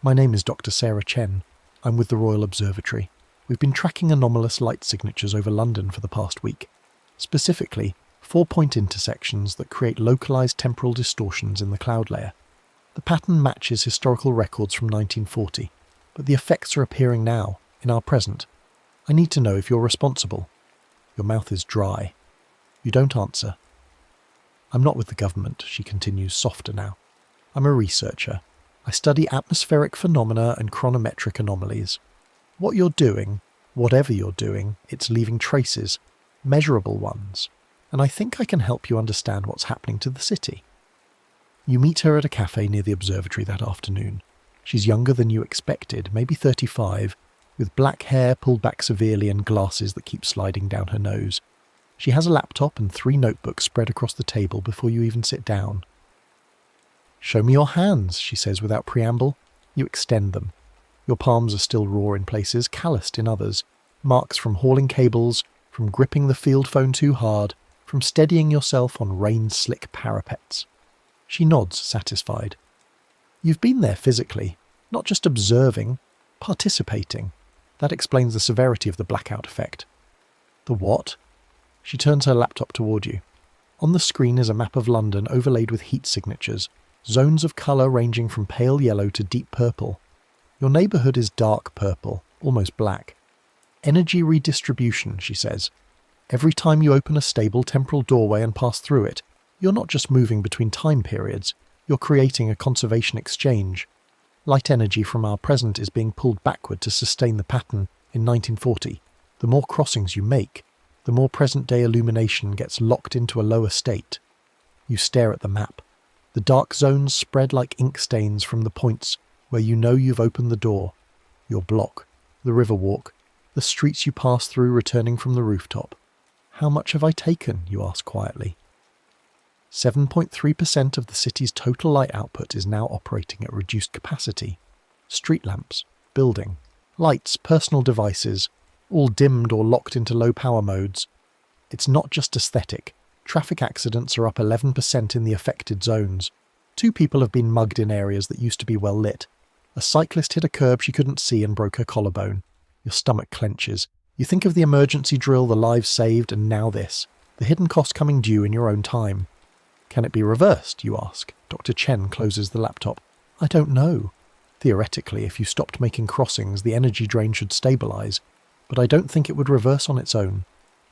My name is Dr. Sarah Chen. I'm with the Royal Observatory. We've been tracking anomalous light signatures over London for the past week. Specifically, 4-point intersections that create localized temporal distortions in the cloud layer. The pattern matches historical records from 1940, but the effects are appearing now, in our present. I need to know if you're responsible. Your mouth is dry. You don't answer. I'm not with the government, she continues, softer now. I'm a researcher. I study atmospheric phenomena and chronometric anomalies. What you're doing, whatever you're doing, it's leaving traces, measurable ones, and I think I can help you understand what's happening to the city. You meet her at a cafe near the observatory that afternoon. She's younger than you expected, maybe 35, with black hair pulled back severely and glasses that keep sliding down her nose. She has a laptop and 3 notebooks spread across the table before you even sit down. Show me your hands, she says without preamble. You extend them. Your palms are still raw in places, calloused in others. Marks from hauling cables, from gripping the field phone too hard, from steadying yourself on rain-slick parapets. She nods, satisfied. You've been there physically, not just observing, participating. That explains the severity of the blackout effect. The what? She turns her laptop toward you. On the screen is a map of London overlaid with heat signatures, zones of colour ranging from pale yellow to deep purple. Your neighbourhood is dark purple, almost black. Energy redistribution, she says. Every time you open a stable temporal doorway and pass through it, you're not just moving between time periods, you're creating a conservation exchange. Light energy from our present is being pulled backward to sustain the pattern in 1940. The more crossings you make, the more present-day illumination gets locked into a lower state. You stare at the map. The dark zones spread like ink stains from the points where you know you've opened the door. Your block, the Riverwalk, the streets you pass through returning from the rooftop. How much have I taken, you ask quietly. 7.3% of the city's total light output is now operating at reduced capacity. Street lamps, building, lights, personal devices, all dimmed or locked into low power modes. It's not just aesthetic. Traffic accidents are up 11% in the affected zones. 2 people have been mugged in areas that used to be well lit. A cyclist hit a curb she couldn't see and broke her collarbone. Your stomach clenches. You think of the emergency drill, the lives saved, and now this. The hidden cost coming due in your own time. Can it be reversed, you ask? Dr. Chen closes the laptop. I don't know. Theoretically, if you stopped making crossings, the energy drain should stabilise, but I don't think it would reverse on its own.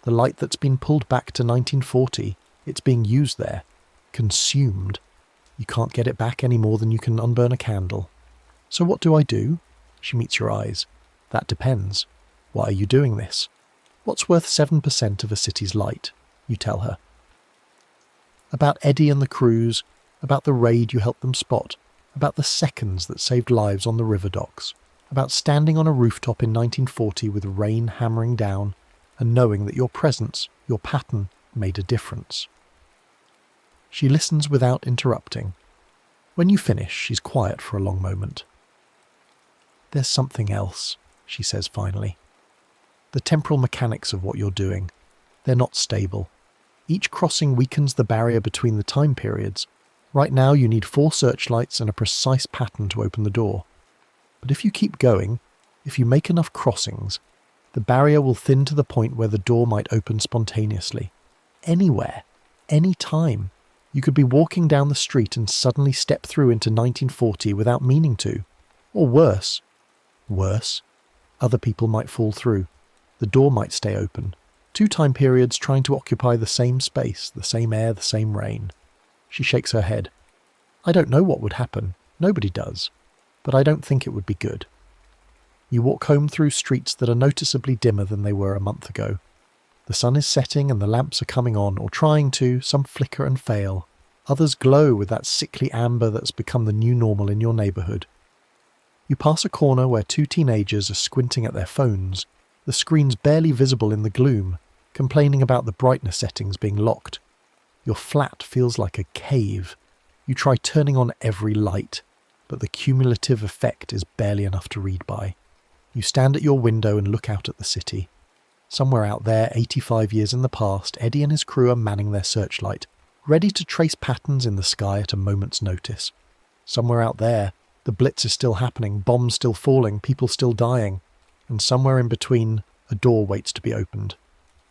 The light that's been pulled back to 1940, it's being used there. Consumed. You can't get it back any more than you can unburn a candle. So what do I do? She meets your eyes. That depends. Why are you doing this? What's worth 7% of a city's light? You tell her. About Eddie and the crews, about the raid you helped them spot, about the seconds that saved lives on the river docks, about standing on a rooftop in 1940 with rain hammering down and knowing that your presence, your pattern, made a difference. She listens without interrupting. When you finish, she's quiet for a long moment. There's something else, she says finally. The temporal mechanics of what you're doing. They're not stable. Each crossing weakens the barrier between the time periods. Right now you need 4 searchlights and a precise pattern to open the door. But if you keep going, if you make enough crossings, the barrier will thin to the point where the door might open spontaneously. Anywhere, any time. You could be walking down the street and suddenly step through into 1940 without meaning to. Or worse. Worse. Other people might fall through. The door might stay open. 2 time periods trying to occupy the same space, the same air, the same rain. She shakes her head. I don't know what would happen. Nobody does. But I don't think it would be good. You walk home through streets that are noticeably dimmer than they were a month ago. The sun is setting and the lamps are coming on, or trying to, some flicker and fail. Others glow with that sickly amber that's become the new normal in your neighbourhood. You pass a corner where 2 teenagers are squinting at their phones, the screens barely visible in the gloom, complaining about the brightness settings being locked. Your flat feels like a cave. You try turning on every light, but the cumulative effect is barely enough to read by. You stand at your window and look out at the city. Somewhere out there, 85 years in the past, Eddie and his crew are manning their searchlight, ready to trace patterns in the sky at a moment's notice. Somewhere out there, the blitz is still happening, bombs still falling, people still dying, and somewhere in between, a door waits to be opened.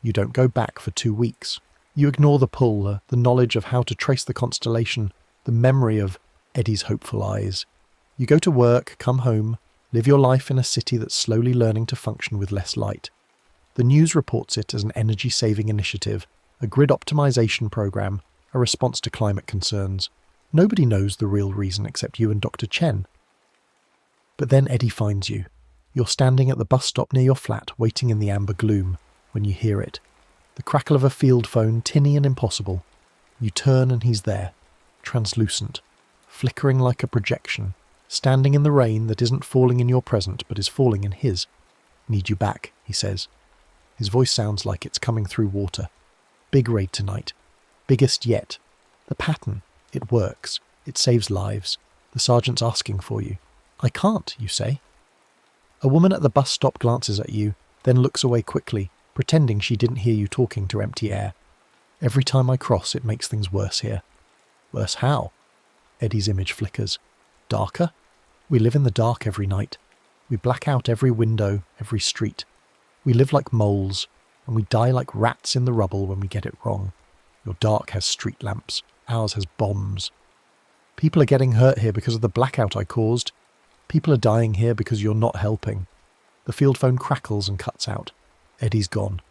You don't go back for 2 weeks. You ignore the pull, the knowledge of how to trace the constellation, the memory of Eddie's hopeful eyes. You go to work, come home, live your life in a city that's slowly learning to function with less light. The news reports it as an energy-saving initiative, a grid optimization program, a response to climate concerns. Nobody knows the real reason except you and Dr. Chen. But then Eddie finds you. You're standing at the bus stop near your flat, waiting in the amber gloom, when you hear it. The crackle of a field phone, tinny and impossible. You turn and he's there, translucent, flickering like a projection, standing in the rain that isn't falling in your present but is falling in his. "Need you back," he says. His voice sounds like it's coming through water. "Big raid tonight. Biggest yet. The pattern. It works. It saves lives. The sergeant's asking for you." "I can't," you say. A woman at the bus stop glances at you, then looks away quickly, pretending she didn't hear you talking to empty air. "Every time I cross, it makes things worse here." "Worse how?" Eddie's image flickers. "Darker? We live in the dark every night. We black out every window, every street. We live like moles, and we die like rats in the rubble when we get it wrong. Your dark has street lamps. Ours has bombs. People are getting hurt here because of the blackout I caused. People are dying here because you're not helping." The field phone crackles and cuts out. Eddie's gone.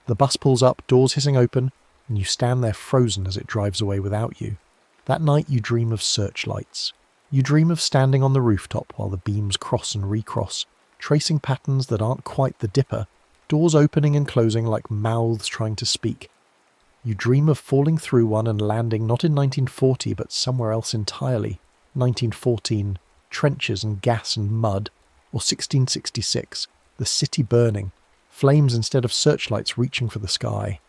The bus pulls up, doors hissing open, and you stand there frozen as it drives away without you. That night you dream of searchlights. You dream of standing on the rooftop while the beams cross and recross, tracing patterns that aren't quite the Dipper, doors opening and closing like mouths trying to speak. You dream of falling through one and landing not in 1940 but somewhere else entirely, 1914, trenches and gas and mud, or 1666, the city burning, flames instead of searchlights reaching for the sky.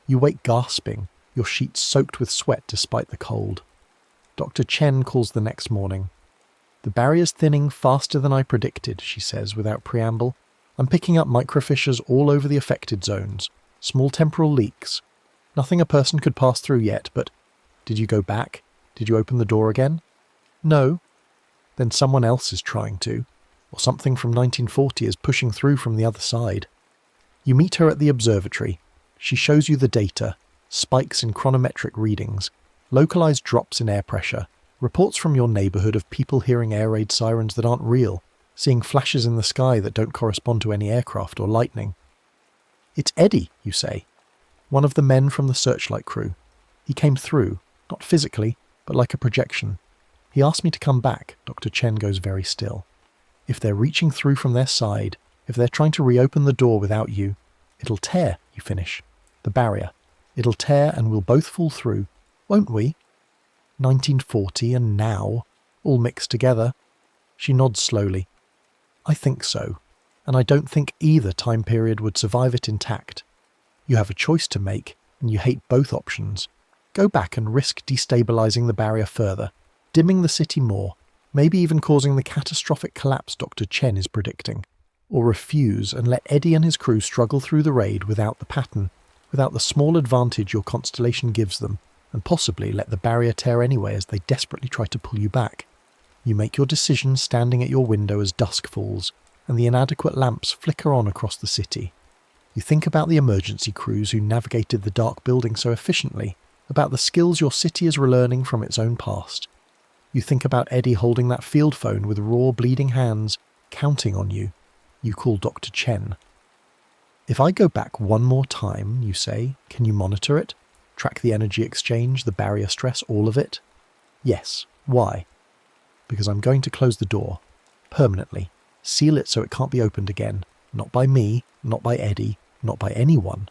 You wake gasping, your sheets soaked with sweat despite the cold. Dr. Chen calls the next morning. "The barrier's thinning faster than I predicted," she says without preamble. "I'm picking up microfissures all over the affected zones, small temporal leaks. Nothing a person could pass through yet, but did you go back? Did you open the door again? No? Then someone else is trying to, or something from 1940 is pushing through from the other side." You meet her at the observatory. She shows you the data, spikes in chronometric readings, localized drops in air pressure, reports from your neighborhood of people hearing air raid sirens that aren't real, seeing flashes in the sky that don't correspond to any aircraft or lightning. "It's Eddie," you say. "One of the men from the searchlight crew. He came through, not physically, but like a projection. He asked me to come back." Dr. Chen goes very still. "If they're reaching through from their side, if they're trying to reopen the door without you, it'll tear," you finish. "The barrier. It'll tear and we'll both fall through, won't we? 1940 and now, all mixed together." She nods slowly. "I think so, and I don't think either time period would survive it intact. You have a choice to make, and you hate both options. Go back and risk destabilizing the barrier further, dimming the city more, maybe even causing the catastrophic collapse Dr. Chen is predicting. Or refuse and let Eddie and his crew struggle through the raid without the pattern, without the small advantage your constellation gives them, and possibly let the barrier tear anyway as they desperately try to pull you back. You make your decision standing at your window as dusk falls, and the inadequate lamps flicker on across the city. You think about the emergency crews who navigated the dark building so efficiently, about the skills your city is relearning from its own past. You think about Eddie holding that field phone with raw, bleeding hands, counting on you. You call Dr. Chen. "If I go back one more time," you say, "can you monitor it? Track the energy exchange, the barrier stress, all of it?" "Yes. Why?" "Because I'm going to close the door. Permanently. Seal it so it can't be opened again. Not by me, not by Eddie, not by anyone.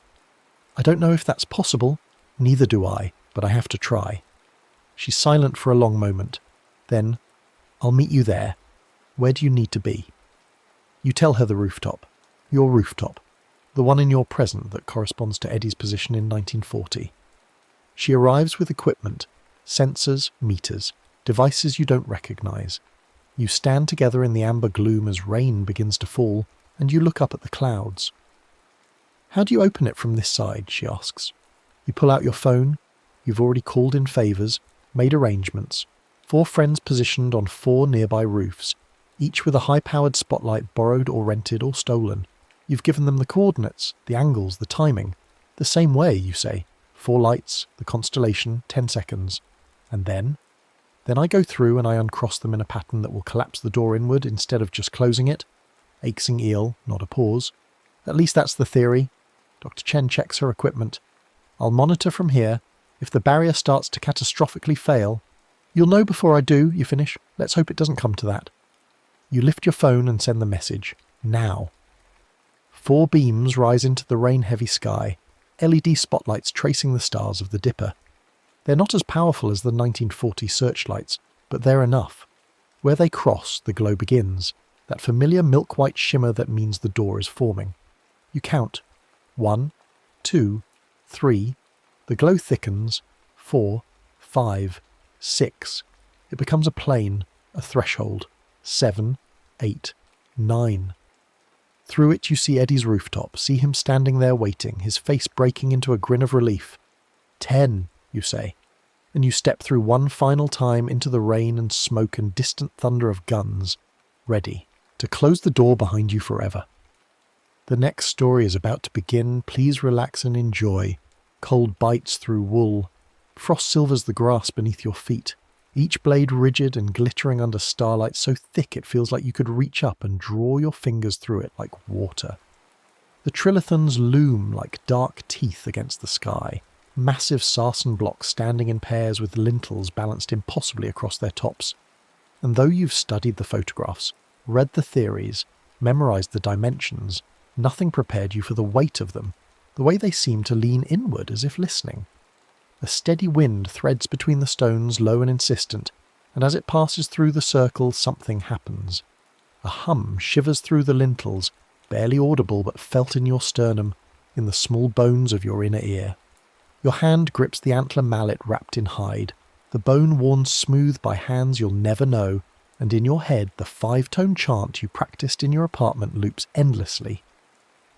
I don't know if that's possible. Neither do I, but I have to try." She's silent for a long moment. Then, "I'll meet you there. Where do you need to be?" You tell her the rooftop. Your rooftop. The one in your present that corresponds to Eddie's position in 1940. She arrives with equipment, Sensors, meters, devices you don't recognize. You stand together in the amber gloom as rain begins to fall, and you look up at the clouds. "How do you open it from this side?" she asks. You pull out your phone. You've already called in favours, made arrangements. 4 friends positioned on 4 nearby roofs, each with a high-powered spotlight borrowed or rented or stolen. You've given them the coordinates, the angles, the timing. The same way, you say. 4 lights, the constellation, 10 seconds. And then I go through and I uncross them in a pattern that will collapse the door inward instead of just closing it. Axing eel, not a pause. At least that's the theory. Dr. Chen checks her equipment. I'll monitor from here. If the barrier starts to catastrophically fail, you'll know before I do, you finish. Let's hope it doesn't come to that. You lift your phone and send the message. Now. 4 beams rise into the rain-heavy sky, LED spotlights tracing the stars of the Dipper. They're not as powerful as the 1940 searchlights, but they're enough. Where they cross, the glow begins, that familiar milk-white shimmer that means the door is forming. You count. 1, 2, 3. The glow thickens. 4, 5, 6. It becomes a plane, a threshold. 7, 8, 9. Through it you see Eddie's rooftop, see him standing there waiting, his face breaking into a grin of relief. 10, you say, and you step through one final time into the rain and smoke and distant thunder of guns, ready to close the door behind you forever. The next story is about to begin. Please relax and enjoy. Cold bites through wool. Frost silvers the grass beneath your feet. Each blade rigid and glittering under starlight so thick it feels like you could reach up and draw your fingers through it like water. The trilithons loom like dark teeth against the sky, massive sarsen blocks standing in pairs with lintels balanced impossibly across their tops. And though you've studied the photographs, read the theories, memorized the dimensions, nothing prepared you for the weight of them, the way they seem to lean inward as if listening. A steady wind threads between the stones, low and insistent, and as it passes through the circle, something happens. A hum shivers through the lintels, barely audible but felt in your sternum, in the small bones of your inner ear. Your hand grips the antler mallet wrapped in hide, the bone worn smooth by hands you'll never know, and in your head the 5-tone chant you practiced in your apartment loops endlessly.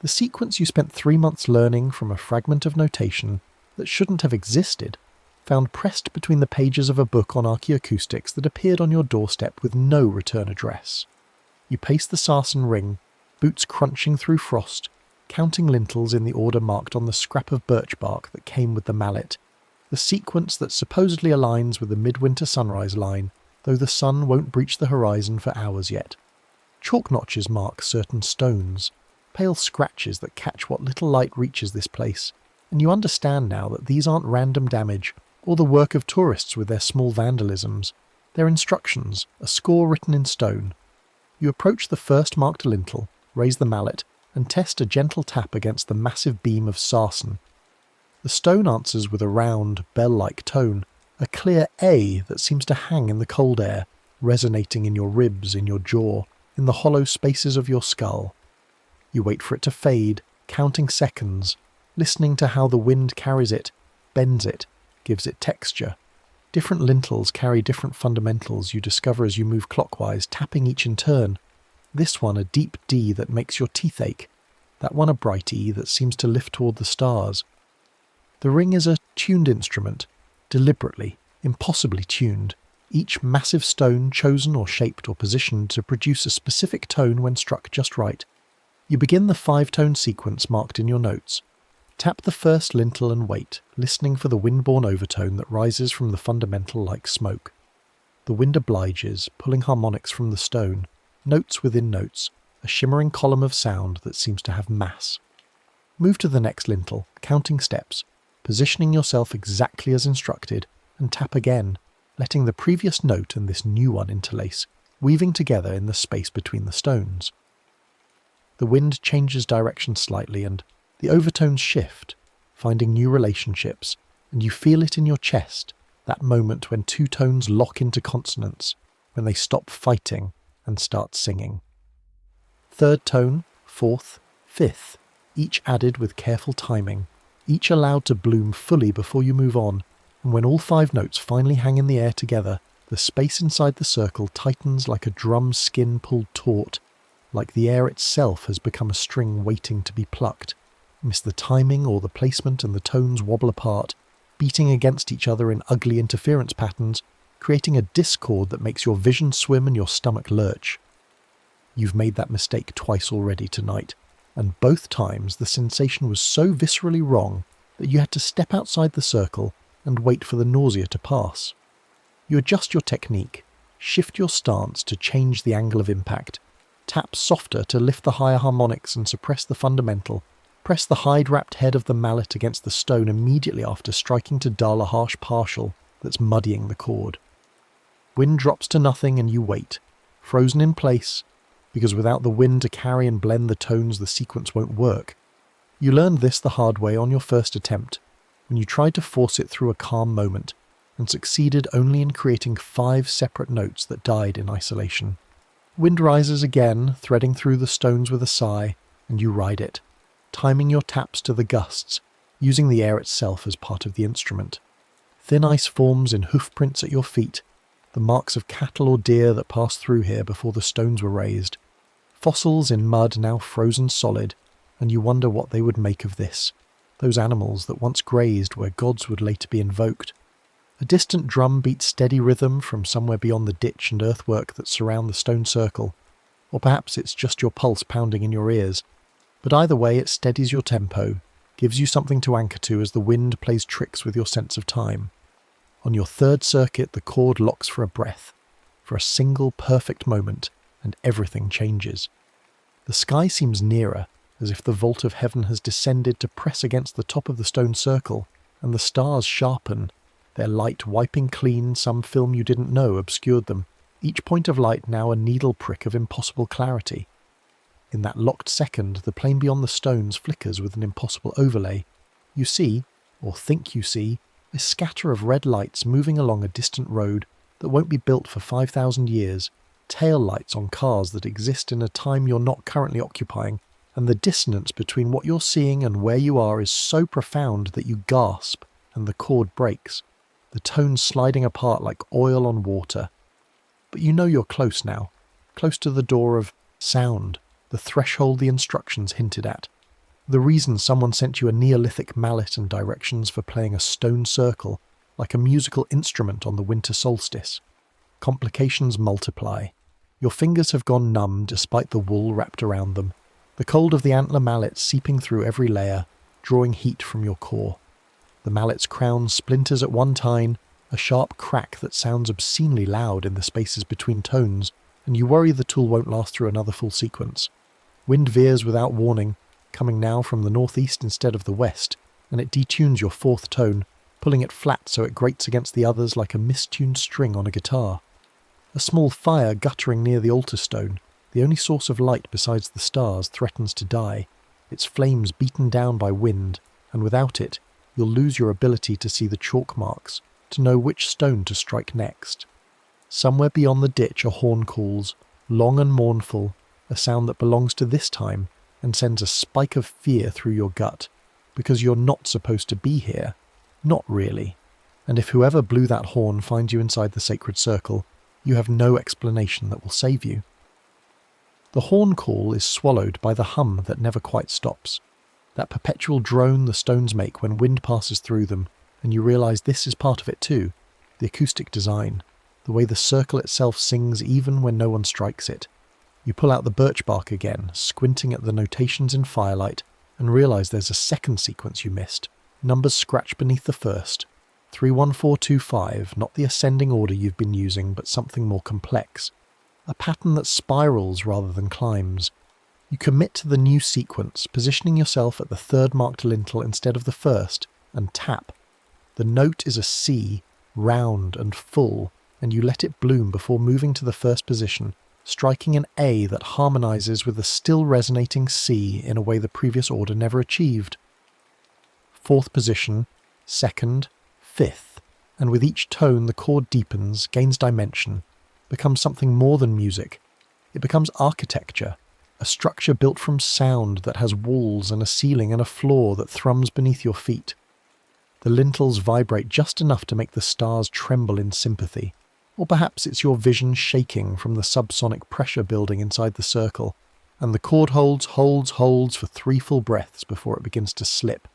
The sequence you spent 3 months learning from a fragment of notation that shouldn't have existed, found pressed between the pages of a book on archaeoacoustics that appeared on your doorstep with no return address. You pace the sarsen ring, boots crunching through frost, counting lintels in the order marked on the scrap of birch bark that came with the mallet, the sequence that supposedly aligns with the midwinter sunrise line, though the sun won't breach the horizon for hours yet. Chalk notches mark certain stones, pale scratches that catch what little light reaches this place, and you understand now that these aren't random damage or the work of tourists with their small vandalisms. They're instructions, a score written in stone. You approach the first marked lintel, raise the mallet, and test a gentle tap against the massive beam of sarsen. The stone answers with a round, bell-like tone, a clear A that seems to hang in the cold air, resonating in your ribs, in your jaw, in the hollow spaces of your skull. You wait for it to fade, counting seconds, listening to how the wind carries it, bends it, gives it texture. Different lintels carry different fundamentals you discover as you move clockwise, tapping each in turn. This one a deep D that makes your teeth ache, that one a bright E that seems to lift toward the stars. The ring is a tuned instrument, deliberately, impossibly tuned, each massive stone chosen or shaped or positioned to produce a specific tone when struck just right. You begin the 5-tone sequence marked in your notes. Tap the first lintel and wait, listening for the wind-borne overtone that rises from the fundamental like smoke. The wind obliges, pulling harmonics from the stone, notes within notes, a shimmering column of sound that seems to have mass. Move to the next lintel, counting steps, positioning yourself exactly as instructed, and tap again, letting the previous note and this new one interlace, weaving together in the space between the stones. The wind changes direction slightly and the overtones shift, finding new relationships, and you feel it in your chest, that moment when 2 tones lock into consonance, when they stop fighting and start singing. 3rd tone, 4th, 5th, each added with careful timing, each allowed to bloom fully before you move on, and when all 5 notes finally hang in the air together, the space inside the circle tightens like a drum's skin pulled taut, like the air itself has become a string waiting to be plucked. Miss the timing or the placement and the tones wobble apart, beating against each other in ugly interference patterns, creating a discord that makes your vision swim and your stomach lurch. You've made that mistake twice already tonight, and both times the sensation was so viscerally wrong that you had to step outside the circle and wait for the nausea to pass. You adjust your technique, shift your stance to change the angle of impact, tap softer to lift the higher harmonics and suppress the fundamental, press the hide-wrapped head of the mallet against the stone immediately after striking to dull a harsh partial that's muddying the chord. Wind drops to nothing and you wait, frozen in place, because without the wind to carry and blend the tones the sequence won't work. You learned this the hard way on your first attempt, when you tried to force it through a calm moment, and succeeded only in creating 5 separate notes that died in isolation. Wind rises again, threading through the stones with a sigh, and you ride it, timing your taps to the gusts, using the air itself as part of the instrument. Thin ice forms in hoofprints at your feet, the marks of cattle or deer that passed through here before the stones were raised. Fossils in mud now frozen solid, and you wonder what they would make of this, those animals that once grazed where gods would later be invoked. A distant drum beats steady rhythm from somewhere beyond the ditch and earthwork that surround the stone circle, or perhaps it's just your pulse pounding in your ears. But either way, it steadies your tempo, gives you something to anchor to as the wind plays tricks with your sense of time. On your 3rd circuit, the chord locks for a breath, for a single perfect moment, and everything changes. The sky seems nearer, as if the vault of heaven has descended to press against the top of the stone circle, and the stars sharpen, their light wiping clean some film you didn't know obscured them, each point of light now a needle prick of impossible clarity. In that locked second, the plain beyond the stones flickers with an impossible overlay. You see, or think you see, a scatter of red lights moving along a distant road that won't be built for 5,000 years, tail lights on cars that exist in a time you're not currently occupying, and the dissonance between what you're seeing and where you are is so profound that you gasp and the chord breaks, the tones sliding apart like oil on water. But you know you're close now, close to the door of sound, the threshold the instructions hinted at, the reason someone sent you a Neolithic mallet and directions for playing a stone circle like a musical instrument on the winter solstice. Complications multiply. Your fingers have gone numb despite the wool wrapped around them, the cold of the antler mallet seeping through every layer, drawing heat from your core. The mallet's crown splinters at one tine, a sharp crack that sounds obscenely loud in the spaces between tones, and you worry the tool won't last through another full sequence. Wind veers without warning, coming now from the northeast instead of the west, and it detunes your 4th tone, pulling it flat so it grates against the others like a mistuned string on a guitar. A small fire guttering near the altar stone, the only source of light besides the stars, threatens to die, its flames beaten down by wind, and without it, you'll lose your ability to see the chalk marks, to know which stone to strike next. Somewhere beyond the ditch a horn calls, long and mournful, a sound that belongs to this time, and sends a spike of fear through your gut, because you're not supposed to be here. Not really. And if whoever blew that horn finds you inside the sacred circle, you have no explanation that will save you. The horn call is swallowed by the hum that never quite stops, that perpetual drone the stones make when wind passes through them, and you realise this is part of it too, the acoustic design, the way the circle itself sings even when no one strikes it. You pull out the birch bark again, squinting at the notations in firelight, and realise there's a second sequence you missed, numbers scratched beneath the first. 31425, not the ascending order you've been using, but something more complex. A pattern that spirals rather than climbs. You commit to the new sequence, positioning yourself at the 3rd marked lintel instead of the 1st, and tap. The note is a C, round and full, and you let it bloom before moving to the 1st position, striking an A that harmonises with the still resonating C in a way the previous order never achieved. 4th position, 2nd, 5th, and with each tone the chord deepens, gains dimension, becomes something more than music. It becomes architecture, a structure built from sound that has walls and a ceiling and a floor that thrums beneath your feet. The lintels vibrate just enough to make the stars tremble in sympathy. Or perhaps it's your vision shaking from the subsonic pressure building inside the circle, and the cord holds for 3 full breaths before it begins to slip,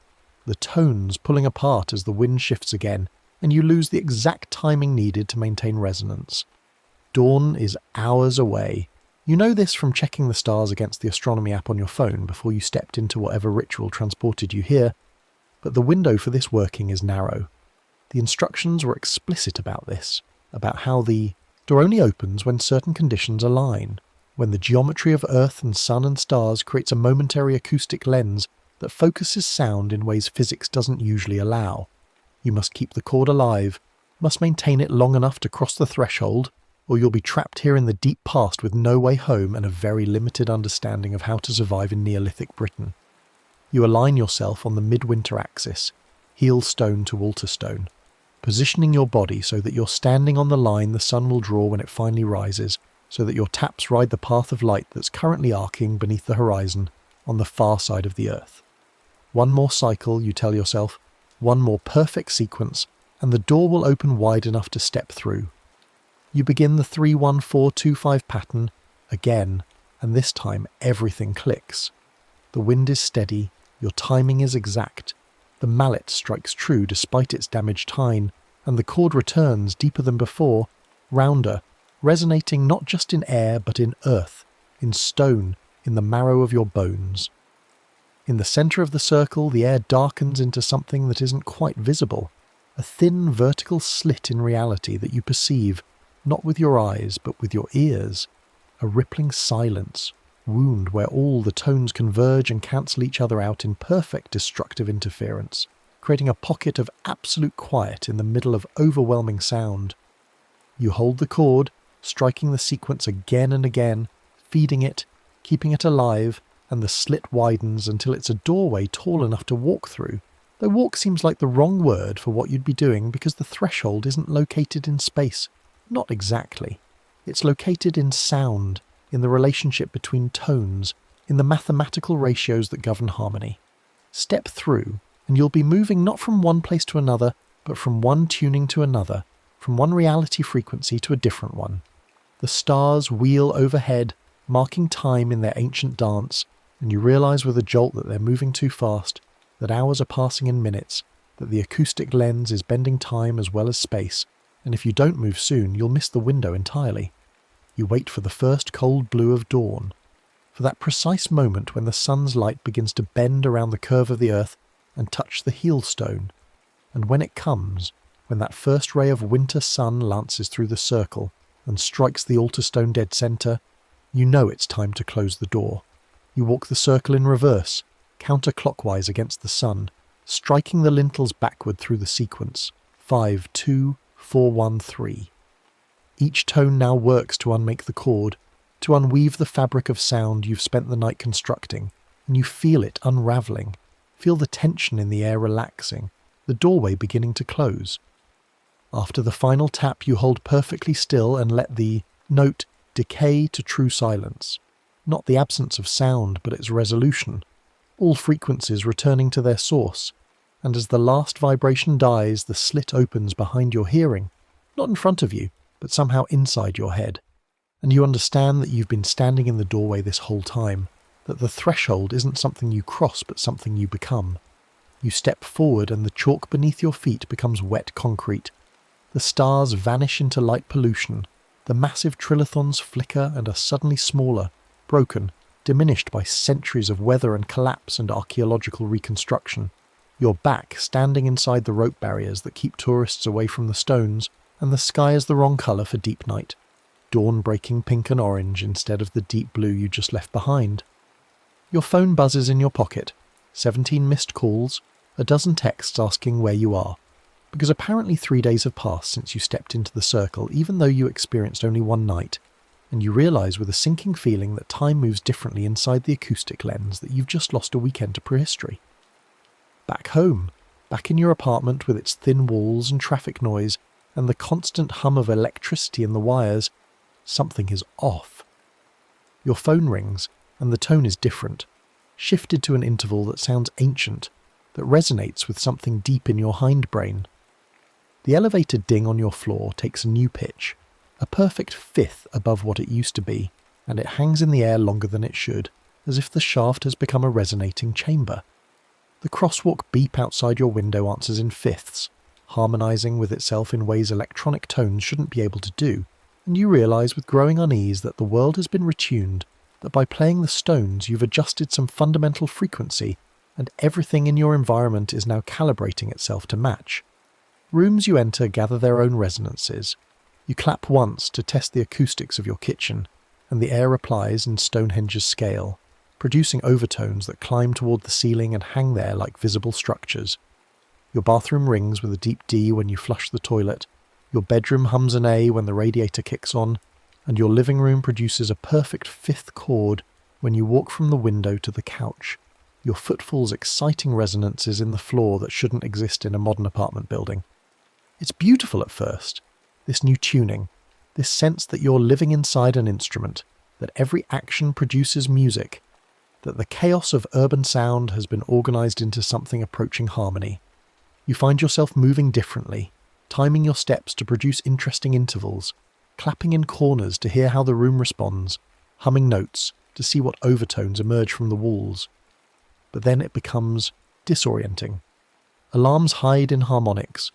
the tones pulling apart as the wind shifts again, and you lose the exact timing needed to maintain resonance. Dawn is hours away. You know this from checking the stars against the astronomy app on your phone before you stepped into whatever ritual transported you here, but the window for this working is narrow. The instructions were explicit about this, about how the door only opens when certain conditions align, when the geometry of Earth and Sun and stars creates a momentary acoustic lens that focuses sound in ways physics doesn't usually allow. You must keep the cord alive, must maintain it long enough to cross the threshold, or you'll be trapped here in the deep past with no way home and a very limited understanding of how to survive in Neolithic Britain. You align yourself on the midwinter axis, heel stone to altar stone, positioning your body so that you're standing on the line the sun will draw when it finally rises, so that your taps ride the path of light that's currently arcing beneath the horizon on the far side of the Earth. One more cycle, you tell yourself, one more perfect sequence, and the door will open wide enough to step through. You begin the 3-1-4-2-5 pattern again, and this time everything clicks. The wind is steady, your timing is exact, the mallet strikes true despite its damaged tine, and the chord returns deeper than before, rounder, resonating not just in air but in earth, in stone, in the marrow of your bones. In the centre of the circle, the air darkens into something that isn't quite visible, a thin vertical slit in reality that you perceive, not with your eyes but with your ears, a rippling silence, wound where all the tones converge and cancel each other out in perfect destructive interference, creating a pocket of absolute quiet in the middle of overwhelming sound. You hold the chord, striking the sequence again and again, feeding it, keeping it alive, and the slit widens until it's a doorway tall enough to walk through, though walk seems like the wrong word for what you'd be doing because the threshold isn't located in space. Not exactly. It's located in sound, in the relationship between tones, in the mathematical ratios that govern harmony. Step through, and you'll be moving not from one place to another, but from one tuning to another, from one reality frequency to a different one. The stars wheel overhead, marking time in their ancient dance, and you realise with a jolt that they're moving too fast, that hours are passing in minutes, that the acoustic lens is bending time as well as space, and if you don't move soon, you'll miss the window entirely. You wait for the first cold blue of dawn, for that precise moment when the sun's light begins to bend around the curve of the earth and touch the heel stone, and when it comes, when that first ray of winter sun lances through the circle and strikes the altar stone dead centre, you know it's time to close the door. You walk the circle in reverse, counterclockwise against the sun, striking the lintels backward through the sequence, 5-2-4-1-3. Each tone now works to unmake the chord, to unweave the fabric of sound you've spent the night constructing, and you feel it unravelling, feel the tension in the air relaxing, the doorway beginning to close. After the final tap, you hold perfectly still and let the note decay to true silence, not the absence of sound but its resolution, all frequencies returning to their source, and as the last vibration dies, the slit opens behind your hearing, not in front of you, but somehow inside your head, and you understand that you've been standing in the doorway this whole time, that the threshold isn't something you cross but something you become. You step forward and the chalk beneath your feet becomes wet concrete. The stars vanish into light pollution, the massive trilithons flicker and are suddenly smaller, broken, diminished by centuries of weather and collapse and archaeological reconstruction. You're back standing inside the rope barriers that keep tourists away from the stones, and the sky is the wrong colour for deep night, dawn breaking pink and orange instead of the deep blue you just left behind. Your phone buzzes in your pocket, 17 missed calls, a dozen texts asking where you are, because apparently 3 days have passed since you stepped into the circle even though you experienced only one night, and you realise with a sinking feeling that time moves differently inside the acoustic lens that you've just lost a weekend to prehistory. Back home, back in your apartment with its thin walls and traffic noise, and the constant hum of electricity in the wires, something is off. Your phone rings, and the tone is different, shifted to an interval that sounds ancient, that resonates with something deep in your hindbrain. The elevator ding on your floor takes a new pitch, a perfect fifth above what it used to be, and it hangs in the air longer than it should, as if the shaft has become a resonating chamber. The crosswalk beep outside your window answers in fifths, harmonizing with itself in ways electronic tones shouldn't be able to do, and you realize with growing unease that the world has been retuned, that by playing the stones you've adjusted some fundamental frequency, and everything in your environment is now calibrating itself to match. Rooms you enter gather their own resonances. You clap once to test the acoustics of your kitchen, and the air replies in Stonehenge's scale, producing overtones that climb toward the ceiling and hang there like visible structures. Your bathroom rings with a deep D when you flush the toilet, your bedroom hums an A when the radiator kicks on, and your living room produces a perfect fifth chord when you walk from the window to the couch, your footfalls exciting resonances in the floor that shouldn't exist in a modern apartment building. It's beautiful at first, this new tuning, this sense that you're living inside an instrument, that every action produces music, that the chaos of urban sound has been organized into something approaching harmony. You find yourself moving differently, timing your steps to produce interesting intervals, clapping in corners to hear how the room responds, humming notes to see what overtones emerge from the walls. But then it becomes disorienting. Alarms hide in harmonics.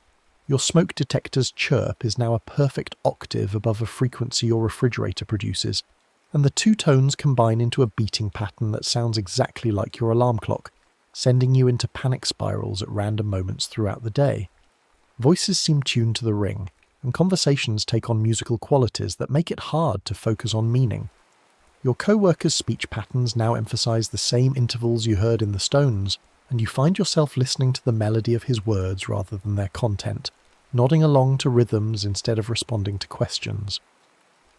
Your smoke detector's chirp is now a perfect octave above a frequency your refrigerator produces, and the two tones combine into a beating pattern that sounds exactly like your alarm clock, sending you into panic spirals at random moments throughout the day. Voices seem tuned to the ring, and conversations take on musical qualities that make it hard to focus on meaning. Your co-worker's speech patterns now emphasize the same intervals you heard in the Stones, and you find yourself listening to the melody of his words rather than their content, nodding along to rhythms instead of responding to questions.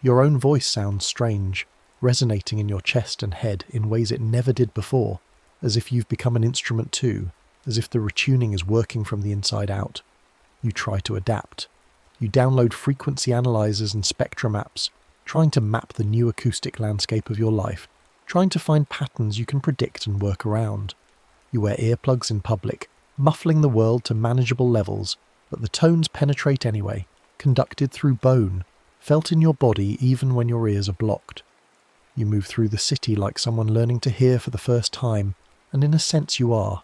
Your own voice sounds strange, resonating in your chest and head in ways it never did before, as if you've become an instrument too, as if the retuning is working from the inside out. You try to adapt. You download frequency analyzers and spectrum apps, trying to map the new acoustic landscape of your life, trying to find patterns you can predict and work around. You wear earplugs in public, muffling the world to manageable levels, but the tones penetrate anyway, conducted through bone, felt in your body even when your ears are blocked. You move through the city like someone learning to hear for the first time, and in a sense you are.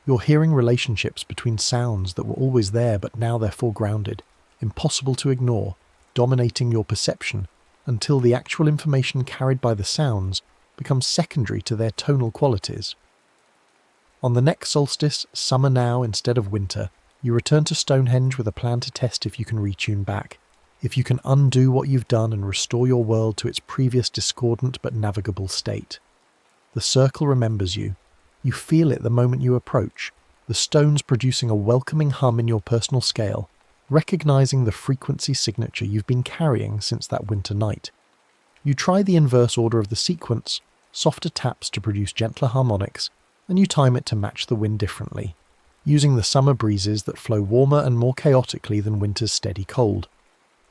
You're hearing relationships between sounds that were always there but now they're foregrounded, impossible to ignore, dominating your perception, until the actual information carried by the sounds becomes secondary to their tonal qualities. On the next solstice, summer now instead of winter, you return to Stonehenge with a plan to test if you can retune back, if you can undo what you've done and restore your world to its previous discordant but navigable state. The circle remembers you. You feel it the moment you approach, the stones producing a welcoming hum in your personal scale, recognizing the frequency signature you've been carrying since that winter night. You try the inverse order of the sequence, softer taps to produce gentler harmonics, and you time it to match the wind differently, using the summer breezes that flow warmer and more chaotically than winter's steady cold.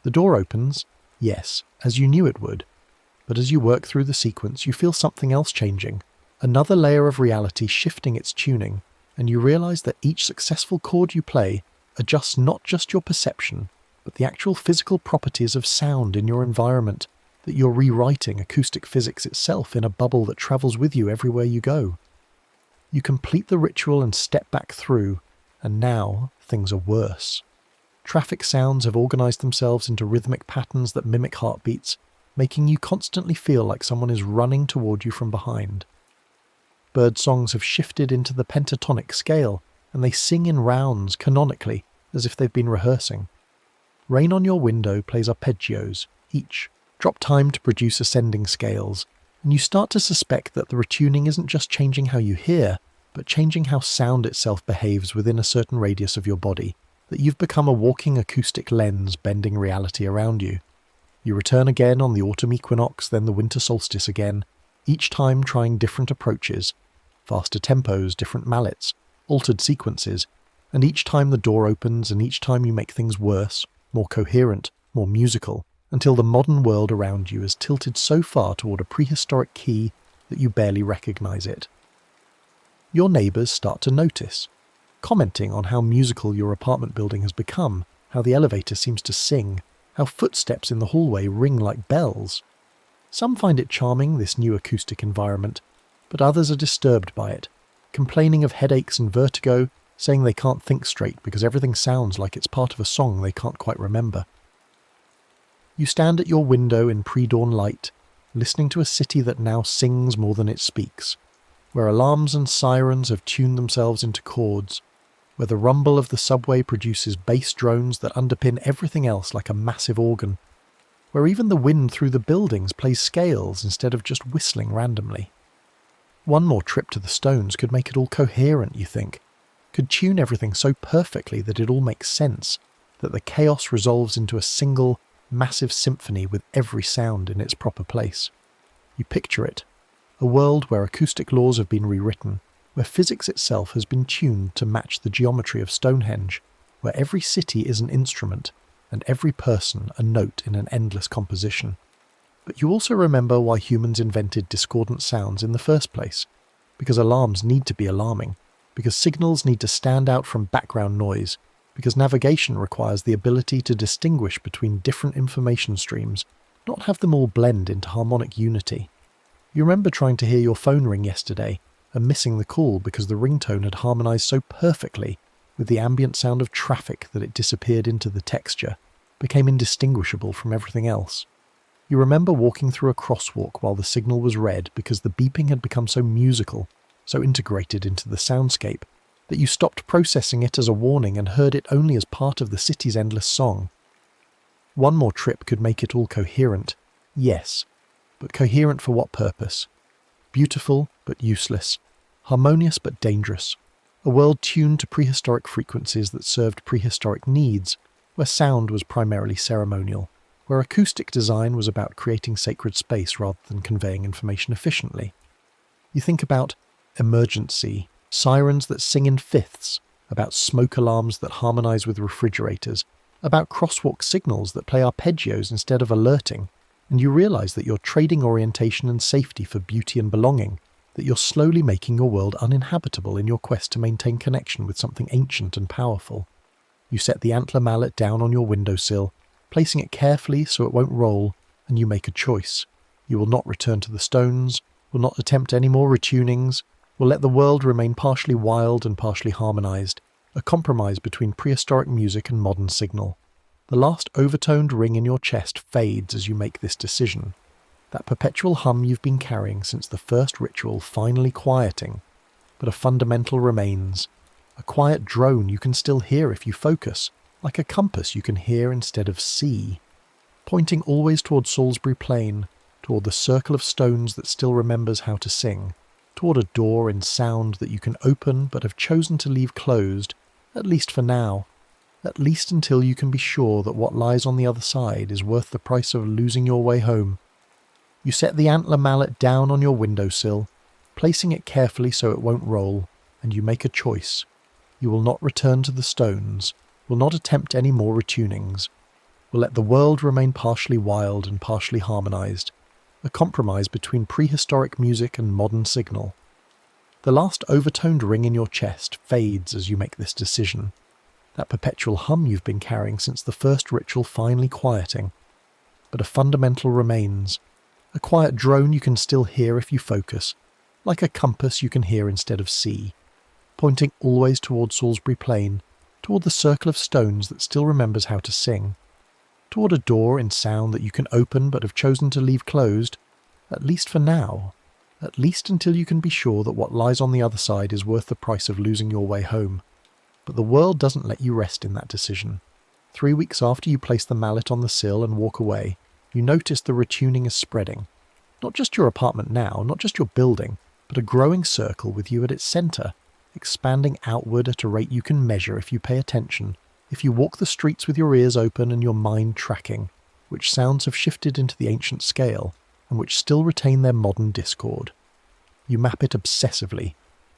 The door opens, yes, as you knew it would, but as you work through the sequence you feel something else changing, another layer of reality shifting its tuning, and you realize that each successful chord you play adjusts not just your perception, but the actual physical properties of sound in your environment, that you're rewriting acoustic physics itself in a bubble that travels with you everywhere you go. You complete the ritual and step back through, and now things are worse. Traffic sounds have organized themselves into rhythmic patterns that mimic heartbeats, making you constantly feel like someone is running toward you from behind. Bird songs have shifted into the pentatonic scale, and they sing in rounds canonically, as if they've been rehearsing. Rain on Your Window plays arpeggios, each, drop time to produce ascending scales, and you start to suspect that the retuning isn't just changing how you hear, but changing how sound itself behaves within a certain radius of your body, that you've become a walking acoustic lens bending reality around you. You return again on the autumn equinox, then the winter solstice again, each time trying different approaches, faster tempos, different mallets, altered sequences, and each time the door opens and each time you make things worse, more coherent, more musical, until the modern world around you is tilted so far toward a prehistoric key that you barely recognize it. Your neighbors start to notice. commenting on how musical your apartment building has become, how the elevator seems to sing, how footsteps in the hallway ring like bells. Some find it charming, this new acoustic environment, but others are disturbed by it, complaining of headaches and vertigo, saying they can't think straight because everything sounds like it's part of a song they can't quite remember. You stand at your window in pre-dawn light, listening to a city that now sings more than it speaks, where alarms and sirens have tuned themselves into chords, where the rumble of the subway produces bass drones that underpin everything else like a massive organ, where even the wind through the buildings plays scales instead of just whistling randomly. One more trip to the Stones could make it all coherent, you think, could tune everything so perfectly that it all makes sense, that the chaos resolves into a single, massive symphony with every sound in its proper place. You picture it, a world where acoustic laws have been rewritten, where physics itself has been tuned to match the geometry of Stonehenge, where every city is an instrument, and every person a note in an endless composition. But you also remember why humans invented discordant sounds in the first place, because alarms need to be alarming, because signals need to stand out from background noise, because navigation requires the ability to distinguish between different information streams, not have them all blend into harmonic unity. You remember trying to hear your phone ring yesterday and missing the call because the ringtone had harmonized so perfectly with the ambient sound of traffic that it disappeared into the texture, became indistinguishable from everything else. You remember walking through a crosswalk while the signal was red because the beeping had become so musical, so integrated into the soundscape, that you stopped processing it as a warning and heard it only as part of the city's endless song. One more trip could make it all coherent, yes, but coherent for what purpose? Beautiful but useless, harmonious but dangerous, a world tuned to prehistoric frequencies that served prehistoric needs, where sound was primarily ceremonial, where acoustic design was about creating sacred space rather than conveying information efficiently. You think about emergency, sirens that sing in fifths, about smoke alarms that harmonize with refrigerators, about crosswalk signals that play arpeggios instead of alerting, and you realize that you're trading orientation and safety for beauty and belonging, that you're slowly making your world uninhabitable in your quest to maintain connection with something ancient and powerful. You set the antler mallet down on your windowsill, placing it carefully so it won't roll, and you make a choice. You will not return to the Stones, will not attempt any more retunings, will let the world remain partially wild and partially harmonized, a compromise between prehistoric music and modern signal. The last overtoned ring in your chest fades as you make this decision. That perpetual hum you've been carrying since the first ritual finally quieting, but a fundamental remains. A quiet drone you can still hear if you focus, like a compass you can hear instead of see, pointing always toward Salisbury Plain, toward the circle of stones that still remembers how to sing, toward a door in sound that you can open but have chosen to leave closed, at least for now, at least until you can be sure that what lies on the other side is worth the price of losing your way home. You set the antler mallet down on your windowsill, placing it carefully so it won't roll, and you make a choice. You will not return to the Stones, will not attempt any more retunings, will let the world remain partially wild and partially harmonized, a compromise between prehistoric music and modern signal. The last overtoned ring in your chest fades as you make this decision, that perpetual hum you've been carrying since the first ritual finally quieting. But a fundamental remains, a quiet drone you can still hear if you focus, like a compass you can hear instead of see, pointing always toward Salisbury Plain, toward the circle of stones that still remembers how to sing, toward a door in sound that you can open but have chosen to leave closed, at least for now, at least until you can be sure that what lies on the other side is worth the price of losing your way home. But the world doesn't let you rest in that decision. 3 weeks after you place the mallet on the sill and walk away, you notice the retuning is spreading. Not just your apartment now, not just your building, but a growing circle with you at its centre, expanding outward at a rate you can measure if you pay attention, if you walk the streets with your ears open and your mind tracking, which sounds have shifted into the ancient scale, and which still retain their modern discord. You map it obsessively,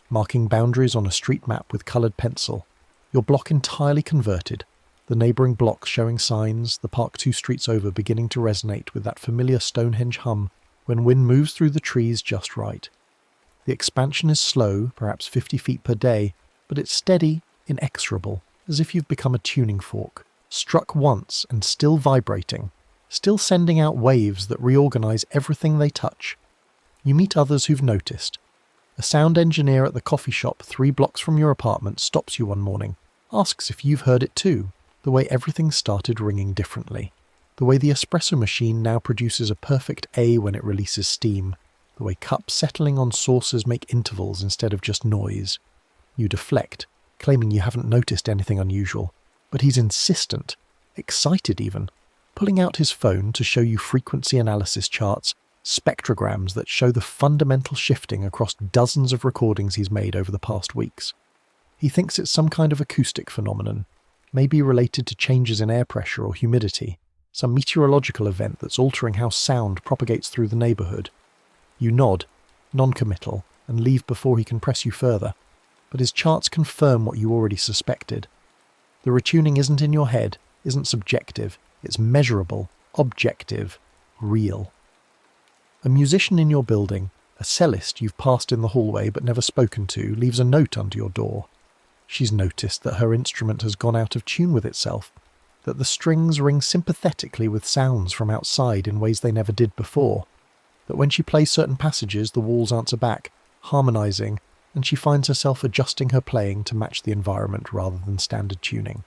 marking boundaries on a street map with coloured pencil, your block entirely converted, the neighbouring blocks showing signs, the park 2 streets over beginning to resonate with that familiar Stonehenge hum when wind moves through the trees just right. The expansion is slow, perhaps 50 feet per day, but it's steady, inexorable, as if you've become a tuning fork, struck once and still vibrating, still sending out waves that reorganize everything they touch. You meet others who've noticed. A sound engineer at the coffee shop 3 blocks from your apartment stops you one morning, asks if you've heard it too, the way everything started ringing differently, the way the espresso machine now produces a perfect A when it releases steam, the way cups settling on saucers make intervals instead of just noise. You deflect, claiming you haven't noticed anything unusual, but he's insistent, excited even, pulling out his phone to show you frequency analysis charts, spectrograms that show the fundamental shifting across dozens of recordings he's made over the past weeks. He thinks it's some kind of acoustic phenomenon, maybe related to changes in air pressure or humidity, some meteorological event that's altering how sound propagates through the neighbourhood. You nod, non-committal, and leave before he can press you further, but his charts confirm what you already suspected. The retuning isn't in your head, isn't subjective, it's measurable, objective, real. A musician in your building, a cellist you've passed in the hallway but never spoken to, leaves a note under your door. She's noticed that her instrument has gone out of tune with itself, that the strings ring sympathetically with sounds from outside in ways they never did before, that when she plays certain passages the walls answer back, harmonizing, and she finds herself adjusting her playing to match the environment rather than standard tuning.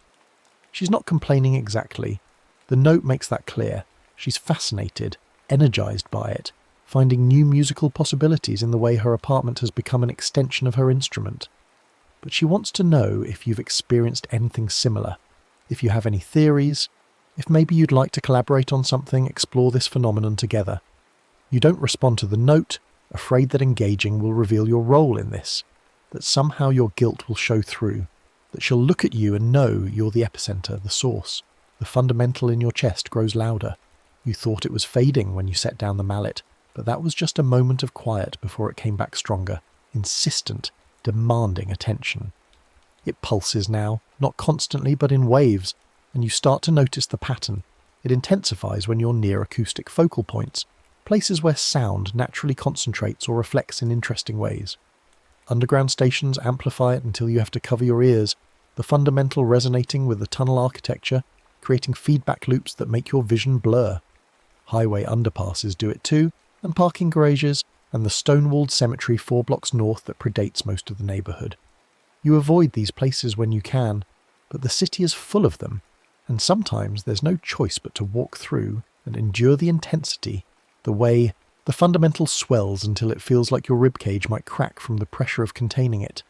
She's not complaining exactly. The note makes that clear. She's fascinated, energized by it, finding new musical possibilities in the way her apartment has become an extension of her instrument. But she wants to know if you've experienced anything similar, if you have any theories, if maybe you'd like to collaborate on something, explore this phenomenon together. You don't respond to the note, afraid that engaging will reveal your role in this, that somehow your guilt will show through, that she'll look at you and know you're the epicenter, the source. The fundamental in your chest grows louder. You thought it was fading when you set down the mallet, but that was just a moment of quiet before it came back stronger, insistent, demanding attention. It pulses now, not constantly but in waves, and you start to notice the pattern. It intensifies when you're near acoustic focal points, places where sound naturally concentrates or reflects in interesting ways. Underground stations amplify it until you have to cover your ears, the fundamental resonating with the tunnel architecture, creating feedback loops that make your vision blur. Highway underpasses do it too, and parking garages, and the stone-walled cemetery 4 blocks north that predates most of the neighbourhood. You avoid these places when you can, but the city is full of them, and sometimes there's no choice but to walk through and endure the intensity, the way the fundamental swells until it feels like your ribcage might crack from the pressure of containing it.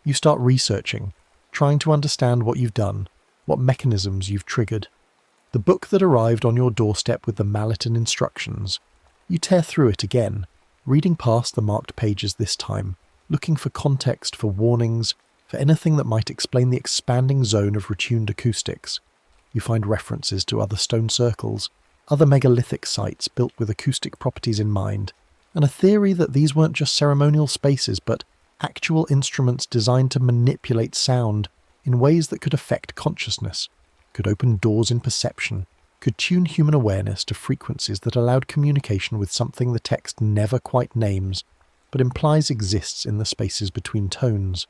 You start researching, trying to understand what you've done, what mechanisms you've triggered. The book that arrived on your doorstep with the mallet and instructions. You tear through it again, reading past the marked pages this time, looking for context, for warnings, for anything that might explain the expanding zone of retuned acoustics. You find references to other stone circles, other megalithic sites built with acoustic properties in mind, and a theory that these weren't just ceremonial spaces but actual instruments designed to manipulate sound in ways that could affect consciousness, could open doors in perception, could tune human awareness to frequencies that allowed communication with something the text never quite names, but implies exists in the spaces between tones.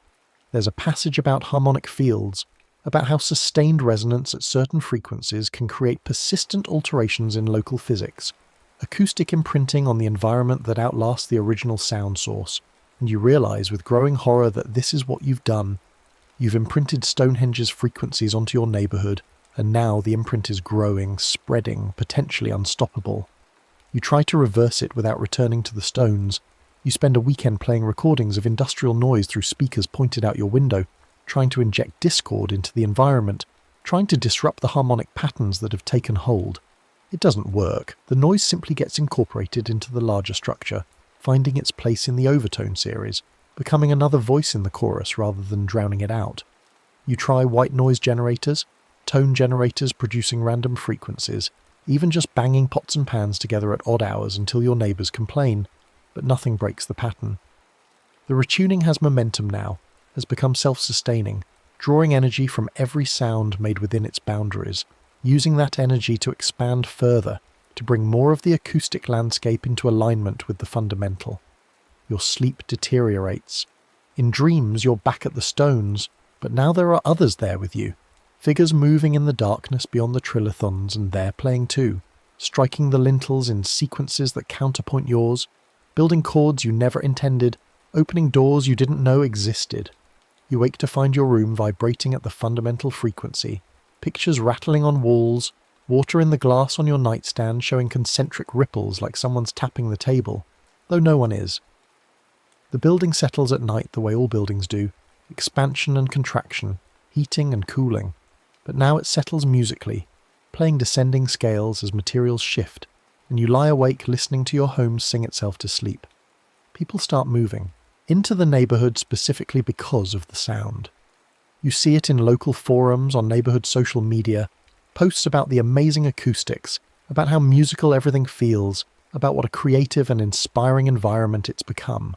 There's a passage about harmonic fields, about how sustained resonance at certain frequencies can create persistent alterations in local physics, acoustic imprinting on the environment that outlasts the original sound source, and you realise with growing horror that this is what you've done. You've imprinted Stonehenge's frequencies onto your neighbourhood, and now the imprint is growing, spreading, potentially unstoppable. You try to reverse it without returning to the stones. You spend a weekend playing recordings of industrial noise through speakers pointed out your window, trying to inject discord into the environment, trying to disrupt the harmonic patterns that have taken hold. It doesn't work. The noise simply gets incorporated into the larger structure, finding its place in the overtone series, becoming another voice in the chorus rather than drowning it out. You try white noise generators, tone generators producing random frequencies, even just banging pots and pans together at odd hours until your neighbours complain, but nothing breaks the pattern. The retuning has momentum now, has become self-sustaining, drawing energy from every sound made within its boundaries, using that energy to expand further, to bring more of the acoustic landscape into alignment with the fundamental. Your sleep deteriorates. In dreams you're back at the stones, But now there are others there with you, figures moving in the darkness beyond the trilithons, and they're playing too, striking the lintels in sequences that counterpoint yours, building chords you never intended, opening doors you didn't know existed. You wake to find your room vibrating at the fundamental frequency, pictures rattling on walls, water in the glass on your nightstand showing concentric ripples like someone's tapping the table, though no one is. The building settles at night the way all buildings do, expansion and contraction, heating and cooling, but now it settles musically, playing descending scales as materials shift, and you lie awake listening to your home sing itself to sleep. People start moving, into the neighbourhood specifically because of the sound. You see it in local forums, on neighbourhood social media, posts about the amazing acoustics, about how musical everything feels, about what a creative and inspiring environment it's become.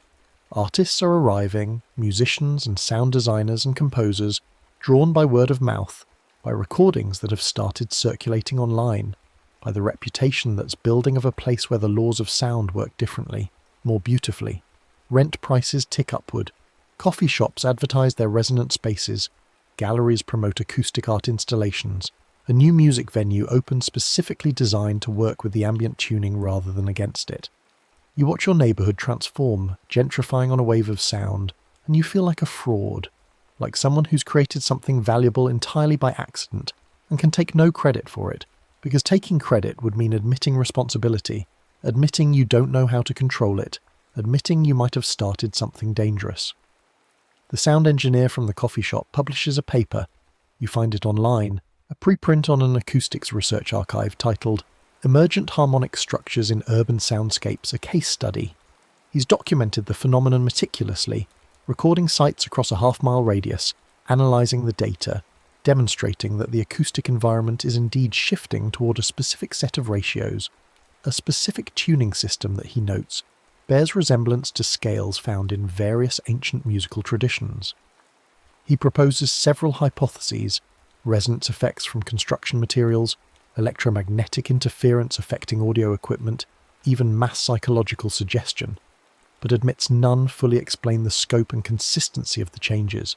Artists are arriving, musicians and sound designers and composers, drawn by word of mouth, by recordings that have started circulating online, by the reputation that's building of a place where the laws of sound work differently, more beautifully. Rent prices tick upward. Coffee shops advertise their resonant spaces. Galleries promote acoustic art installations. A new music venue opens specifically designed to work with the ambient tuning rather than against it. You watch your neighbourhood transform, gentrifying on a wave of sound, and you feel like a fraud, like someone who's created something valuable entirely by accident and can take no credit for it, because taking credit would mean admitting responsibility, admitting you don't know how to control it, admitting you might have started something dangerous. The sound engineer from the coffee shop publishes a paper. You find it online, a preprint on an acoustics research archive titled Emergent Harmonic Structures in Urban Soundscapes, a Case Study. He's documented the phenomenon meticulously, recording sites across a half-mile radius, analysing the data, demonstrating that the acoustic environment is indeed shifting toward a specific set of ratios. A specific tuning system that he notes bears resemblance to scales found in various ancient musical traditions. He proposes several hypotheses: resonance effects from construction materials, electromagnetic interference affecting audio equipment, even mass psychological suggestion, but admits none fully explain the scope and consistency of the changes.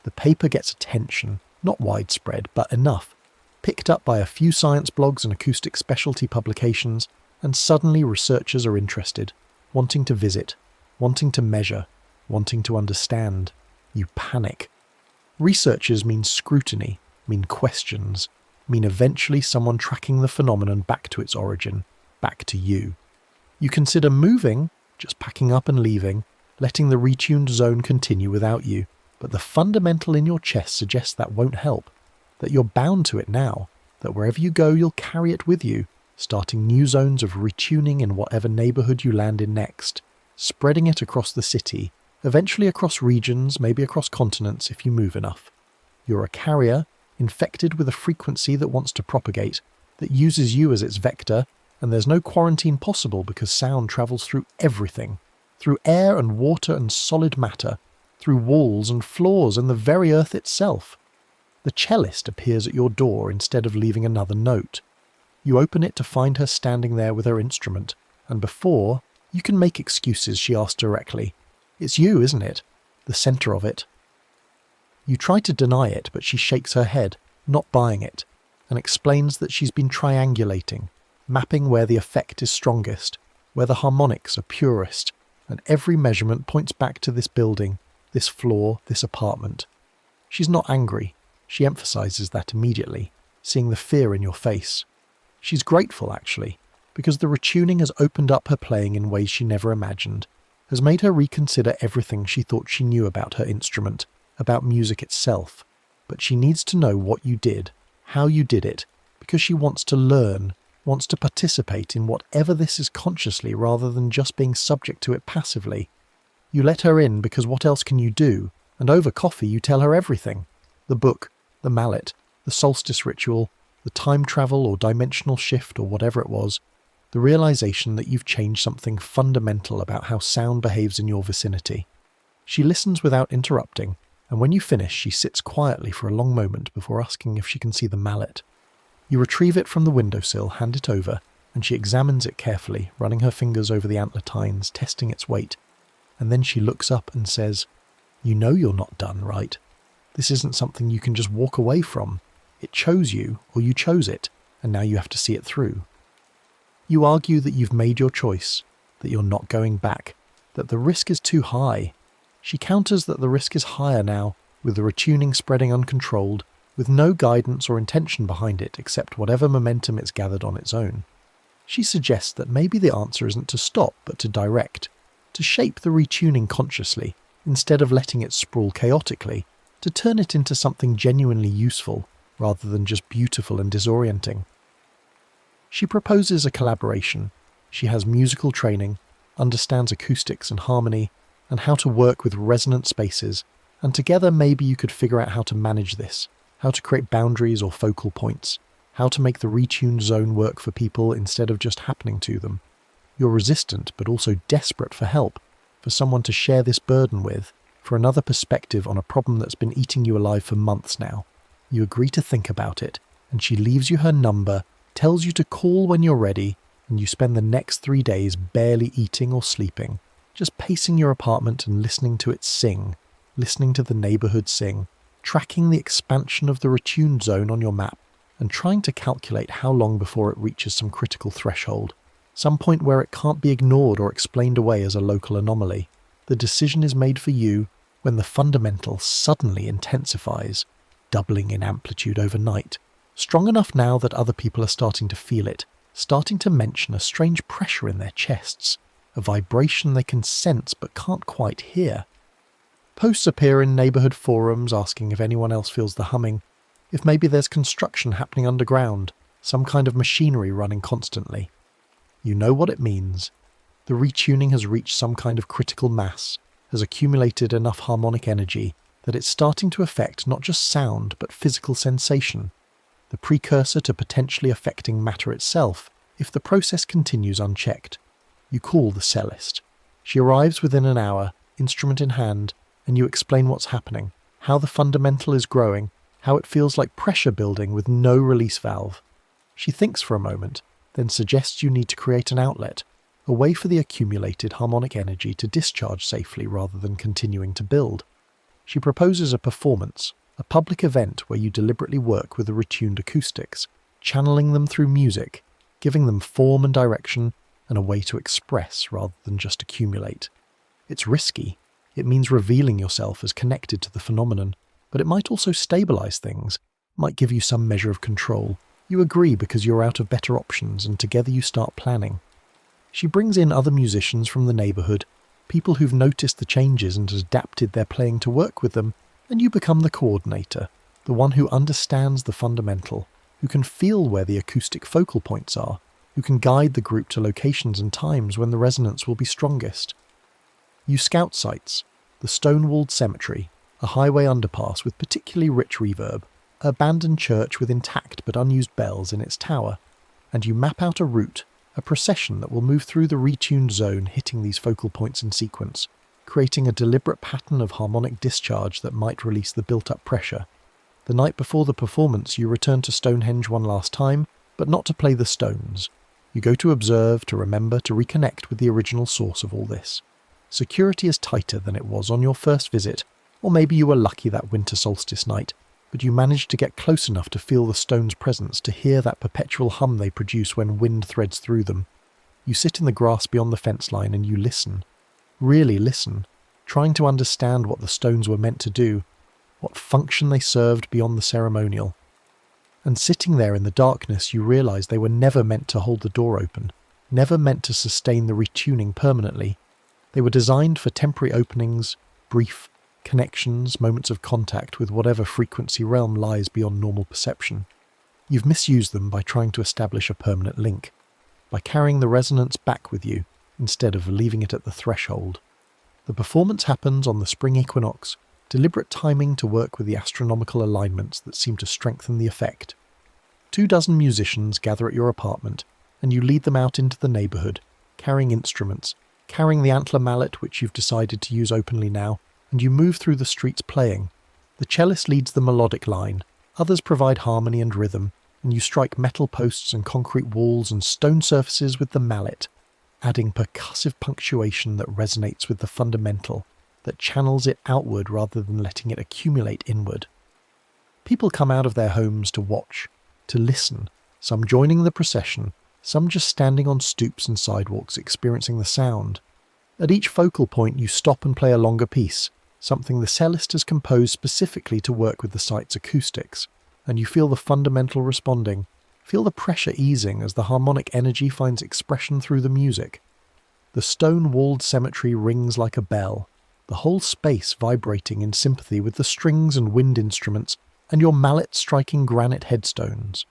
The paper gets attention, not widespread, but enough, picked up by a few science blogs and acoustic specialty publications, and suddenly researchers are interested, wanting to visit, wanting to measure, wanting to understand. You panic. Researchers mean scrutiny, mean questions, mean eventually someone tracking the phenomenon back to its origin, back to you. You consider moving, just packing up and leaving, letting the retuned zone continue without you, but the fundamental in your chest suggests that won't help, that you're bound to it now, that wherever you go you'll carry it with you, starting new zones of retuning in whatever neighbourhood you land in next, spreading it across the city, eventually across regions, maybe across continents if you move enough. You're a carrier, infected with a frequency that wants to propagate, that uses you as its vector, and there's no quarantine possible because sound travels through everything, through air and water and solid matter, through walls and floors and the very earth itself. The cellist appears at your door instead of leaving another note. You open it to find her standing there with her instrument, and before, you can make excuses, she asks directly. It's you, isn't it? The centre of it. You try to deny it, but she shakes her head, not buying it, and explains that she's been triangulating, mapping where the effect is strongest, where the harmonics are purest, and every measurement points back to this building, this floor, this apartment. She's not angry. She emphasises that immediately, seeing the fear in your face. She's grateful, actually, because the retuning has opened up her playing in ways she never imagined, has made her reconsider everything she thought she knew about her instrument, about music itself. But she needs to know what you did, how you did it, because she wants to learn, wants to participate in whatever this is consciously rather than just being subject to it passively. You let her in because what else can you do? And over coffee you tell her everything. The book, the mallet, the solstice ritual, the time travel or dimensional shift or whatever it was, the realization that you've changed something fundamental about how sound behaves in your vicinity. She listens without interrupting, and when you finish she sits quietly for a long moment before asking if she can see the mallet. You retrieve it from the windowsill, hand it over, and she examines it carefully, running her fingers over the antler tines, testing its weight, and then she looks up and says, "You know you're not done, right?" This isn't something you can just walk away from. It chose you, or you chose it, and now you have to see it through. You argue that you've made your choice, that you're not going back, that the risk is too high. She counters that the risk is higher now, with the retuning spreading uncontrolled, with no guidance or intention behind it except whatever momentum it's gathered on its own. She suggests that maybe the answer isn't to stop, but to direct, to shape the retuning consciously, instead of letting it sprawl chaotically, to turn it into something genuinely useful, rather than just beautiful and disorienting. She proposes a collaboration. She has musical training, understands acoustics and harmony, and how to work with resonant spaces, and together maybe you could figure out how to manage this, how to create boundaries or focal points, how to make the retuned zone work for people instead of just happening to them. You're resistant but also desperate for help, for someone to share this burden with, for another perspective on a problem that's been eating you alive for months now. You agree to think about it, and she leaves you her number, tells you to call when you're ready, and you spend the next 3 days barely eating or sleeping, just pacing your apartment and listening to it sing, listening to the neighbourhood sing, tracking the expansion of the retuned zone on your map, and trying to calculate how long before it reaches some critical threshold, some point where it can't be ignored or explained away as a local anomaly. The decision is made for you when the fundamental suddenly intensifies, doubling in amplitude overnight, strong enough now that other people are starting to feel it, starting to mention a strange pressure in their chests, a vibration they can sense but can't quite hear. Posts appear in neighbourhood forums asking if anyone else feels the humming, if maybe there's construction happening underground, some kind of machinery running constantly. You know what it means. The retuning has reached some kind of critical mass, has accumulated enough harmonic energy that it's starting to affect not just sound but physical sensation, the precursor to potentially affecting matter itself if the process continues unchecked. You call the cellist. She arrives within an hour, instrument in hand, and you explain what's happening, how the fundamental is growing, how it feels like pressure building with no release valve. She thinks for a moment, then suggests you need to create an outlet, a way for the accumulated harmonic energy to discharge safely rather than continuing to build. She proposes a performance, a public event where you deliberately work with the retuned acoustics, channeling them through music, giving them form and direction, and a way to express rather than just accumulate. It's risky. It means revealing yourself as connected to the phenomenon, but it might also stabilize things, might give you some measure of control. You agree because you're out of better options, and together you start planning. She brings in other musicians from the neighbourhood, people who've noticed the changes and adapted their playing to work with them, and you become the coordinator, the one who understands the fundamental, who can feel where the acoustic focal points are, who can guide the group to locations and times when the resonance will be strongest. You scout sites, the stone-walled cemetery, a highway underpass with particularly rich reverb, an abandoned church with intact but unused bells in its tower, and you map out a route, a procession that will move through the retuned zone hitting these focal points in sequence, creating a deliberate pattern of harmonic discharge that might release the built-up pressure. The night before the performance you return to Stonehenge one last time, but not to play the stones. You go to observe, to remember, to reconnect with the original source of all this. Security is tighter than it was on your first visit, or maybe you were lucky that winter solstice night, but you managed to get close enough to feel the stone's presence, to hear that perpetual hum they produce when wind threads through them. You sit in the grass beyond the fence line and you listen. Really listen, trying to understand what the stones were meant to do, what function they served beyond the ceremonial. And sitting there in the darkness you realise they were never meant to hold the door open, never meant to sustain the retuning permanently. They were designed for temporary openings, brief connections, moments of contact with whatever frequency realm lies beyond normal perception. You've misused them by trying to establish a permanent link, by carrying the resonance back with you instead of leaving it at the threshold. The performance happens on the spring equinox, deliberate timing to work with the astronomical alignments that seem to strengthen the effect. 24 musicians gather at your apartment, and you lead them out into the neighbourhood, carrying instruments, carrying the antler mallet which you've decided to use openly now, and you move through the streets playing. The cellist leads the melodic line, others provide harmony and rhythm, and you strike metal posts and concrete walls and stone surfaces with the mallet, adding percussive punctuation that resonates with the fundamental, that channels it outward rather than letting it accumulate inward. People come out of their homes to watch, to listen, some joining the procession, some just standing on stoops and sidewalks experiencing the sound. At each focal point you stop and play a longer piece, something the cellist has composed specifically to work with the site's acoustics, and you feel the fundamental responding, feel the pressure easing as the harmonic energy finds expression through the music. The stone-walled cemetery rings like a bell, the whole space vibrating in sympathy with the strings and wind instruments and your mallet striking granite headstones.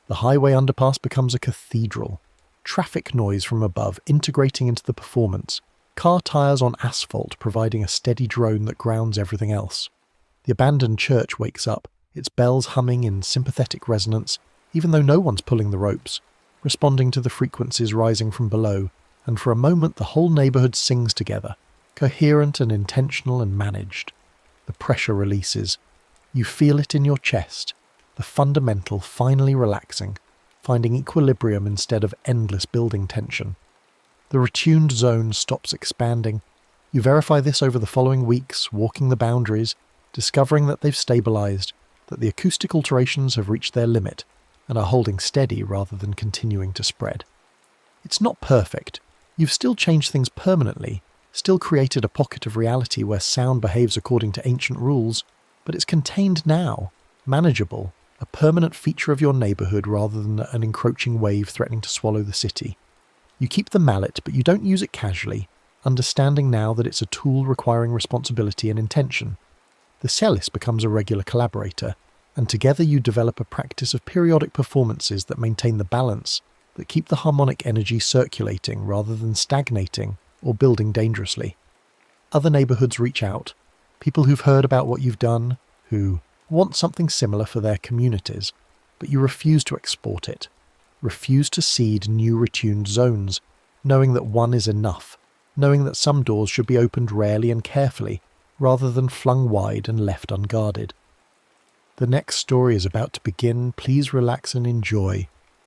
The highway underpass becomes a cathedral, traffic noise from above integrating into the performance, car tyres on asphalt providing a steady drone that grounds everything else. The abandoned church wakes up, its bells humming in sympathetic resonance, even though no one's pulling the ropes, responding to the frequencies rising from below, and for a moment the whole neighbourhood sings together, coherent and intentional and managed. The pressure releases. You feel it in your chest, the fundamental finally relaxing, finding equilibrium instead of endless building tension. The retuned zone stops expanding. You verify this over the following weeks, walking the boundaries, discovering that they've stabilised, that the acoustic alterations have reached their limit, and are holding steady rather than continuing to spread. It's not perfect. You've still changed things permanently, still created a pocket of reality where sound behaves according to ancient rules, but it's contained now, manageable, a permanent feature of your neighbourhood rather than an encroaching wave threatening to swallow the city. You keep the mallet, but you don't use it casually, understanding now that it's a tool requiring responsibility and intention. The cellist becomes a regular collaborator, and together you develop a practice of periodic performances that maintain the balance, that keep the harmonic energy circulating rather than stagnating or building dangerously. Other neighbourhoods reach out, people who've heard about what you've done, who want something similar for their communities, but you refuse to export it, refuse to seed new retuned zones, knowing that one is enough, knowing that some doors should be opened rarely and carefully, rather than flung wide and left unguarded. The next story is about to begin. Please relax and enjoy.